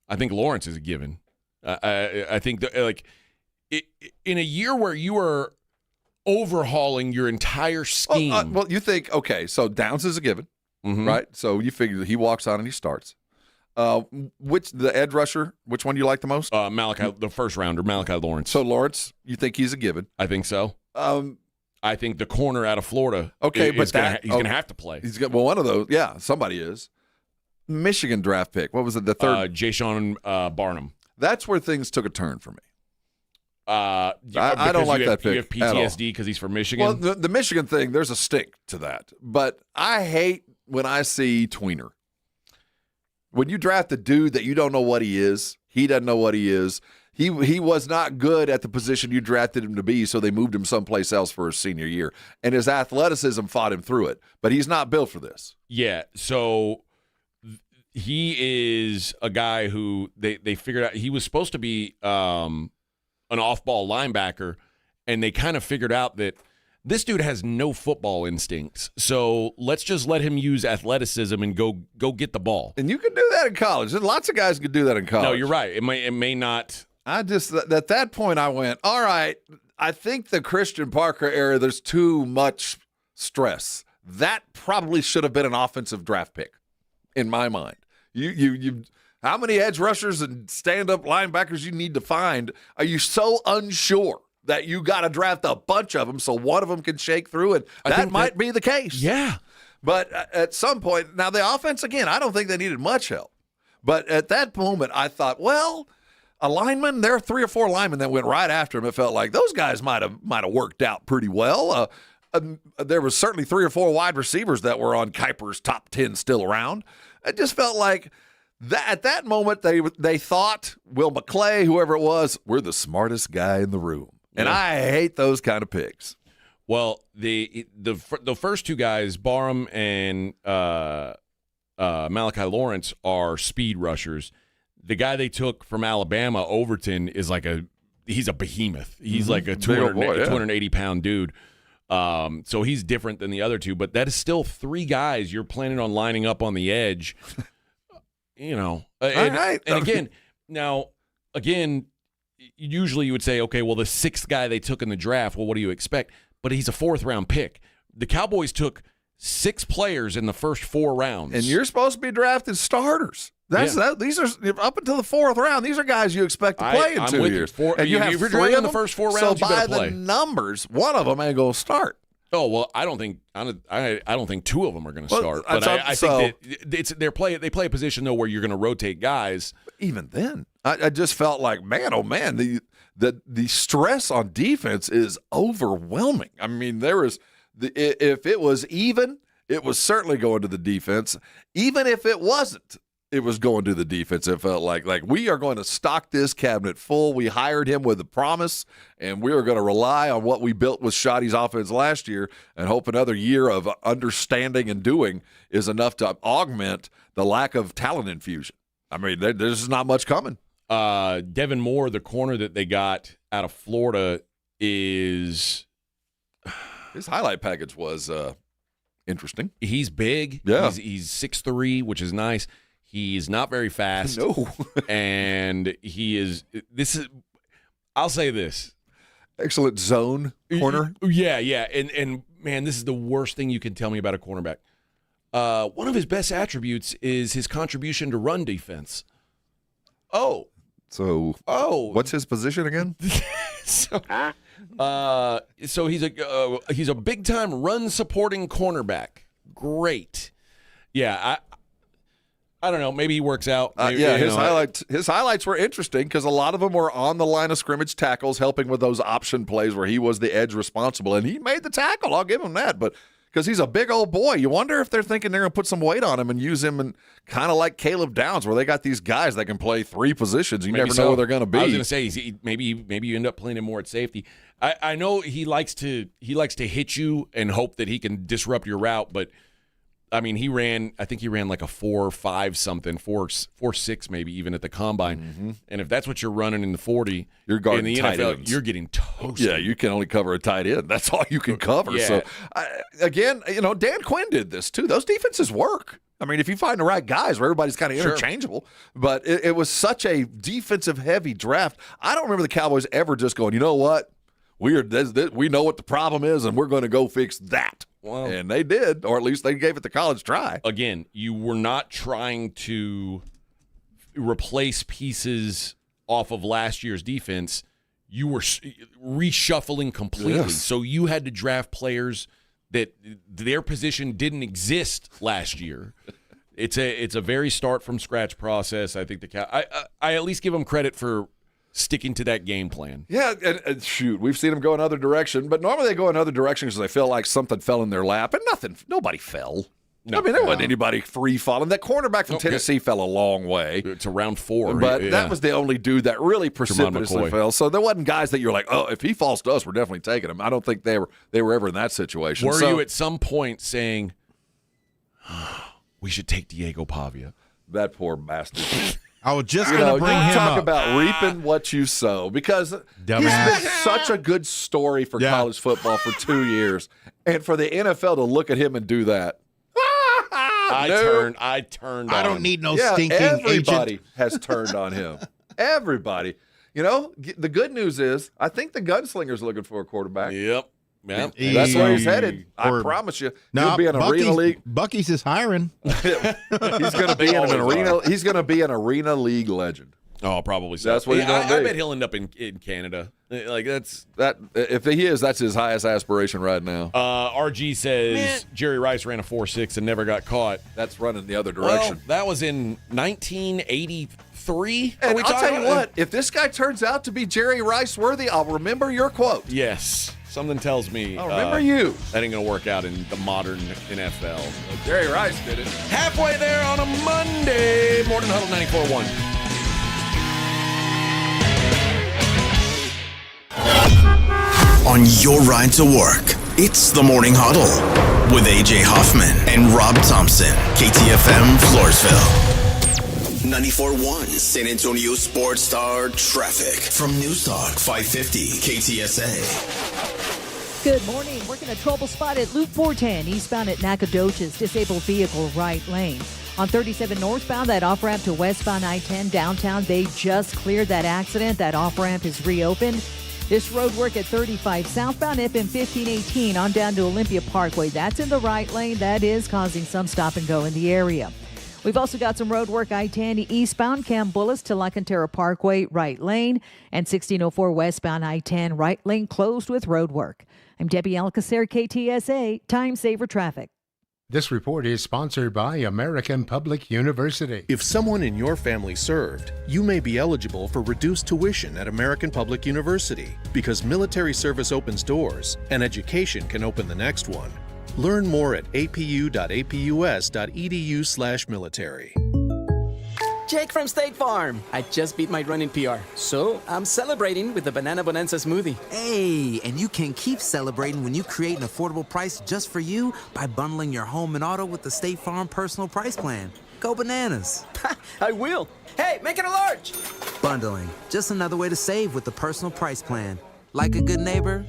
I think Lawrence is a given. I think that, in a year where you are overhauling your entire scheme. Well, you think, so Downs is a given, right? So you figure that he walks on and he starts. The edge rusher, which one do you like the most? The first rounder, Malachi Lawrence. So Lawrence, you think he's a given? I think so. I think the corner out of Florida. He's going to have to play. One of those. Yeah, somebody is. Michigan draft pick. What was it? The third. Jashawn Barnum. That's where things took a turn for me. I don't like that pick. You have PTSD because he's from Michigan. Well, the Michigan thing, there's a stink to that. But I hate when I see tweener. When you draft a dude that you don't know what he is, he doesn't know what he is. He was not good at the position you drafted him to be, so they moved him someplace else for his senior year. And his athleticism fought him through it. But he's not built for this. Yeah, so he is a guy who they figured out he was supposed to be an off-ball linebacker, and they kind of figured out that this dude has no football instincts. So let's just let him use athleticism and go get the ball. And you can do that in college. There's lots of guys can do that in college. No, you're right. It may not. At that point I went, all right, I think the Christian Parker era, there's too much stress. That probably should have been an offensive draft pick in my mind. You how many edge rushers and stand-up linebackers you need to find? Are you so unsure that you got to draft a bunch of them so one of them can shake through? And that might be the case. Yeah. But at some point, now the offense, again, I don't think they needed much help. But at that moment, I thought, well, a lineman, there are 3 or 4 linemen that went right after him. It felt like those guys might have worked out pretty well. There was certainly 3 or 4 wide receivers that were on Kiper's top 10 still around. It just felt like at that moment they thought, Will McClay, whoever it was, we're the smartest guy in the room. And I hate those kind of picks. Well, the first 2 guys, Barham and Malachi Lawrence, are speed rushers. The guy they took from Alabama, Overton, is he's a behemoth. He's like a 280-pound dude. So he's different than the other 2, but that is still 3 guys you're planning on lining up on the edge. And again, usually you would say, okay, well, the 6th guy they took in the draft, well, what do you expect? But he's a 4th-round pick. The Cowboys took 6 players in the first 4 rounds. And you're supposed to be drafting starters. These are up until the 4th round. These are guys you expect to play in 2 years. And you have 3 in the first 4 rounds. So by the numbers, one of them ain't going to start. Oh well, I don't think 2 of them are going to start. But I think that they play a position though where you're going to rotate guys. Even then, I just felt like, man, oh man, the stress on defense is overwhelming. I mean, if it was even, it was certainly going to the defense. Even if it wasn't, it was going to the defense. It felt like we are going to stock this cabinet full. We hired him with a promise, and we are going to rely on what we built with Shoddy's offense last year and hope another year of understanding and doing is enough to augment the lack of talent infusion. I mean, there's not much coming. Devin Moore, the corner that they got out of Florida, is his highlight package was interesting. He's big. Yeah. He's 6'3", which is nice. He's not very fast. No. And I'll say this. Excellent zone corner. Yeah. And man, this is the worst thing you can tell me about a cornerback. One of his best attributes is his contribution to run defense. So what's his position again? So he's a big time run supporting cornerback. Great. Yeah, I don't know. Maybe he works out. Maybe, his highlights were interesting because a lot of them were on the line of scrimmage tackles, helping with those option plays where he was the edge responsible, and he made the tackle. I'll give him that, but because he's a big old boy, you wonder if they're thinking they're going to put some weight on him and use him, and kind of like Caleb Downs, where they got these guys that can play 3 positions. You never know where they're going to be. I was going to say maybe you end up playing him more at safety. I know he likes to hit you and hope that he can disrupt your route, but I mean, I think he ran like a 4.5 something, 4.6 maybe even at the combine. Mm-hmm. And if that's what you're running in the 40, you're guarding in the tight NFL, ends. you're getting toasted. Yeah, you can only cover a tight end. That's all you can cover. Yeah. So, again, Dan Quinn did this too. Those defenses work. I mean, if you find the right guys where everybody's kind of interchangeable, but it was such a defensive-heavy draft. I don't remember the Cowboys ever just going, you know what? We know what the problem is, and we're going to go fix that. Well, and they did, or at least they gave it the college try. Again, you were not trying to replace pieces off of last year's defense. You were reshuffling completely. Yes. So you had to draft players that their position didn't exist last year. It's a very start from scratch process. I think I at least give them credit for sticking to that game plan. Yeah, and shoot, we've seen them go another direction, but normally they go another direction because they feel like something fell in their lap, and nobody fell. No, I mean, there wasn't anybody free falling. That cornerback from Tennessee fell a long way. To round 4. But that was the only dude that really precipitously fell. So there wasn't guys that you're like, oh, if he falls to us, we're definitely taking him. I don't think they were ever in that situation. Were you at some point saying, we should take Diego Pavia? That poor bastard. I was just going to bring him talk up. about reaping what you sow, because he's been such a good story for college football for 2 years, and for the NFL to look at him and do that. I turned on I don't him. need no stinking everybody agent. has turned on him. Everybody. You know, the good news is I think the gunslinger's looking for a quarterback. Yep. That's where he's headed. I promise you. He'll be in arena league. Bucky's is hiring. He's going to be in an arena. He's going to be an arena league legend. Oh, probably so. That's what he's going to be. I bet he'll end up in Canada. Like that. If he is, that's his highest aspiration right now. RG says Jerry Rice ran a 4.6 and never got caught. That's running the other direction. Well, that was in 1983. And I'll tell you what, if this guy turns out to be Jerry Rice worthy, I'll remember your quote. Yes. Something tells me I'll remember you. That ain't going to work out in the modern NFL. Well, Jerry Rice did it. Halfway there on a Monday. Morning Huddle 94.1. On your ride to work, it's the Morning Huddle with AJ Hoffman and Rob Thompson. KTFM Floresville. 94.1 San Antonio Sports Star traffic from News Talk 550 KTSA. Good morning. Working a trouble spot at Loop 410 eastbound at Nacogdoches. Disabled vehicle right lane. On 37 northbound, that off-ramp to westbound I-10 downtown, they just cleared that accident. That off-ramp is reopened. This road work at 35 southbound FM 1518 on down to Olympia Parkway. That's in the right lane. That is causing some stop and go in the area. We've also got some road work I-10 eastbound Cambullis to La Cantera Parkway, right lane, and 1604 westbound I-10 right lane closed with road work. I'm Debbie Alcacer, KTSA, Time Saver Traffic. This report is sponsored by American Public University. If someone in your family served, you may be eligible for reduced tuition at American Public University because military service opens doors and education can open the next one. Learn more at apu.apus.edu/military. Jake from State Farm. I just beat my running PR, so I'm celebrating with the Banana Bonanza smoothie. Hey, and you can keep celebrating when you create an affordable price just for you by bundling your home and auto with the State Farm Personal Price Plan. Go bananas. I will. Hey, make it a large. Bundling, just another way to save with the Personal Price Plan. Like a good neighbor,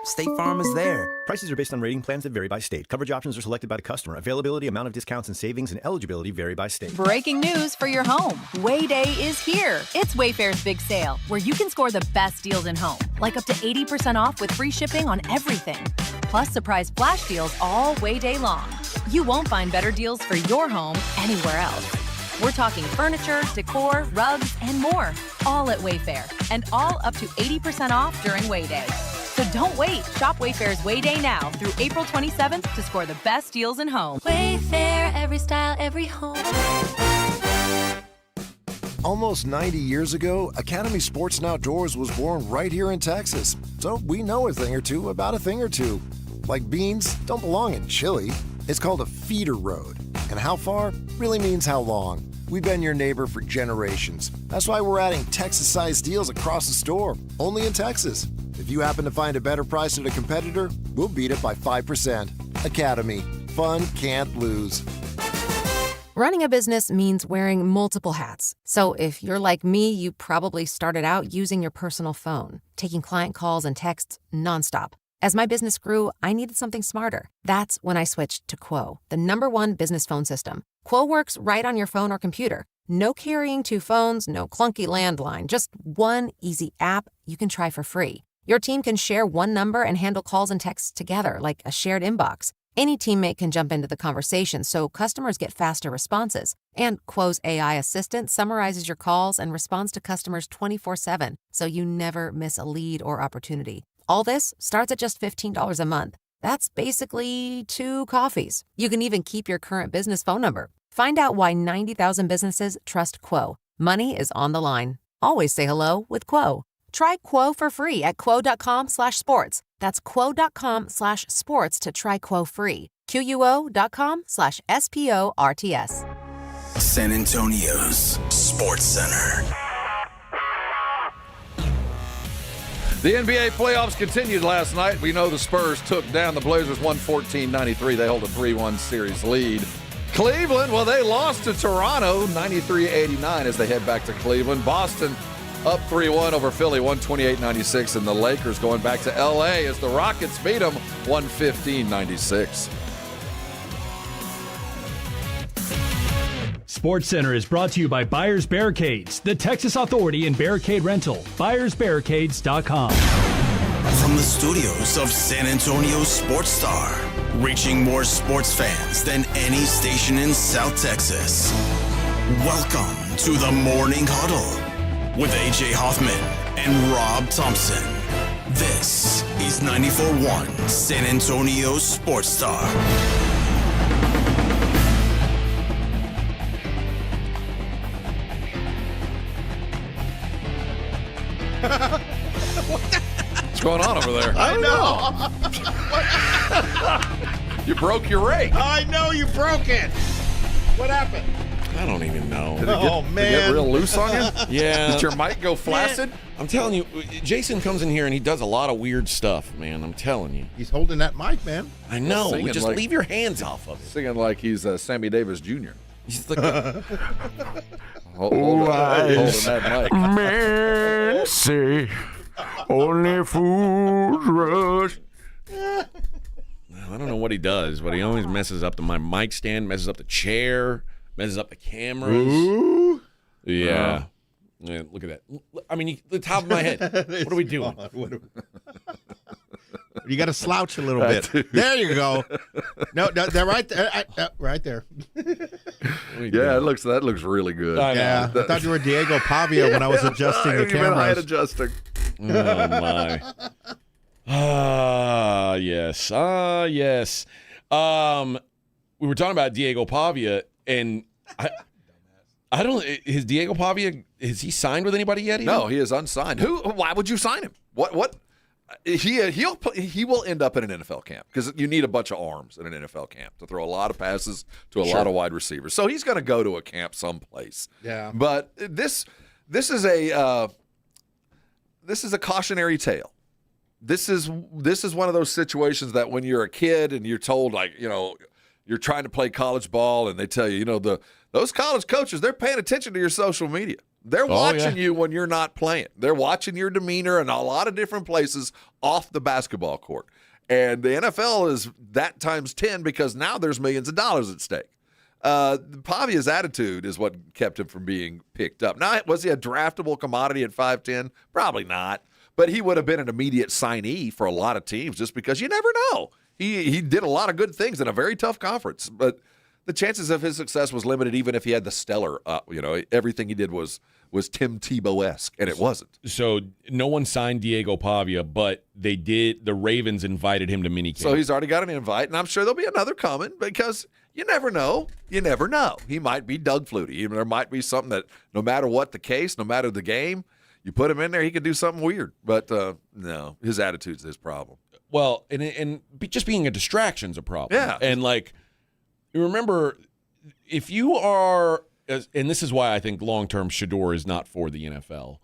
State Farm is there. Prices are based on rating plans that vary by state. Coverage options are selected by the customer. Availability, amount of discounts and savings, and eligibility vary by state. Breaking news for your home. Way Day is here. It's Wayfair's big sale, where you can score the best deals in home, like up to 80% off with free shipping on everything. Plus surprise flash deals all Way Day long. You won't find better deals for your home anywhere else. We're talking furniture, decor, rugs, and more, all at Wayfair, and all up to 80% off during Way Day. So don't wait. Shop Wayfair's Way Day now through April 27th to score the best deals in home. Wayfair, every style, every home. Almost 90 years ago, Academy Sports and Outdoors was born right here in Texas. So we know a thing or two about a thing or two. Like beans don't belong in Chile. It's called a feeder road. And how far really means how long. We've been your neighbor for generations. That's why we're adding Texas-sized deals across the store, only in Texas. If you happen to find a better price at a competitor, we'll beat it by 5%. Academy. Fun can't lose. Running a business means wearing multiple hats. So if you're like me, you probably started out using your personal phone, taking client calls and texts nonstop. As my business grew, I needed something smarter. That's when I switched to Quo, the #1 business phone system. Quo works right on your phone or computer. No carrying 2 phones, no clunky landline, just one easy app you can try for free. Your team can share one number and handle calls and texts together like a shared inbox. Any teammate can jump into the conversation so customers get faster responses. And Quo's AI assistant summarizes your calls and responds to customers 24/7, so you never miss a lead or opportunity. All this starts at just $15 a month. That's basically 2 coffees. You can even keep your current business phone number. Find out why 90,000 businesses trust Quo. Money is on the line. Always say hello with Quo. Try Quo for free at quo.com/sports. That's quo.com/sports to try Quo free. QUO.com/SPORTS. San Antonio's Sports Center. The NBA playoffs continued last night. We know the Spurs took down the Blazers 114-93. They hold a 3-1 series lead. Cleveland, well, they lost to Toronto 93-89 as they head back to Cleveland. Boston up 3-1 over Philly 128-96. And the Lakers going back to L.A. as the Rockets beat them 115-96. Sports Center is brought to you by Buyers Barricades, the Texas Authority in Barricade Rental. BuyersBarricades.com. From the studios of San Antonio's Sports Star, reaching more sports fans than any station in South Texas. Welcome to the Morning Huddle with A.J. Hoffman and Rob Thompson. This is 94.1 San Antonio's Sports Star. What's going on over there? I know. You broke your rake. I know you broke it. What happened? I don't even know. Did it get real loose on you? Yeah. Did your mic go flaccid? I'm telling you, Jason comes in here and he does a lot of weird stuff, man. I'm telling you. He's holding that mic, man. I know. Singing Just like- leave your hands off of it. Singing like he's Sammy Davis Jr. He's like, holding that mic. man say only fools rush. I don't know what he does, but he always messes up my mic stand, messes up the chair, messes up the cameras. Ooh. Yeah. Yeah, look at that. I mean, the top of my head. What are we doing? You got to slouch a little bit. There you go. No, they're right there. Right there. Yeah, that looks really good. I thought you were Diego Pavia when I was adjusting the cameras. Adjusting. Oh, my. Yes. Yes. We were talking about Diego Pavia, and I don't. Is Diego Pavia? Is he signed with anybody yet? No, he is unsigned. Why would you sign him? What? He will end up in an NFL camp because you need a bunch of arms in an NFL camp to throw a lot of passes to a lot of wide receivers. So he's going to go to a camp someplace. Yeah. But this is a cautionary tale. This is one of those situations that when you're a kid and you're told, like, you're trying to play college ball and they tell you, those college coaches, they're paying attention to your social media. They're watching you when you're not playing. They're watching your demeanor in a lot of different places off the basketball court. And the NFL is that times 10 because now there's millions of dollars at stake. Pavia's attitude is what kept him from being picked up. Now, was he a draftable commodity at 5'10"? Probably not. But he would have been an immediate signee for a lot of teams just because you never know. He did a lot of good things in a very tough conference. But the chances of his success was limited even if he had the stellar, everything he did was Tim Tebow-esque, and it wasn't. So no one signed Diego Pavia, but the Ravens invited him to minicamp. So he's already got an invite, and I'm sure there'll be another coming because You never know. You never know. He might be Doug Flutie. There might be something that no matter what the case, no matter the game, you put him in there, he could do something weird. But no, his attitude's his problem. Well, and just being a distraction's a problem. Yeah. And, like, you remember, if you are, and this is why I think long-term Shador is not for the NFL.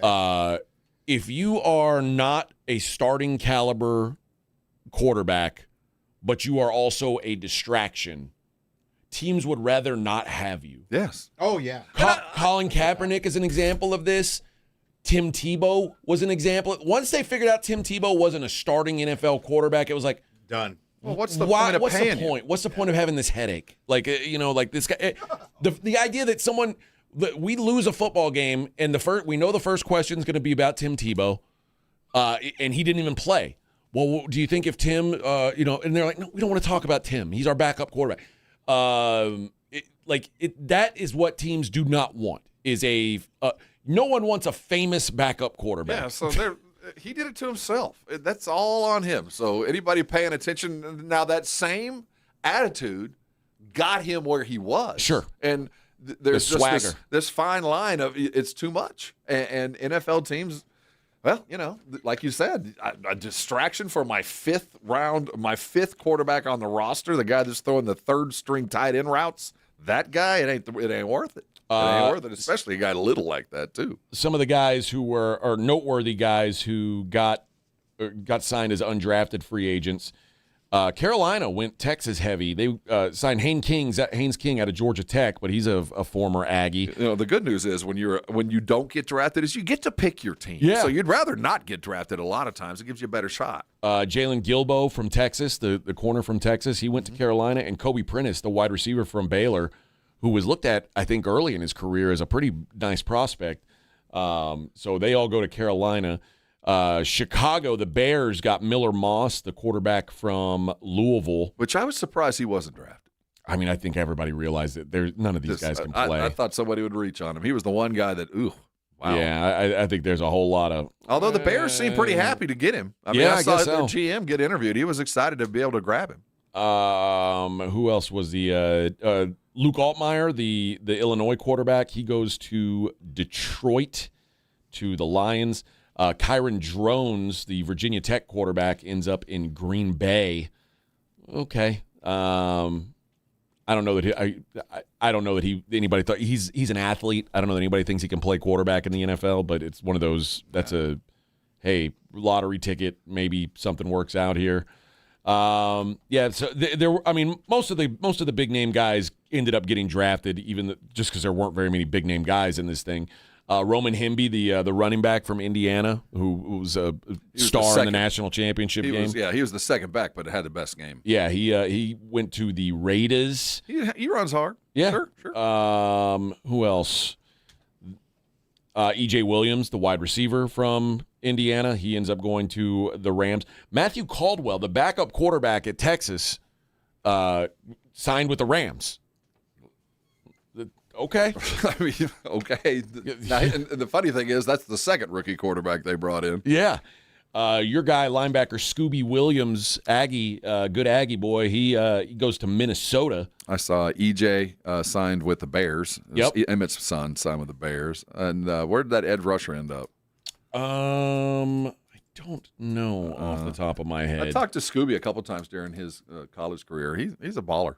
Okay. If you are not a starting caliber quarterback, but you are also a distraction, teams would rather not have you. Yes. Oh, yeah. Colin Kaepernick is an example of this. Tim Tebow was an example. Once they figured out Tim Tebow wasn't a starting NFL quarterback, it was like, done. Well, what's the point of paying you? What's the point of having this headache? Like, like this guy. The idea that we lose a football game and we know the first question is going to be about Tim Tebow, and he didn't even play. Well, do you think if Tim, and they're like, no, we don't want to talk about Tim. He's our backup quarterback. That is what teams do not want. No one wants a famous backup quarterback. Yeah, so he did it to himself. That's all on him. So anybody paying attention, now that same attitude got him where he was. Sure. And there's the just this fine line of it's too much. And NFL teams, well, like you said, a distraction for my fifth quarterback on the roster, the guy that's throwing the third string tight end routes, that guy, it ain't worth it. It ain't worth it, especially a guy little like that, too. Some of the guys who are noteworthy guys who got signed as undrafted free agents. Carolina went Texas heavy. They signed Haynes King out of Georgia Tech, but he's a former Aggie. The good news is when you don't get drafted is you get to pick your team. Yeah. So you'd rather not get drafted a lot of times. It gives you a better shot. Jalen Gilbo from Texas, the corner from Texas, he went to Carolina, and Kobe Prentice, the wide receiver from Baylor, who was looked at, I think, early in his career as a pretty nice prospect. So they all go to Carolina. Chicago, the Bears got Miller Moss, the quarterback from Louisville. Which I was surprised he wasn't drafted. I mean, I think everybody realized that none of these guys can play. I thought somebody would reach on him. He was the one guy that, wow. Yeah, I think there's a whole lot of... Although the Bears seemed pretty happy to get him. I mean, I saw their GM get interviewed. He was excited to be able to grab him. Who else was the... Luke Altmaier, the Illinois quarterback, he goes to Detroit, to the Lions. Kyron Drones, the Virginia Tech quarterback, ends up in Green Bay. Okay. I don't know that I don't know that anybody thought he's an athlete. I don't know that anybody thinks he can play quarterback in the NFL, but it's one of those that's hey, lottery ticket, maybe something works out here. So most of the big name guys ended up getting drafted, just because there weren't very many big name guys in this thing. Roman Hemby, the running back from Indiana, who was a star in the national championship game. He was the second back, but had the best game. Yeah, he went to the Raiders. He runs hard. Yeah, sure. Who else? E.J. Williams, the wide receiver from Indiana, he ends up going to the Rams. Matthew Caldwell, the backup quarterback at Texas, signed with the Rams. Okay. I mean, okay. And the funny thing is, that's the second rookie quarterback they brought in. Yeah. Your guy, linebacker Scooby Williams, Aggie, good Aggie boy, he goes to Minnesota. I saw EJ signed with the Bears. Yep. Emmett's son signed with the Bears. And where did that edge rusher end up? I don't know off the top of my head. I talked to Scooby a couple times during his college career. He's a baller.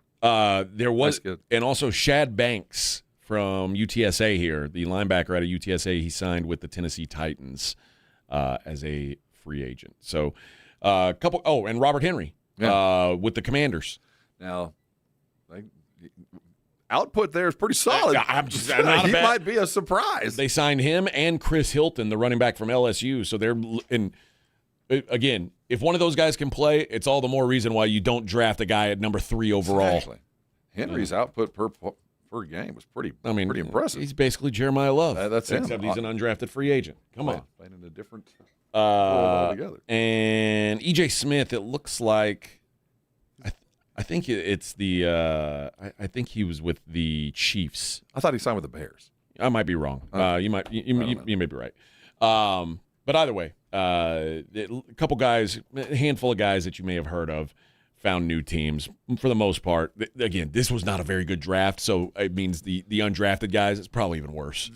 There was, and also Shad Banks from UTSA here, the linebacker out of UTSA. He signed with the Tennessee Titans as a free agent. So and Robert Henry with the Commanders. Now, output there is pretty solid. He might be a surprise. They signed him and Chris Hilton, the running back from LSU. So they're again, if one of those guys can play, it's all the more reason why you don't draft a guy at number 3 overall. Exactly. Henry's output per game was pretty impressive. He's basically Jeremiah Love. That's him. Except he's an undrafted free agent. Come on. Playing in a different world altogether. And E.J. Smith, it looks like I think it's the I think he was with the Chiefs. I thought he signed with the Bears. I might be wrong. You may be right. But either way, a handful of guys that you may have heard of found new teams for the most part. Again, this was not a very good draft, so it means the undrafted guys, it's probably even worse.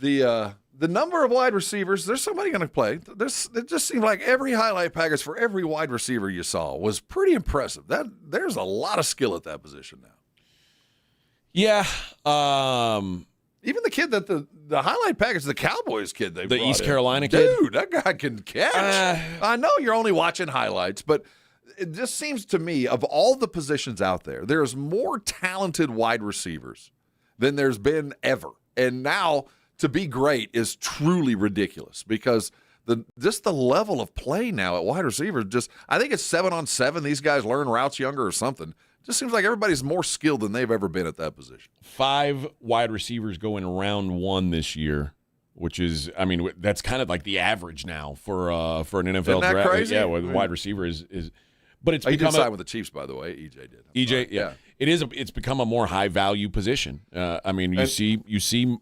The number of wide receivers, there's somebody going to play. It just seemed like every highlight package for every wide receiver you saw was pretty impressive. There's a lot of skill at that position now. Yeah. Even the kid that the highlight package, the Cowboys kid they brought East in. Carolina kid? Dude, that guy can catch. I know you're only watching highlights, but it just seems to me, of all the positions out there, there's more talented wide receivers than there's been ever. And now to be great is truly ridiculous because the level of play now at wide receiver, I think it's 7-on-7. These guys learn routes younger or something. Just seems like everybody's more skilled than they've ever been at that position. 5 wide receivers go in round 1 this year, which is, I mean, that's kind of like the average now for an NFL Isn't that draft. crazy? Yeah, where the wide receiver is but it's he become did sign with the Chiefs, by the way. EJ did. Yeah. It's become a more high value position. I mean, you see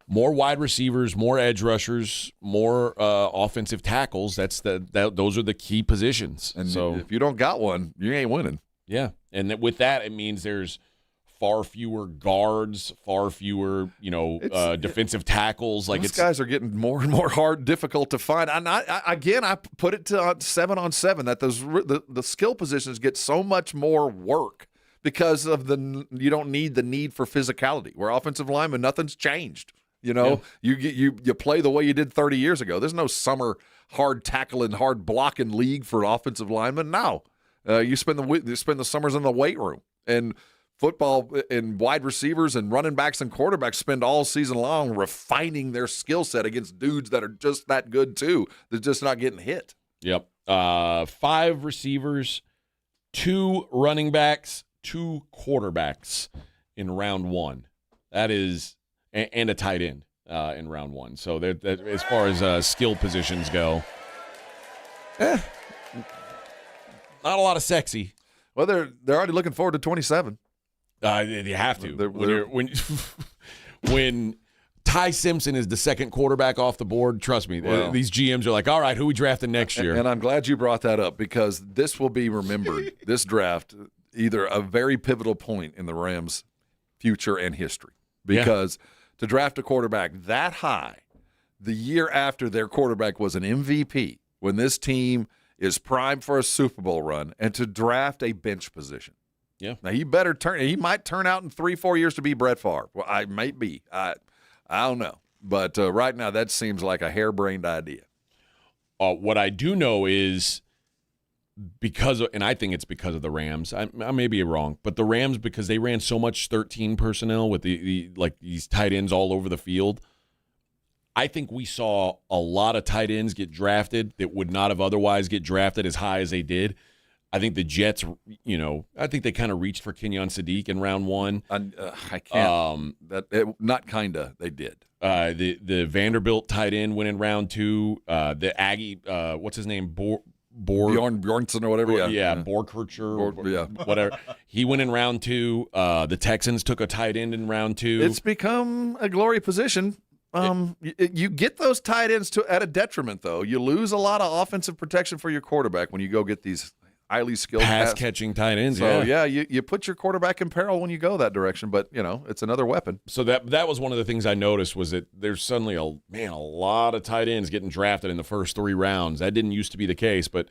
more wide receivers, more edge rushers, more offensive tackles. Those are the key positions. And so if you don't got one, you ain't winning. Yeah, and with that, it means there's far fewer guards, far fewer defensive tackles. Like These guys are getting more and more difficult to find. I put it to 7-on-7 that the skill positions get so much more work because of you don't need the need for physicality. Where offensive linemen, nothing's changed. You play the way you did 30 years ago. There's no summer hard tackling, hard blocking league for offensive linemen. No, you spend the summers in the weight room. And football and wide receivers and running backs and quarterbacks spend all season long refining their skill set against dudes that are just that good too. They're just not getting hit. Yep. 5 receivers, 2 running backs, 2 quarterbacks in round 1. That is. And a tight end in round 1. So as far as skill positions go, not a lot of sexy. Well, they're already looking forward to 27. You have to. When Ty Simpson is the second quarterback off the board, trust me, these GMs are like, all right, who we drafting next year? And I'm glad you brought that up because this will be remembered, this draft, either a very pivotal point in the Rams' future and history. Because to draft a quarterback that high the year after their quarterback was an MVP, when this team is primed for a Super Bowl run, and to draft a bench position. Yeah. Now, he might turn out in 3-4 years to be Brett Favre. Well, I might be. I don't know. But right now, that seems like a harebrained idea. What I do know is and I think it's because of the Rams. I may be wrong, but the Rams, because they ran so much 13 personnel with these tight ends all over the field, I think we saw a lot of tight ends get drafted that would not have otherwise get drafted as high as they did. I think the Jets, I think they kind of reached for Kenyon Sadiq in round 1. I can't. They did. The Vanderbilt tight end went in round 2. The Aggie, what's his name? Bjornsson or whatever. Borkircher, whatever. He went in round 2. The Texans took a tight end in round 2. It's become a glory position. You get those tight ends at a detriment, though. You lose a lot of offensive protection for your quarterback when you go get these highly skilled pass-catching tight ends. So, you put your quarterback in peril when you go that direction, but, it's another weapon. So that was one of the things I noticed was that there's suddenly a lot of tight ends getting drafted in the first 3 rounds. That didn't used to be the case, but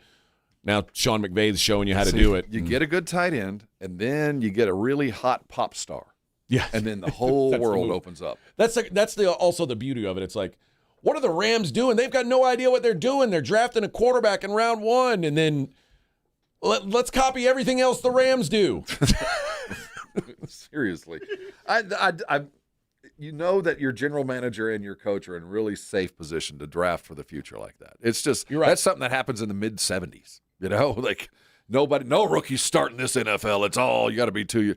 now Sean McVay's showing you how to do it. You get a good tight end, and then you get a really hot pop star. Yeah. And then the whole world opens up. That's also the beauty of it. It's like, what are the Rams doing? They've got no idea what they're doing. They're drafting a quarterback in round 1, and then let's copy everything else the Rams do. Seriously. You know that your general manager and your coach are in really safe position to draft for the future like that. It's just, you're right. That's something that happens in the mid-'70s. Like no rookies starting this NFL. It's all, you got to be 2 years.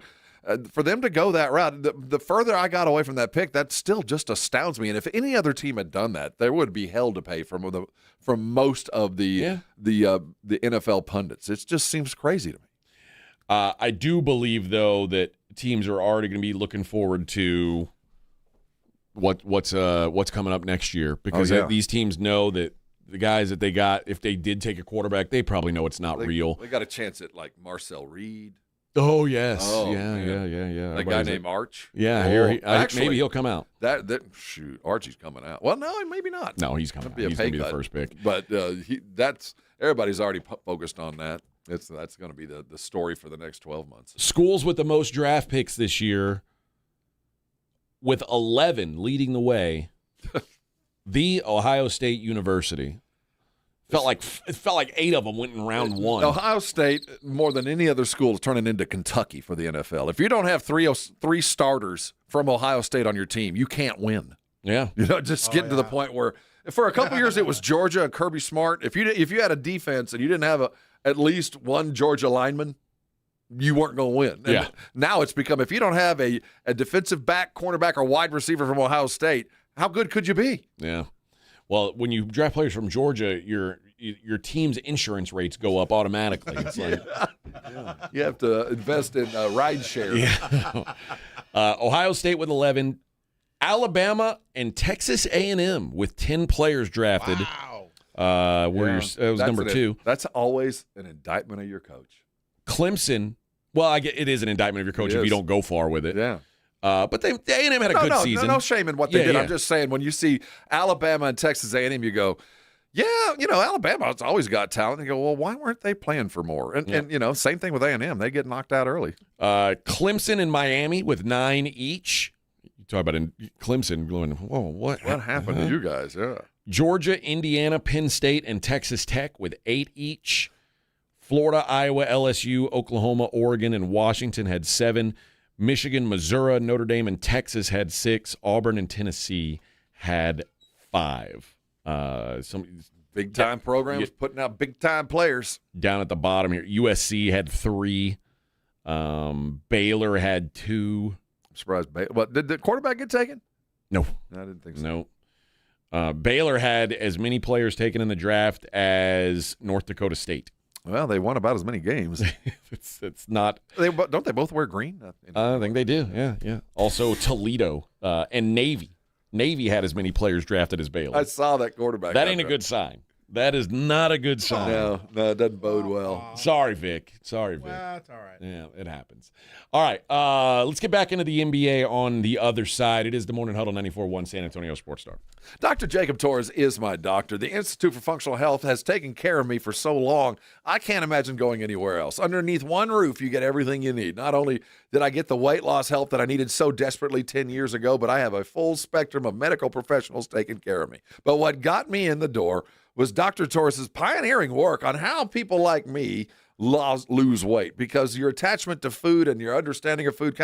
For them to go that route, the further I got away from that pick, that still just astounds me. And if any other team had done that, there would be hell to pay from most of the NFL pundits. It just seems crazy to me. I do believe, though, that teams are already going to be looking forward to what's coming up next year because these teams know that the guys that they got, if they did take a quarterback, they probably know it's not real. They got a chance at like Marcel Reed. Oh yes, Oh, yeah. That guy named Arch. Yeah, Actually, maybe he'll come out. Shoot, Archie's coming out. Well, no, maybe not. No, he's coming out. He's going to be the first pick. But everybody's already focused on that. That's going to be the story for the next 12 months. Schools with the most draft picks this year, with 11 leading the way, The Ohio State University. It felt like 8 of them went in round 1. Ohio State, more than any other school, is turning into Kentucky for the NFL. If you don't have three starters from Ohio State on your team, you can't win. Yeah. Just getting to the point where for a couple years it was Georgia and Kirby Smart. If you had a defense and you didn't have at least one Georgia lineman, you weren't going to win. And now it's become, if you don't have a defensive back, cornerback, or wide receiver from Ohio State, how good could you be? Yeah. Well, when you draft players from Georgia, your team's insurance rates go up automatically. It's like, you have to invest in ride share. Yeah. Ohio State with 11, Alabama and Texas A&M with 10 players drafted. Wow. It was number 2. That's always an indictment of your coach. Clemson. Well, it is an indictment of your coach if you don't go far with it. Yeah. But A&M had a good season. No shame in what they did. I'm just saying, when you see Alabama and Texas A&M, you go, Alabama's always got talent. And you go, well, why weren't they playing for more? And same thing with A&M. They get knocked out early. Clemson and Miami with 9 each. You talk about Clemson going, whoa, what happened to you guys? Yeah. Georgia, Indiana, Penn State, and Texas Tech with 8 each. Florida, Iowa, LSU, Oklahoma, Oregon, and Washington had 7. Michigan, Missouri, Notre Dame, and Texas had 6. Auburn and Tennessee had 5. Some big-time programs putting out big-time players. Down at the bottom here, USC had 3. Baylor had 2. I'm surprised. What, did the quarterback get taken? No. I didn't think so. No. Baylor had as many players taken in the draft as North Dakota State. Well, they won about as many games. it's not. Don't they both wear green? I think they do. Yeah. Also, Toledo and Navy. Navy had as many players drafted as Baylor. I saw that quarterback. That ain't a good sign. That is not a good sign. No, it doesn't bode well. Sorry, Vic. Well, that's all right. Yeah, it happens. All right, let's get back into the NBA on the other side. It is the Morning Huddle 94.1 San Antonio Sports Star. Dr. Jacob Torres is my doctor. The Institute for Functional Health has taken care of me for so long, I can't imagine going anywhere else. Underneath one roof, you get everything you need. Not only did I get the weight loss help that I needed so desperately 10 years ago, but I have a full spectrum of medical professionals taking care of me. But what got me in the door was Dr. Torres' pioneering work on how people like me lose weight, because your attachment to food and your understanding of food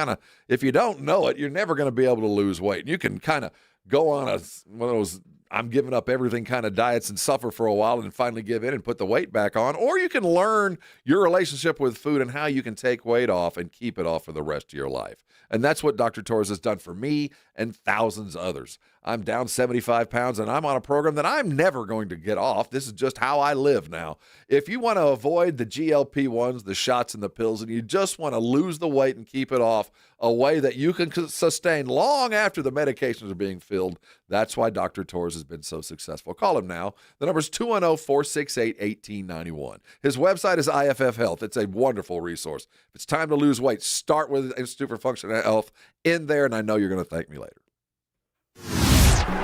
if you don't know it, you're never going to be able to lose weight. And you can kind of go on one of those I'm giving up everything kind of diets and suffer for a while and finally give in and put the weight back on. Or you can learn your relationship with food and how you can take weight off and keep it off for the rest of your life. And that's what Dr. Torres has done for me and thousands of others. I'm down 75 pounds, and I'm on a program that I'm never going to get off. This is just how I live now. If you want to avoid the GLP-1s, the shots and the pills, and you just want to lose the weight and keep it off a way that you can sustain long after the medications are being filled, that's why Dr. Torres has been so successful. Call him now. The number is 210-468-1891. His website is IFF Health. It's a wonderful resource. If it's time to lose weight, start with the Institute for Functional Health in there, and I know you're going to thank me later.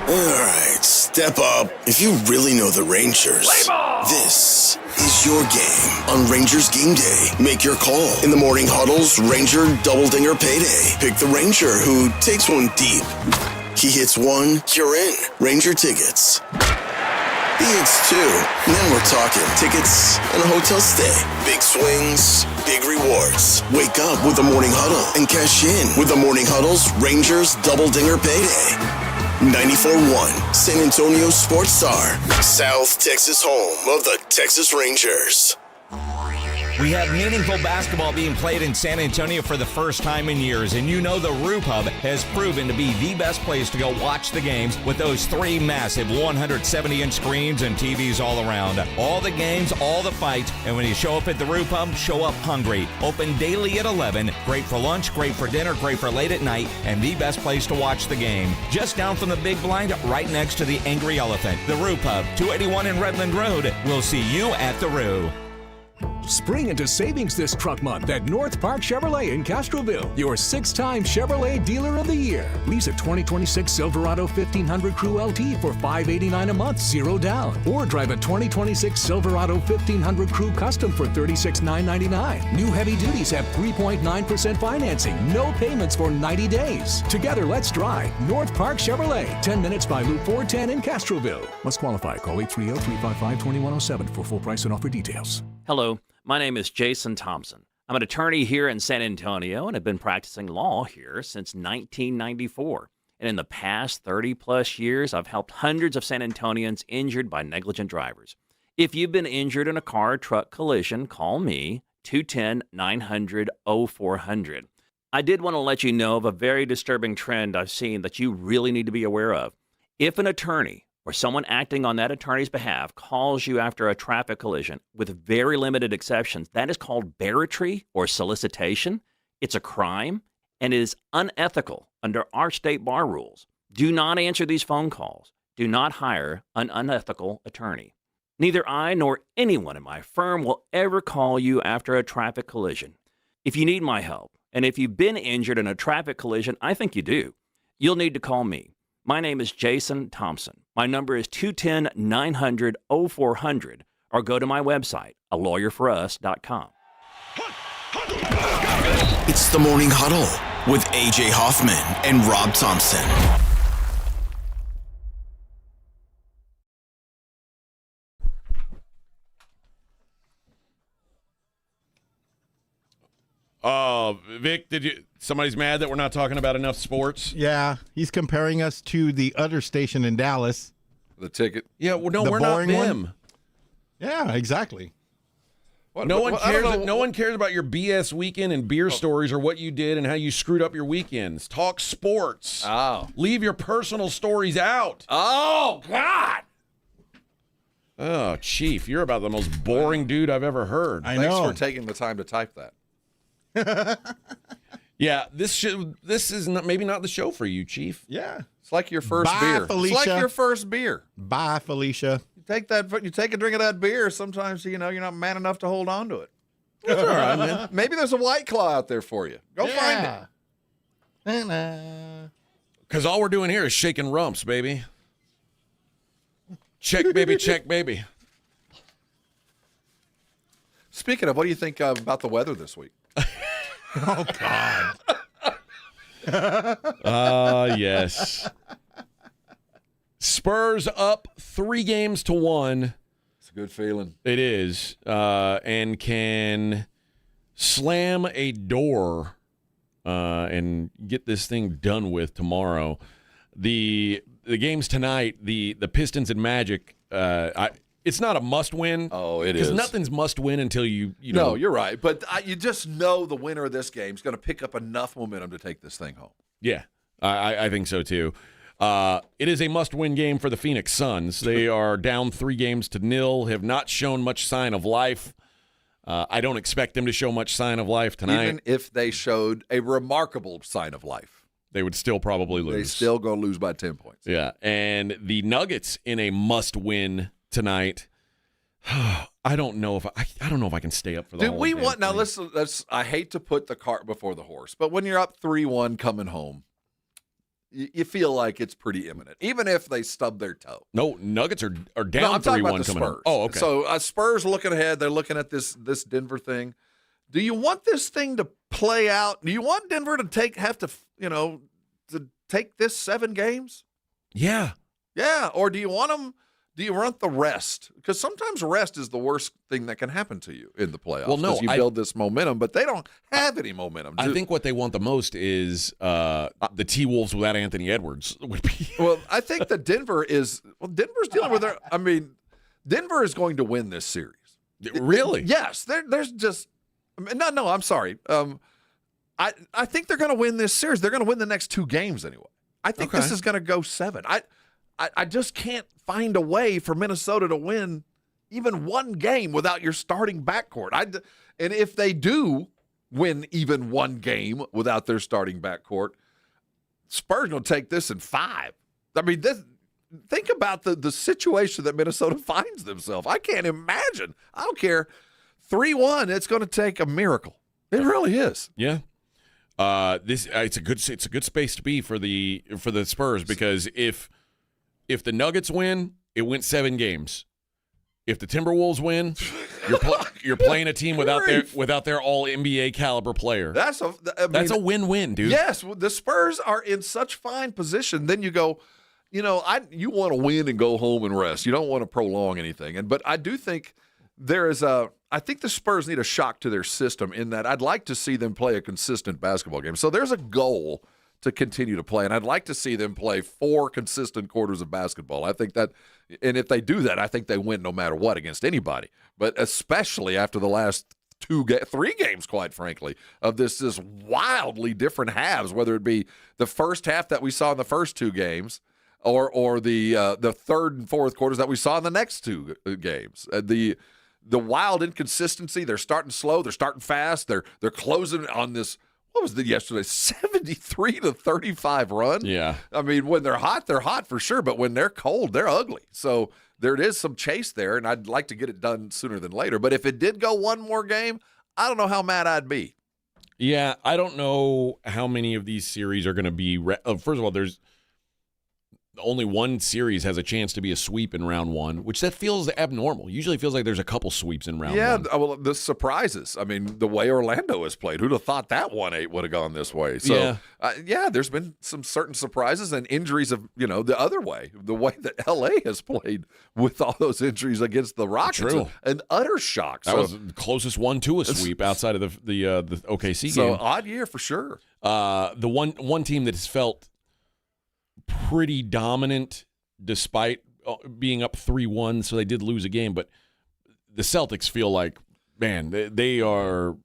All right, step up. If you really know the Rangers, this is your game on Rangers Game Day. Make your call in the Morning Huddle's Ranger Double Dinger Payday. Pick the Ranger who takes one deep. He hits one, you're in. Ranger tickets. He hits two, and then we're talking tickets and a hotel stay. Big swings, big rewards. Wake up with the Morning Huddle and cash in with the Morning Huddle's Rangers Double Dinger Payday. 94.1 San Antonio Sports Star, South Texas home of the Texas Rangers. We have meaningful basketball being played in San Antonio for the first time in years, and you know the Roof Hub has proven to be the best place to go watch the games with those 3 massive 170-inch screens and TVs all around. All the games, all the fights, and when you show up at the Roof Hub, show up hungry. Open daily at 11. Great for lunch, great for dinner, great for late at night, and the best place to watch the game. Just down from the big blind, right next to the Angry Elephant. The Roof Hub, 281 in Redland Road. We'll see you at the Roo. Spring into savings this truck month at North Park Chevrolet in Castroville, your 6-time Chevrolet Dealer of the Year. Lease a 2026 Silverado 1500 Crew LT for $589 a month, 0 down. Or drive a 2026 Silverado 1500 Crew Custom for $36,999. New heavy duties have 3.9% financing, no payments for 90 days. Together, let's drive North Park Chevrolet, 10 minutes by Loop 410 in Castroville. Must qualify. Call 830-355-2107 for full price and offer details. Hello, my name is Jason Thompson. I'm an attorney here in San Antonio and have been practicing law here since 1994. And in the past 30-plus years, I've helped hundreds of San Antonians injured by negligent drivers. If you've been injured in a car-truck collision, call me, 210-900-0400. I did want to let you know of a very disturbing trend I've seen that you really need to be aware of. If an attorney or someone acting on that attorney's behalf calls you after a traffic collision, with very limited exceptions, that is called barratry or solicitation. It's a crime and is unethical under our state bar rules. Do not answer these phone calls. Do not hire an unethical attorney. Neither I nor anyone in my firm will ever call you after a traffic collision. If you need my help, and if you've been injured in a traffic collision, I think you do, you'll need to call me. My name is Jason Thompson. My number is 210-900-0400, or go to my website, alawyerforus.com. It's the Morning Huddle with A.J. Hoffman and Rob Thompson. Vic, somebody's mad that we're not talking about enough sports? Yeah, he's comparing us to the other station in Dallas. The ticket. Yeah, well, no, The we're not boring them. one? Yeah, exactly. No one cares about your BS weekend and beer stories or what you did and how you screwed up your weekends. Talk sports. Oh. Leave your personal stories out. Oh, God. Oh, Chief, you're about the most boring dude I've ever heard. Thanks for taking the time to type that. Yeah, this is maybe not the show for you, Chief. Yeah. It's like your first beer. Felicia. It's like your first beer. Bye, Felicia. You take a drink of that beer, sometimes you're not man enough to hold on to it. That's all right, man. Maybe there's a White Claw out there for you. Go find it. Because all we're doing here is shaking rumps, baby. Check, baby, check, baby. Speaking of, what do you think about the weather this week? Oh, God. Yes. Spurs up 3-1. It's a good feeling. It is. And can slam a door and get this thing done with tomorrow. The games tonight, the Pistons and Magic, it's not a must-win. Oh, it is. Because nothing's must-win until you know. No, you're right. But you just know the winner of this game is going to pick up enough momentum to take this thing home. Yeah, I think so, too. It is a must-win game for the Phoenix Suns. They are down 3-0, have not shown much sign of life. I don't expect them to show much sign of life tonight. Even if they showed a remarkable sign of life, they would still probably lose. They still go lose by 10 points. Yeah, and the Nuggets in a must-win tonight. I don't know if I can stay up for the whole game. Now let's I hate to put the cart before the horse, but when you're up 3-1 coming home, you feel like it's pretty imminent, even if they stub their toe. No, Nuggets are down 3-1 I'm talking about the coming Spurs. home. Oh, okay. So Spurs looking ahead. They're looking at this Denver thing. Do you want this thing to play out? Do you want Denver to take this 7 games? Yeah. Yeah. Or do you want them? Do you want the rest? Because sometimes rest is the worst thing that can happen to you in the playoffs. Well, no, you build this momentum, but they don't have any momentum. I think what they want the most is the T-Wolves without Anthony Edwards would be. Well, I think that Denver's dealing with Denver is going to win this series. Really? Yes. There's just no. I'm sorry. I think they're going to win this series. They're going to win the next 2 games anyway. I think this is going to go 7. I just can't find a way for Minnesota to win even one game without your starting backcourt. And if they do win even one game without their starting backcourt, Spurs will take this in 5. I mean, think about the situation that Minnesota finds themselves. I can't imagine. I don't care. 3-1, it's going to take a miracle. It really is. Yeah. It's a good space to be for the Spurs, because if the Nuggets win, it went 7 games. If the Timberwolves win, you're playing a team without their all NBA caliber player. That's a win-win, dude. Yes, the Spurs are in such fine position. Then you go, you want to win and go home and rest. You don't want to prolong anything. But I do think I think the Spurs need a shock to their system in that I'd like to see them play a consistent basketball game. So there's a goal to continue to play, and I'd like to see them play 4 consistent quarters of basketball. I think that, and if they do that, I think they win no matter what against anybody, but especially after the last 3 games, quite frankly, of this wildly different halves, whether it be the first half that we saw in the first 2 games or the third and fourth quarters that we saw in the next 2 games. The wild inconsistency, they're starting slow, they're starting fast, they're closing on this. What was yesterday? 73-35 run. Yeah. I mean, when they're hot for sure, but when they're cold, they're ugly. So there is some chase there, and I'd like to get it done sooner than later. But if it did go one more game, I don't know how mad I'd be. Yeah, I don't know how many of these series are going to be. First of all, there's only one series has a chance to be a sweep in round 1, which that feels abnormal. Usually feels like there's a couple sweeps in round 1. Yeah, well, the surprises. I mean, the way Orlando has played, who'd have thought that 1-8 would have gone this way? So, there's been some certain surprises and injuries of, the other way, the way that L.A. has played with all those injuries against the Rockets. True. An utter shock. That was the closest one to a sweep outside of the OKC game. So, odd year for sure. The one team that has felt pretty dominant despite being up 3-1, so they did lose a game, but the Celtics feel like, man, they are.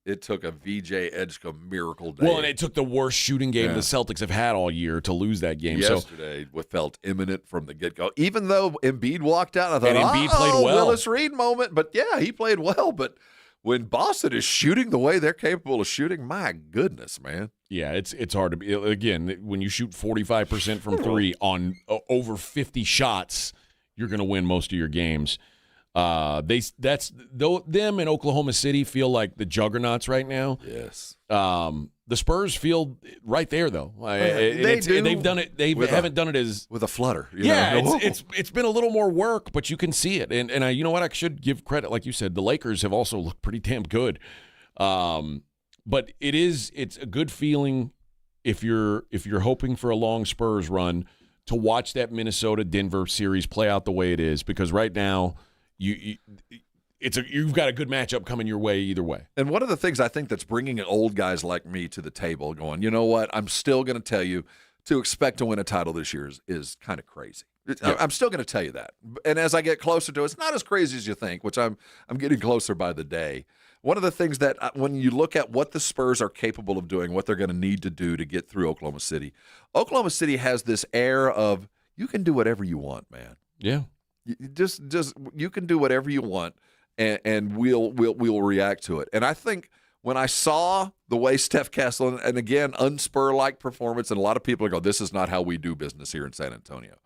It took a VJ Edgecombe miracle day. Well, and it took the worst shooting game the Celtics have had all year to lose that game. Yesterday felt imminent from the get-go. Even though Embiid walked out, I thought, Embiid played well. Willis Reed moment. But, yeah, he played well. But when Boston is shooting the way they're capable of shooting, my goodness, man. Yeah, it's hard to be. Again, when you shoot 45% from 3 on over 50 shots, you're going to win most of your games. Them and Oklahoma City feel like the juggernauts right now. Yes. The Spurs feel right there though. They've done it. They haven't done it as with a flutter. It's been a little more work, but you can see it. And you know what? I should give credit, like you said. The Lakers have also looked pretty damn good. But it's a good feeling if you're hoping for a long Spurs run to watch that Minnesota-Denver series play out the way it is, because right now you've got a good matchup coming your way either way. And one of the things I think that's bringing old guys like me to the table going, you know what, I'm still going to tell you to expect to win a title this year is kind of crazy. Yeah. I'm still going to tell you that. And as I get closer to it, it's not as crazy as you think, which I'm getting closer by the day. One of the things that when you look at what the Spurs are capable of doing, what they're going to need to do to get through Oklahoma City has this air of you can do whatever you want, man. Yeah. Just you can do whatever you want, and we'll react to it. And I think when I saw the way Steph Castle, and again, unspur-like performance, and a lot of people are going, this is not how we do business here in San Antonio.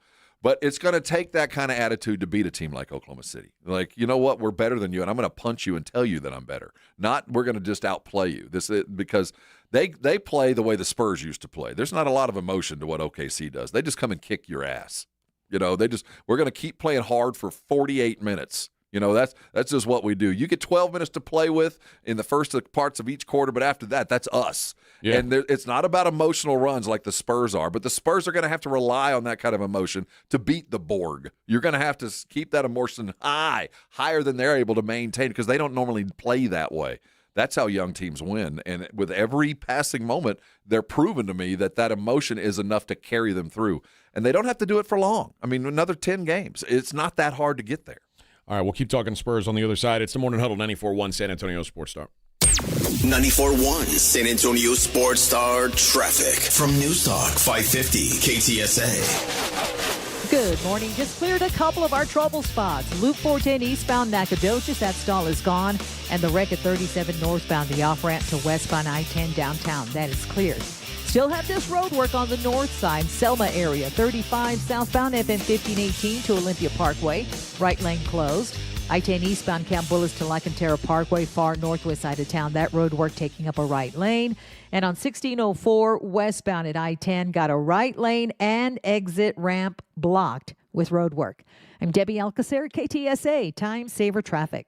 But it's going to take that kind of attitude to beat a team like Oklahoma City. Like, you know what, we're better than you, and I'm going to punch you and tell you that I'm better. Not we're going to just outplay you. Because they play the way the Spurs used to play. There's not a lot of emotion to what OKC does. They just come and kick your ass. We're going to keep playing hard for 48 minutes. That's just what we do. You get 12 minutes to play with in the first parts of each quarter, but after that, that's us. Yeah. And it's not about emotional runs like the Spurs are, but the Spurs are going to have to rely on that kind of emotion to beat the Borg. You're going to have to keep that emotion higher than they're able to maintain, because they don't normally play that way. That's how young teams win. And with every passing moment, they're proving to me that emotion is enough to carry them through. And they don't have to do it for long. I mean, another 10 games. It's not that hard to get there. All right, we'll keep talking Spurs on the other side. It's the Morning Huddle, 94.1 San Antonio Sports Star. 94.1 San Antonio Sports Star traffic from News Talk 550 KTSA. Good morning. Just cleared a couple of our trouble spots. Loop 410 eastbound Nacogdoches, that stall is gone. And the wreck at 37 northbound, the off-ramp to westbound I-10 downtown, that is cleared. Still have this road work on the north side, Selma area. 35 southbound FM 1518 to Olympia Parkway, right lane closed. I-10 eastbound Camp Bullis to Lycanterra Parkway, far northwest side of town. That road work taking up a right lane. And on 1604 westbound at I-10, got a right lane and exit ramp blocked with road work. I'm Debbie Alcacer, KTSA, Time Saver Traffic.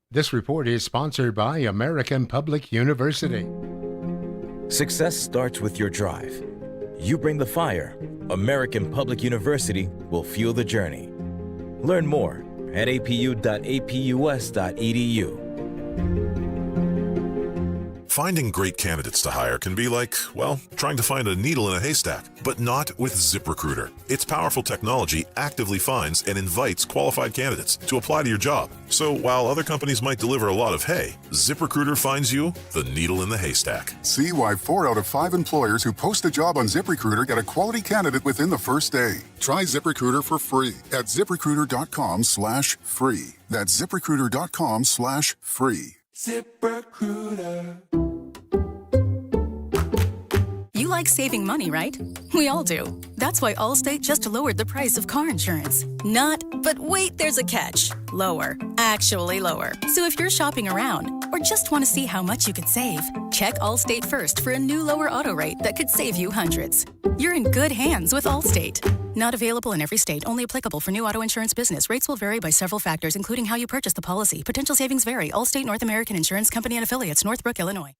This report is sponsored by American Public University. Success starts with your drive. You bring the fire. American Public University will fuel the journey. Learn more at apu.apus.edu. Finding great candidates to hire can be like, well, trying to find a needle in a haystack, but not with ZipRecruiter. Its powerful technology actively finds and invites qualified candidates to apply to your job. So while other companies might deliver a lot of hay, ZipRecruiter finds you the needle in the haystack. See why 4 out of 5 employers who post a job on ZipRecruiter get a quality candidate within the first day. Try ZipRecruiter for free at ZipRecruiter.com/free. That's ZipRecruiter.com/free. ZipRecruiter. You like saving money, right? We all do. That's why Allstate just lowered the price of car insurance. Not, but wait, there's a catch. Lower. Actually lower. So if you're shopping around or just want to see how much you could save, check Allstate first for a new lower auto rate that could save you hundreds. You're in good hands with Allstate. Not available in every state. Only applicable for new auto insurance business. Rates will vary by several factors, including how you purchase the policy. Potential savings vary. Allstate North American Insurance Company and Affiliates, Northbrook, Illinois.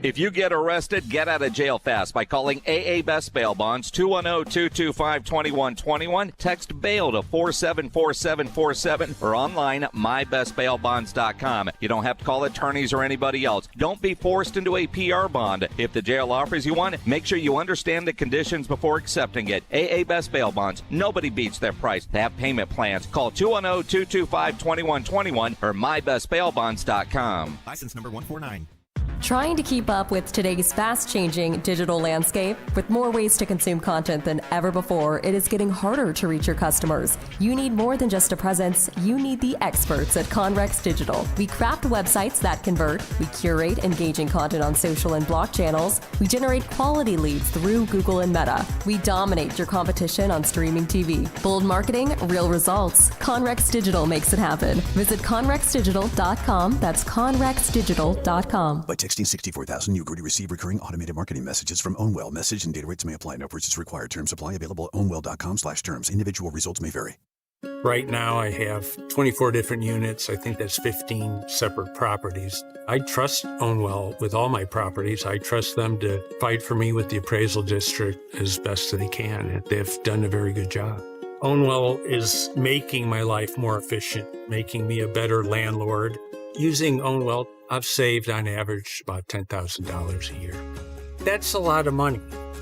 If you get arrested, get out of jail fast by calling AA Best Bail Bonds, 210-225-2121. Text bail to 474747 or online mybestbailbonds.com. You don't have to call attorneys or anybody else. Don't be forced into a PR bond. If the jail offers you one, make sure you understand the conditions before accepting it. AA Best Bail Bonds. Nobody beats their price. They have payment plans. Call 210-225-2121 or mybestbailbonds.com. License number 149. Trying to keep up with today's fast-changing digital landscape? With more ways to consume content than ever before, it is getting harder to reach your customers. You need more than just a presence. You need the experts at Conrex Digital. We craft websites that convert. We curate engaging content on social and blog channels. We generate quality leads through Google and Meta. We dominate your competition on streaming TV. Bold marketing, real results. Conrex Digital makes it happen. Visit conrexdigital.com. That's conrexdigital.com. By texting 64,000, you agree to receive recurring automated marketing messages from Ownwell. Message and data rates may apply. No purchase required. Terms apply. Available at ownwell.com/terms. Individual results may vary. Right now, I have 24 different units. I think that's 15 separate properties. I trust Ownwell with all my properties. I trust them to fight for me with the appraisal district as best as they can. And they've done a very good job. Ownwell is making my life more efficient, making me a better landlord. Using Ownwell, I've saved on average about $10,000 a year. That's a lot of money.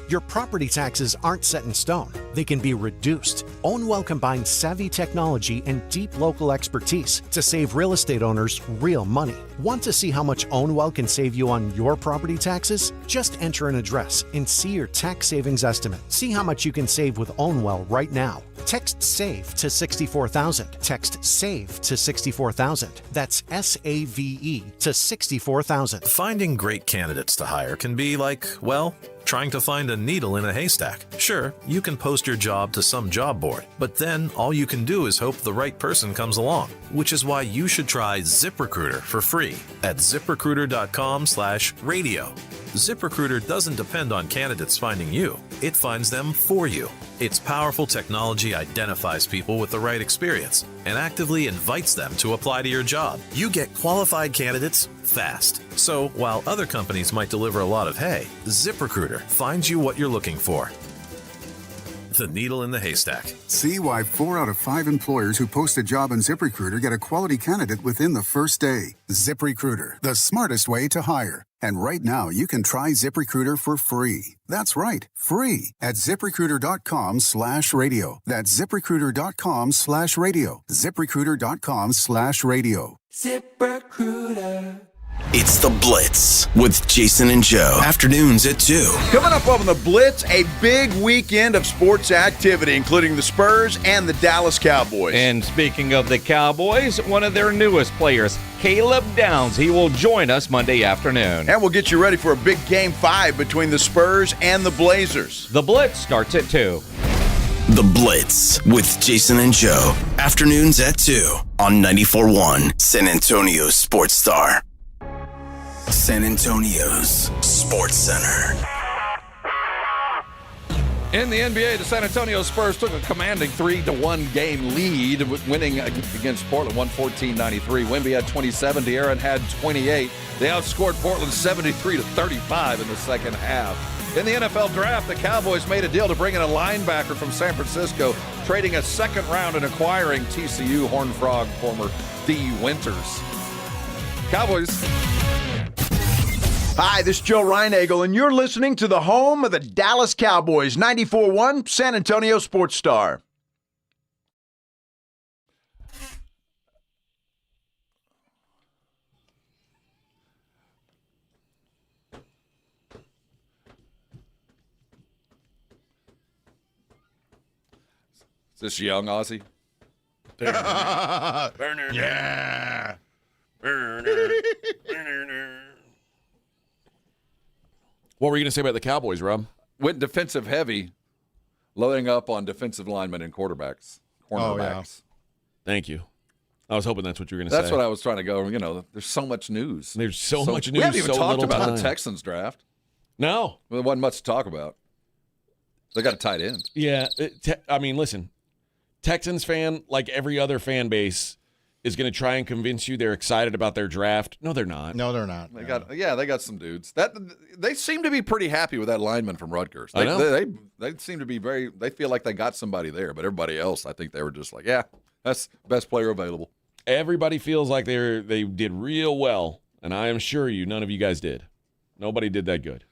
Your property taxes aren't set in stone. They can be reduced. Ownwell combines savvy technology and deep local expertise to save real estate owners real money. Want to see how much Ownwell can save you on your property taxes? Just enter an address and see your tax savings estimate. See how much you can save with Ownwell right now. Text SAVE to 64,000. Text SAVE to 64,000. That's SAVE to 64,000. Finding great candidates to hire can be like, well, trying to find a needle in a haystack. Sure, you can post your job to some job board, but then all you can do is hope the right person comes along, which is why you should try ZipRecruiter for free at ZipRecruiter.com/radio. ZipRecruiter doesn't depend on candidates finding you. It finds them for you. Its powerful technology identifies people with the right experience and actively invites them to apply to your job. You get qualified candidates fast. So while other companies might deliver a lot of hay, ZipRecruiter finds you what you're looking for. The needle in the haystack. See why 4 out of 5 employers who post a job on ZipRecruiter get a quality candidate within the first day. ZipRecruiter, the smartest way to hire. And right now, you can try ZipRecruiter for free. That's right, free at ZipRecruiter.com/radio. That's ZipRecruiter.com/radio. ZipRecruiter.com/radio. ZipRecruiter. It's The Blitz with Jason and Joe. Afternoons at 2. Coming up on The Blitz, a big weekend of sports activity, including the Spurs and the Dallas Cowboys. And speaking of the Cowboys, one of their newest players, Caleb Downs, he will join us Monday afternoon. And we'll get you ready for a big Game 5 between the Spurs and the Blazers. The Blitz starts at 2. The Blitz with Jason and Joe. Afternoons at 2 on 94.1 San Antonio Sports Star. San Antonio's Sports Center. In the NBA, the San Antonio Spurs took a commanding 3-1 game lead, winning against Portland 114-93. Wemby had 27, De'Aaron had 28. They outscored Portland 73-35 in the second half. In the NFL draft, the Cowboys made a deal to bring in a linebacker from San Francisco, trading a second round and acquiring TCU Horned Frog former D. Winters. Cowboys. Hi, this is Joe Reinagel, and you're listening to the home of the Dallas Cowboys, 94.1 San Antonio Sports Star. Is this young Ozzy? Burner. Yeah. Burner. What were you going to say about the Cowboys, Rob? Went defensive heavy, loading up on defensive linemen and cornerbacks. Oh, yeah. Thank you. I was hoping that's what you were going to say. That's what I was trying to go. You know, there's so much news. There's so much news. We haven't even so talked little about time. the Texans draft. No. Well, there wasn't much to talk about. They got a tight end. Yeah. I mean, listen, Texans fan, like every other fan base, is going to try and convince you they're excited about their draft. No, they're not. No, they're not. They got some dudes. They seem to be pretty happy with that lineman from Rutgers. I know. They seem to be they feel like they got somebody there, but everybody else, I think they were just like, yeah, that's best player available. Everybody feels like they did real well, and I am sure none of you guys did. Nobody did that good.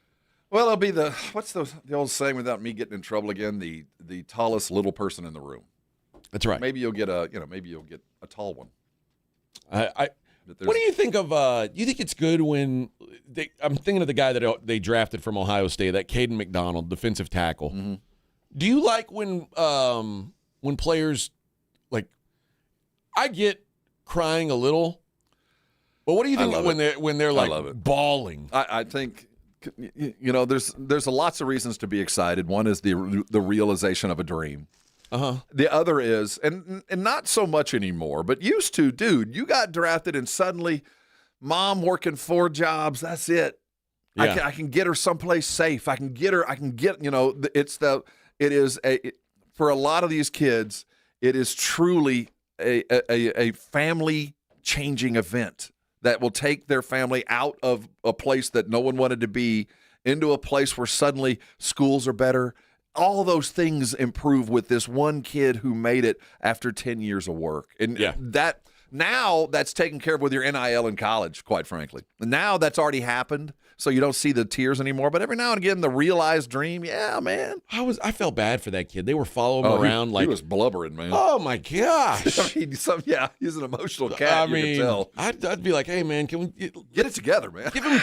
Well, it'll be what's the old saying without me getting in trouble again, the tallest little person in the room. That's right. Maybe you'll get a tall one. What do you think of? You think it's good when I'm thinking of the guy that they drafted from Ohio State, that Caden McDonald, defensive tackle. Mm-hmm. Do you like when players like? I get crying a little, but what do you think when they're like bawling? I think there's lots of reasons to be excited. One is the realization of a dream. Uh-huh. The other is, and not so much anymore, but used to, dude, you got drafted and suddenly mom working 4 jobs, that's it. Yeah. I can get her someplace safe. For a lot of these kids, it is truly a family-changing event that will take their family out of a place that no one wanted to be into a place where suddenly schools are better. All those things improve with this one kid who made it after 10 years of work. And now that's taken care of with your NIL in college, quite frankly. Now that's already happened, so you don't see the tears anymore. But every now and again, the realized dream, yeah, man. I felt bad for that kid. They were following him around he like was blubbering, man. Oh my gosh! I mean, he's an emotional cat. You can tell. I'd be like, hey man, can we get it together, man? Give him.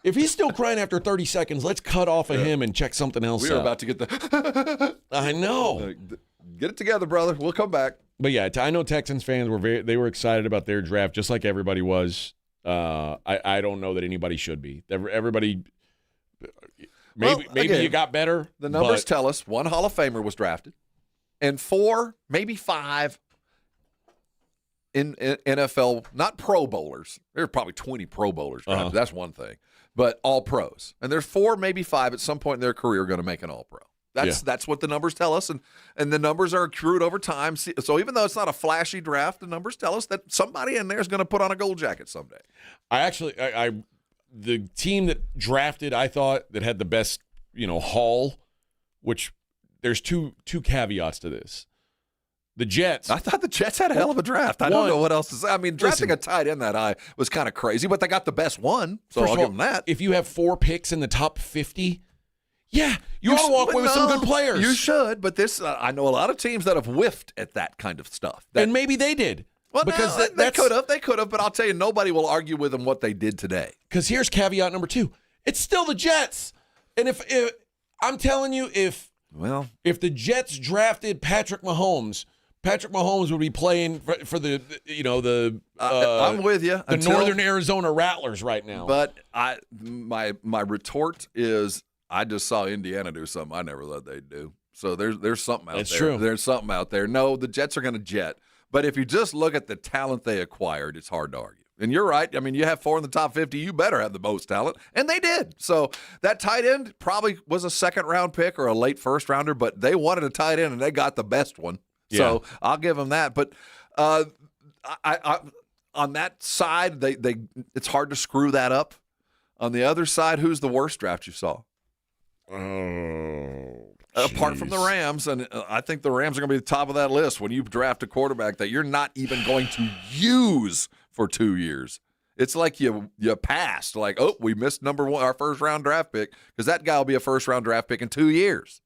If he's still crying after 30 seconds, let's cut off of him and check something else. We are about to get the. I know. Get it together, brother. We'll come back. But yeah, I know Texans fans were excited about their draft, just like everybody was. I don't know that anybody should be. Everybody. Maybe you got better. The numbers tell us 1 Hall of Famer was drafted, and 4, maybe 5. In NFL, not Pro Bowlers. There are probably 20 Pro Bowlers drafted. Uh-huh. That's one thing. But all pros. And there's 4, maybe 5 at some point in their career going to make an all-pro. That's what the numbers tell us. And the numbers are accrued over time. So even though it's not a flashy draft, the numbers tell us that somebody in there is going to put on a gold jacket someday. The team that drafted, I thought, that had the best, haul, which there's two caveats to this. The Jets. I thought the Jets had a hell of a draft. I don't know what else to say. I mean, drafting a tight end that high was kind of crazy, but they got the best one, so I'll give them that. If you have 4 picks in the top 50, yeah, you ought to walk away with some good players. You should, but this I know a lot of teams that have whiffed at that kind of stuff. And maybe they did. Well, because they could have, but I'll tell you, nobody will argue with them what they did today. Because here's caveat number 2. It's still the Jets. And if I'm telling you, if the Jets drafted Patrick Mahomes would be playing for the I'm with you. The Northern Arizona Rattlers right now. But my retort is I just saw Indiana do something I never thought they'd do. So there's something out there. That's true. There's something out there. No, the Jets are going to jet. But if you just look at the talent they acquired, it's hard to argue. And you're right. I mean, you have 4 in the top 50. You better have the most talent. And they did. So that tight end probably was a second-round pick or a late first-rounder, but they wanted a tight end, and they got the best one. Yeah. So I'll give them that. But I on that side, they it's hard to screw that up. On the other side, who's the worst draft you saw? Apart from the Rams, and I think the Rams are going to be the top of that list when you draft a quarterback that you're not even going to use for 2 years. It's like you passed, like, oh, we missed number 1, our first-round draft pick, because that guy will be a first-round draft pick in 2 years.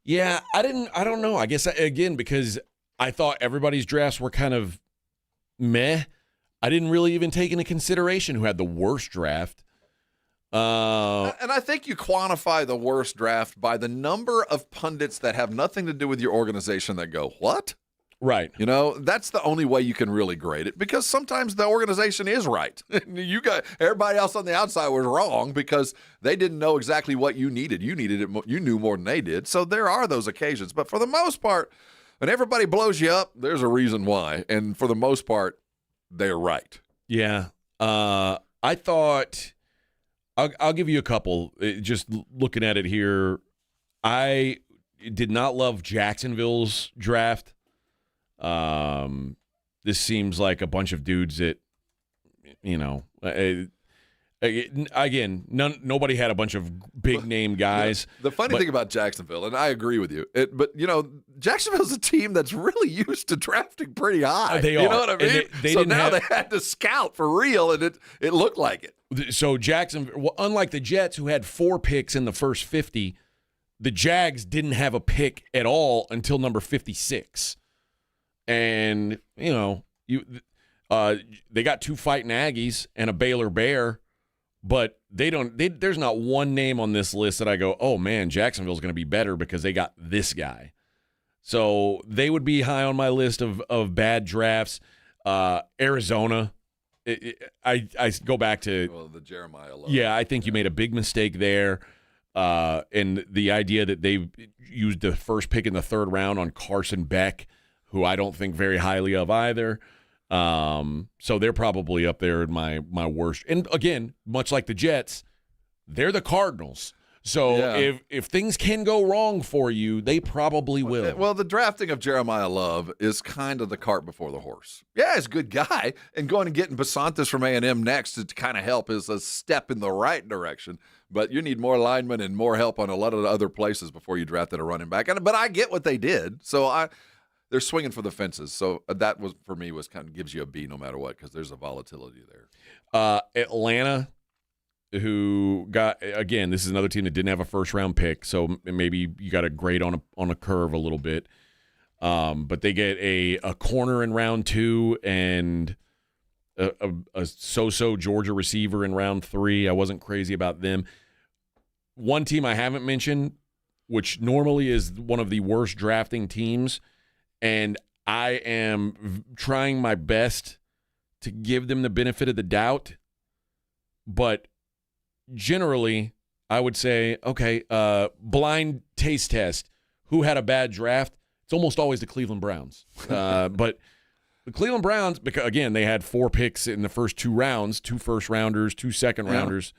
Yeah, I don't know. I guess, again, because I thought everybody's drafts were kind of meh, I didn't really even take into consideration who had the worst draft. And I think you quantify the worst draft by the number of pundits that have nothing to do with your organization that go, what? Right. You know, that's the only way you can really grade it, because sometimes the organization is right. Everybody else on the outside was wrong because they didn't know exactly what you needed. You needed it. You knew more than they did. So there are those occasions. But for the most part, when everybody blows you up, there's a reason why. And for the most part, they're right. Yeah. I thought I'll give you a couple. Just looking at it here, I did not love Jacksonville's draft. This seems like a bunch of dudes that, again, nobody had a bunch of big name guys. The funny thing about Jacksonville, and I agree with you, but Jacksonville's a team that's really used to drafting pretty high. They are. You know what I mean? They so now they had to scout for real, and it looked like it. So Jacksonville, unlike the Jets, who had 4 picks in the first 50, the Jags didn't have a pick at all until number 56. And, they got 2 fighting Aggies and a Baylor Bear, but there's not one name on this list that I go, oh, man, Jacksonville's going to be better because they got this guy. So they would be high on my list of bad drafts. Arizona. I go back to the Jeremiah Love. Yeah, I think you made a big mistake there. And the idea that they used the first pick in the 3rd round on Carson Beck, who I don't think very highly of either. So they're probably up there in my worst. And again, much like the Jets, they're the Cardinals. So if things can go wrong for you, they probably will. Well, the drafting of Jeremiah Love is kind of the cart before the horse. Yeah, he's a good guy, and going and getting Basantis from A&M next to kind of help is a step in the right direction. But you need more linemen and more help on a lot of other places before you drafted a running back. But I get what they did, so they're swinging for the fences. So that was, for me, was kind of gives you a B no matter what, because there's a volatility there. Atlanta, who got, again, this is another team that didn't have a first-round pick, so maybe you got to grade on a curve a little bit. But they get a corner in round 2 and a so-so Georgia receiver in round 3. I wasn't crazy about them. One team I haven't mentioned, which normally is one of the worst drafting teams, and I am trying my best to give them the benefit of the doubt, but generally, I would say, okay, blind taste test. Who had a bad draft? It's almost always the Cleveland Browns. But the Cleveland Browns, because again, they had 4 picks in the first 2 rounds, 2 first-rounders, 2 second-rounders.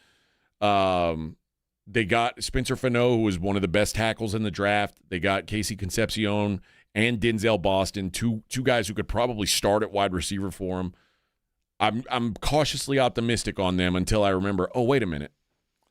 They got Spencer Fano, who was one of the best tackles in the draft. They got Casey Concepcion and Denzel Boston, two guys who could probably start at wide receiver for them. I'm cautiously optimistic on them until I remember, oh, wait a minute.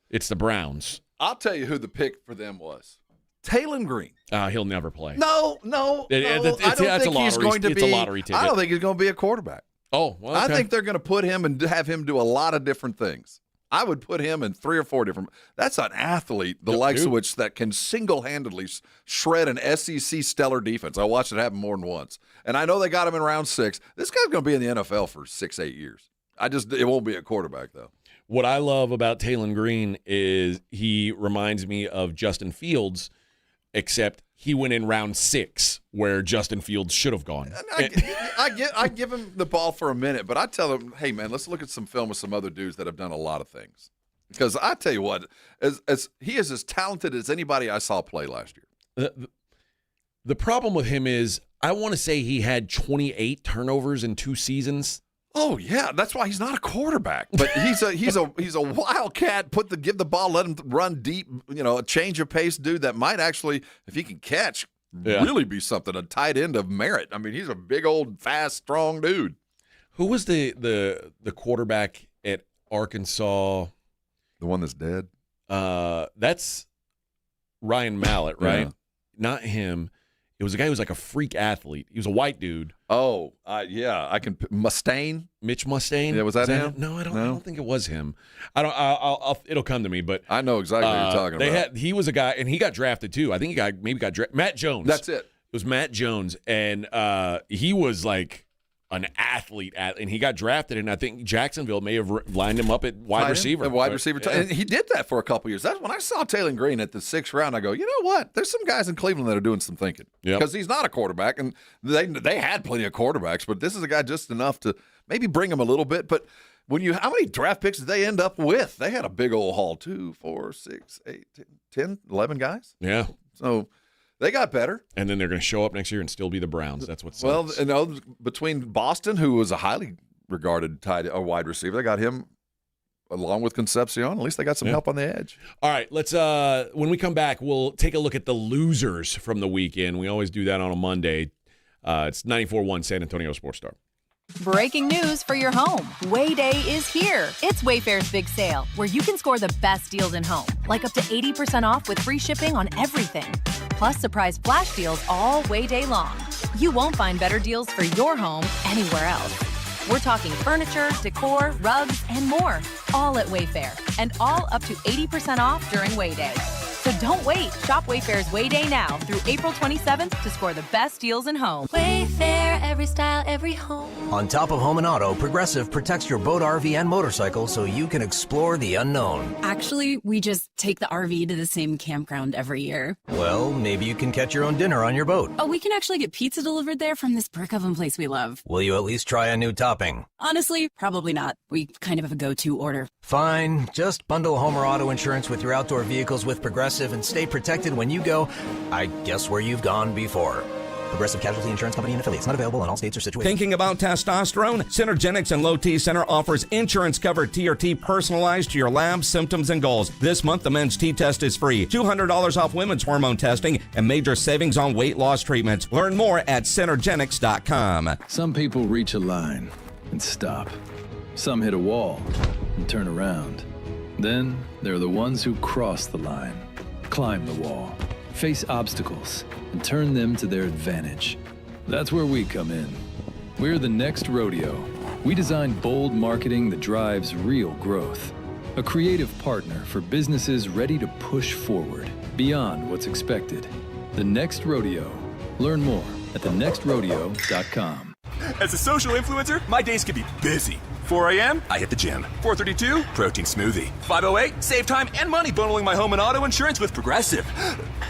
It's the Browns. I'll tell you who the pick for them was. Taylon Green. He'll never play. No. I don't think he's going to be. It's a lottery ticket. I don't think he's going to be a quarterback. Oh, well, okay. I think they're going to put him and have him do a lot of different things. I would put him in 3 or 4 different. That's an athlete, the likes of which that can single-handedly shred an SEC stellar defense. I watched it happen more than once, and I know they got him in round 6. This guy's going to be in the NFL for 6-8 years. It won't be a quarterback though. What I love about Taylon Green is he reminds me of Justin Fields, except he went in round 6 where Justin Fields should have gone. I give him the ball for a minute, but I tell him, hey, man, let's look at some film with some other dudes that have done a lot of things. Because I tell you what, he is as talented as anybody I saw play last year. The problem with him is I want to say he had 28 turnovers in 2 seasons. Oh yeah, that's why he's not a quarterback. But he's a wildcat. Give the ball, let him run deep. A change of pace dude that might actually, if he can catch, really be something. A tight end of merit. I mean, he's a big old fast, strong dude. Who was the quarterback at Arkansas? The one that's dead. That's Ryan Mallett, right? Yeah. Not him. It was a guy who was like a freak athlete. He was a white dude. Oh, yeah. I can Mustaine. Mitch Mustaine. Yeah, was that him? No, I don't think it was him. It'll come to me, but I know exactly what you're talking about. He was a guy, and he got drafted too. I think he got drafted. Matt Jones. That's it. It was Matt Jones, and he was like an athlete, and he got drafted, and I think Jacksonville may have lined him up at wide receiver. And he did that for a couple years. That's when I saw Taylon Green at the 6th round. I go, you know what? There's some guys in Cleveland that are doing some thinking because he's not a quarterback, and they had plenty of quarterbacks, but this is a guy just enough to maybe bring him a little bit. But how many draft picks did they end up with? They had a big old haul: 2, 4, 6, 8, 10, 11 guys. Yeah. So they got better. And then they're going to show up next year and still be the Browns. That's what's sucks. Well, between Boston, who was a highly regarded wide receiver, they got him along with Concepcion. At least they got some help on the edge. All right, let's when we come back, we'll take a look at the losers from the weekend. We always do that on a Monday. It's 94.1 San Antonio Sports Star. Breaking news for your home. Wayday is here. It's Wayfair's big sale, where you can score the best deals in home, like up to 80% off with free shipping on everything. Plus surprise flash deals all Wayday long. You won't find better deals for your home anywhere else. We're talking furniture, decor, rugs, and more, all at Wayfair, and all up to 80% off during Wayday. So don't wait. Shop Wayfair's Wayday now through April 27th to score the best deals in home. Wayfair, every style, every home. On top of home and auto, Progressive protects your boat, RV, and motorcycle so you can explore the unknown. Actually, we just take the RV to the same campground every year. Well, maybe you can catch your own dinner on your boat. Oh, we can actually get pizza delivered there from this brick oven place we love. Will you at least try a new topping? Honestly, probably not. We kind of have a go-to order. Fine. Just bundle home or auto insurance with your outdoor vehicles with Progressive and stay protected when you go, I guess, where you've gone before. Progressive Casualty Insurance Company and affiliates. Not available in all states or situations. Thinking about testosterone? Synergenics and Low T Center offers insurance-covered TRT personalized to your lab, symptoms, and goals. This month, the men's T-test is free. $200 off women's hormone testing and major savings on weight loss treatments. Learn more at Synergenics.com. Some people reach a line and stop. Some hit a wall and turn around. Then there are the ones who cross the line, climb the wall, face obstacles, and turn them to their advantage. That's where we come in. We're the next rodeo. We design bold marketing that drives real growth. A creative partner for businesses ready to push forward, beyond what's expected. The Next Rodeo. Learn more at thenextrodeo.com. As a social influencer, my days can be busy. 4 a.m., I hit the gym. 4:32, protein smoothie. 5:08, save time and money bundling my home and auto insurance with Progressive.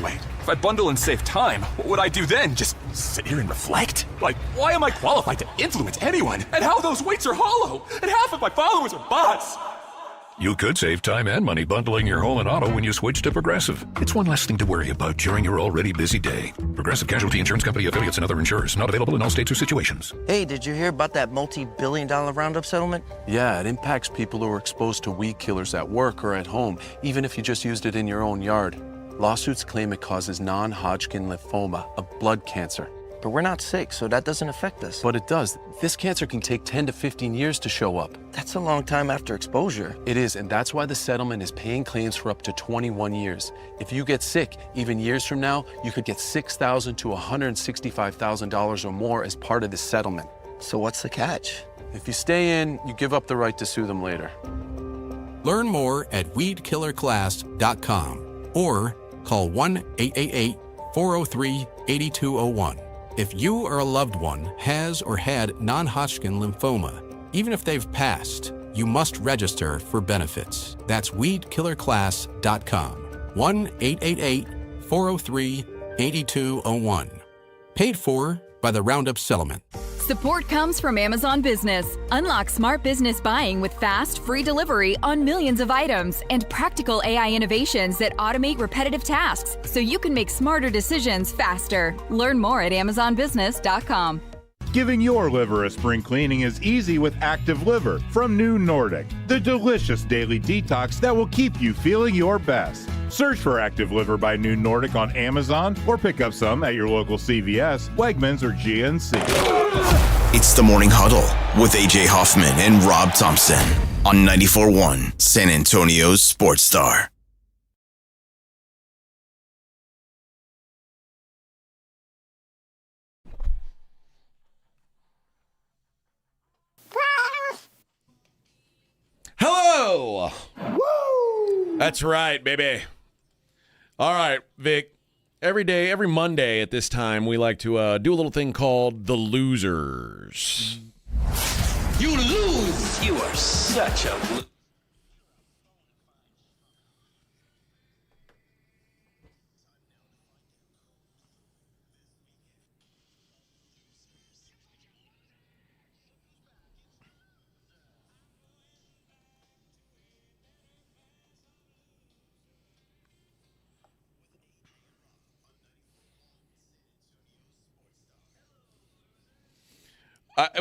Wait, if I bundle and save time, what would I do then? Just sit here and reflect? Like, why am I qualified to influence anyone? And how those weights are hollow? And half of my followers are bots? You could save time and money bundling your home and auto when you switch to Progressive. It's one less thing to worry about during your already busy day. Progressive Casualty Insurance Company, affiliates, and other insurers. Not available in all states or situations. Hey, did you hear about that multi-billion-dollar Roundup settlement? Yeah, it impacts people who are exposed to weed killers at work or at home, even if you just used it in your own yard. Lawsuits claim it causes non-Hodgkin lymphoma, a blood cancer. But we're not sick, so that doesn't affect us. But it does. This cancer can take 10 to 15 years to show up. That's a long time after exposure. It is, and that's why the settlement is paying claims for up to 21 years. If you get sick, even years from now, you could get $6,000 to $165,000 or more as part of the settlement. So what's the catch? If you stay in, you give up the right to sue them later. Learn more at weedkillerclass.com or call 1-888-403-8201. If you or a loved one has or had non-Hodgkin lymphoma, even if they've passed, you must register for benefits. That's weedkillerclass.com. 1-888-403-8201. Paid for by the Roundup Settlement. Support comes from Amazon Business. Unlock smart business buying with fast, free delivery on millions of items and practical AI innovations that automate repetitive tasks so you can make smarter decisions faster. Learn more at amazonbusiness.com. Giving your liver a spring cleaning is easy with Active Liver from New Nordic, the delicious daily detox that will keep you feeling your best. Search for Active Liver by New Nordic on Amazon or pick up some at your local CVS, Wegmans, or GNC. It's the Morning Huddle with AJ Hoffman and Rob Thompson on 94.1 San Antonio's Sports Star. Hello! Woo! That's right, baby. All right, Vic. Every day, every Monday at this time, we like to do a little thing called The Losers. You lose! You are such a...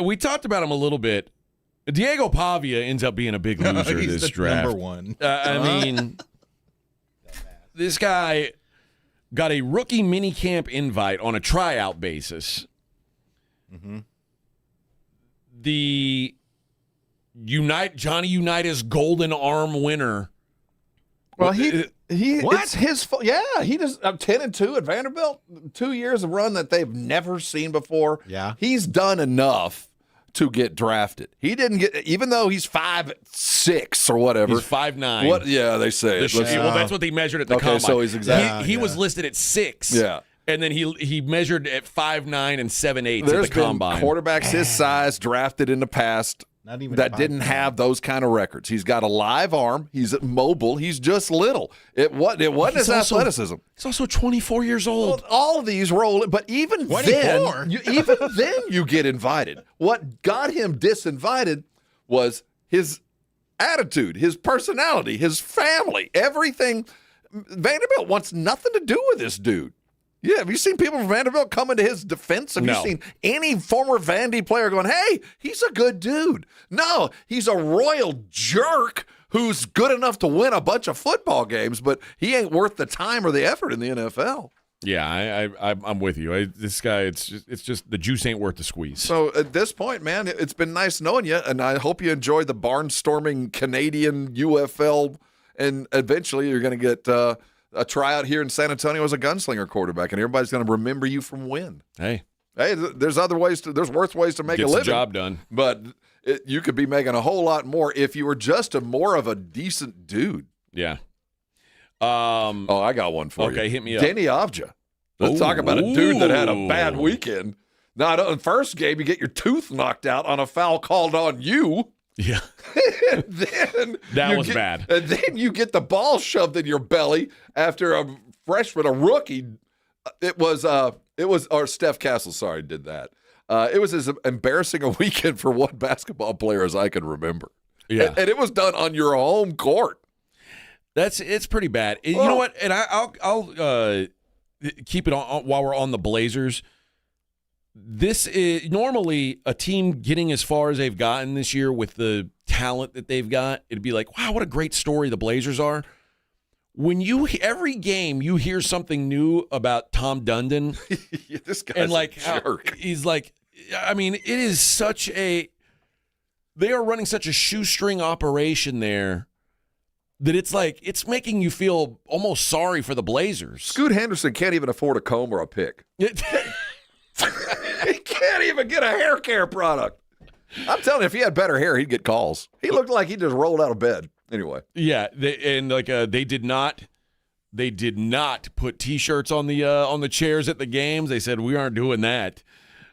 We talked about him a little bit. Diego Pavia ends up being a big loser He's this the draft. number one. I mean, this guy got a rookie minicamp invite on a tryout basis. Mm-hmm. The Johnny Unitas Golden Arm winner. Well, it's his fault. Yeah, he just 10-2 at Vanderbilt. 2 years of run that they've never seen before. Yeah, he's done enough to get drafted. He didn't get, even though he's 5'6" or whatever. He's 5'9". What? Yeah, they say. Well, that's what they measured at the combine. So he's exactly. He was listed at 6. Yeah. And then he measured at 5'9" and 7/8 There's at the combine. Been quarterbacks his size drafted in the past that didn't have those kind of records. He's got a live arm. He's mobile. He's just little. It wasn't his athleticism. He's also 24 years old. Well, all of these roll, but even 24? then you get invited. What got him disinvited was his attitude, his personality, his family, everything. Vanderbilt wants nothing to do with this dude. Yeah, have you seen people from Vanderbilt coming to his defense? Have you seen any former Vandy player going, hey, he's a good dude? No, he's a royal jerk who's good enough to win a bunch of football games, but he ain't worth the time or the effort in the NFL. Yeah, I'm with you. This guy, it's just the juice ain't worth the squeeze. So at this point, man, it's been nice knowing you, and I hope you enjoyed the barnstorming Canadian UFL, and eventually you're going to get a tryout here in San Antonio as a gunslinger quarterback, and everybody's going to remember you from when. Hey, there's worse ways to make a living. Gets the job done. But you could be making a whole lot more if you were just more of a decent dude. Yeah. I got one for you. Okay, hit me up. Danny Avdia. Let's talk about a dude that had a bad weekend. Now, in the first game, you get your tooth knocked out on a foul called on you. Yeah. And then that was bad. And then you get the ball shoved in your belly after a freshman, a rookie. It was Steph Castle, sorry, did that. It was as embarrassing a weekend for one basketball player as I can remember. Yeah. And it was done on your home court. It's pretty bad. You know what? And I'll keep it on while we're on the Blazers. This is normally a team getting as far as they've gotten this year with the talent that they've got. It'd be like, wow, what a great story the Blazers are. When every game you hear something new about Tom Dundon, This guy's and like a jerk. He's like, I mean, it is such a. They are running such a shoestring operation there that it's like it's making you feel almost sorry for the Blazers. Scoot Henderson can't even afford a comb or a pick. He can't even get a hair care product. I'm telling you, if he had better hair, he'd get calls. He looked like he just rolled out of bed. Anyway. Yeah, they did not put T-shirts on the chairs at the games. They said we aren't doing that.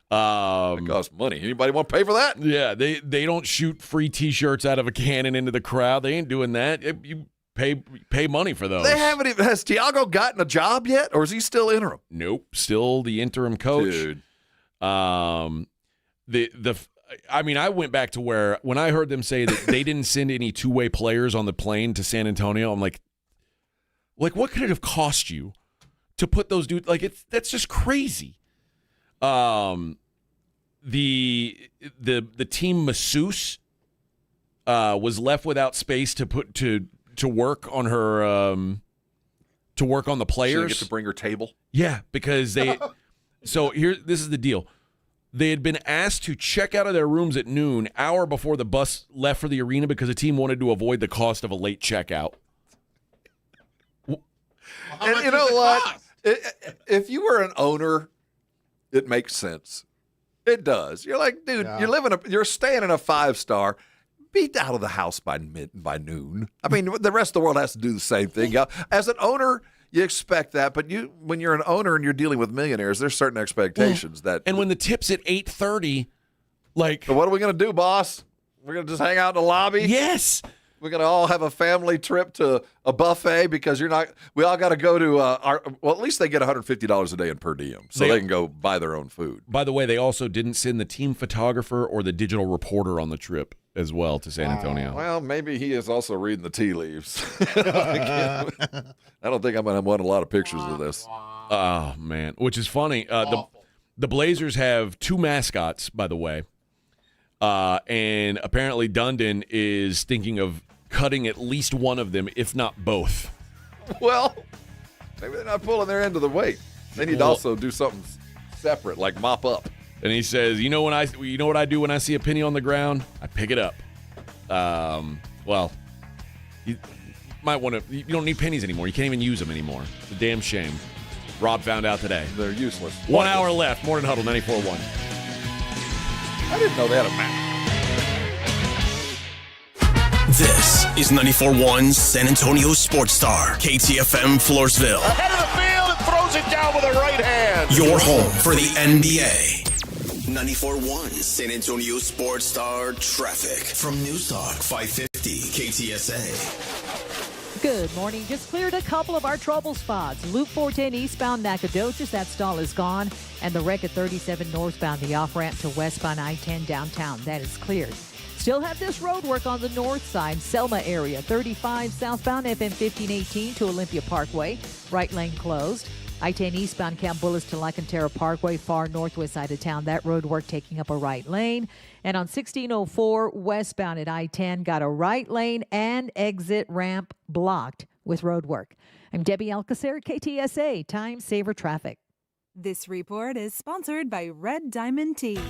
It costs money. Anybody want to pay for that? Yeah, they don't shoot free T-shirts out of a cannon into the crowd. They ain't doing that. You pay money for those. They haven't even. Has Tiago gotten a job yet, or is he still interim? Nope, still the interim coach. Dude. I mean, I went back to where when I heard them say that they didn't send any two-way players on the plane to San Antonio, I'm like, what could it have cost you to put those dudes? Like, that's just crazy. The team masseuse was left without space to put to work on her to work on the players. She didn't get to bring her table. Yeah, because they. So this is the deal. They had been asked to check out of their rooms at noon, hour before the bus left for the arena, because the team wanted to avoid the cost of a late checkout. And you know what? If you were an owner, it makes sense. It does. You're like, dude, you're staying in a 5-star. Be out of the house by noon. I mean, the rest of the world has to do the same thing. As an owner, you expect that, but when you're an owner and you're dealing with millionaires, there's certain expectations that. And when the tip's at 8:30, like, so what are we going to do, boss? We're going to just hang out in the lobby? Yes. We're going to all have a family trip to a buffet because we all got to go to at least they get $150 a day in per diem, so they can go buy their own food. By the way, they also didn't send the team photographer or the digital reporter on the trip as well to San Antonio. Well, maybe he is also reading the tea leaves. I don't think I'm going to want a lot of pictures of this. Oh, man. Which is funny. The Blazers have 2 mascots, by the way. And apparently Dundon is thinking of cutting at least one of them, if not both. Well, maybe they're not pulling their end of the weight. They need to also do something separate, like mop up. And he says, you know what I do when I see a penny on the ground? I pick it up. Well, you might want to. You don't need pennies anymore. You can't even use them anymore. It's a damn shame. Rob found out today. They're useless. 1 hour left. Morning Huddle 94.1. I didn't know they had a map. This is 94.1 San Antonio Sports Star, KTFM Floresville. Head of the field and throws it down with a right hand. Your home for the NBA. 94.1 San Antonio Sports Star traffic from News Talk 550 KTSA. Good morning. Just cleared a couple of our trouble spots. Loop 410 eastbound Nacogdoches, that stall is gone. And the wreck at 37 northbound, the off-ramp to westbound I-10 downtown, that is cleared. Still have this road work on the north side, Selma area, 35 southbound FM 1518 to Olympia Parkway, right lane closed. I-10 eastbound Camp Bullis to Lycanterra Parkway, far northwest side of town, that road work taking up a right lane. And on 1604 westbound at I-10, got a right lane and exit ramp blocked with road work. I'm Debbie Alcacer, KTSA, Time Saver Traffic. This report is sponsored by Red Diamond Tea.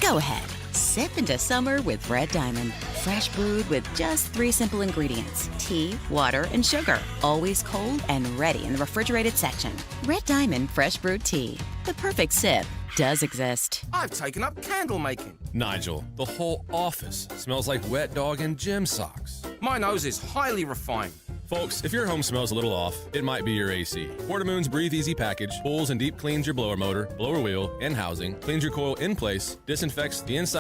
Go ahead. Sip into summer with Red Diamond. Fresh brewed with just 3 simple ingredients. Tea, water, and sugar. Always cold and ready in the refrigerated section. Red Diamond Fresh Brewed Tea. The perfect sip does exist. I've taken up candle making. Nigel, the whole office smells like wet dog and gym socks. My nose is highly refined. Folks, if your home smells a little off, it might be your AC. Portamoon's Breathe Easy package pulls and deep cleans your blower motor, blower wheel, and housing, cleans your coil in place, disinfects the inside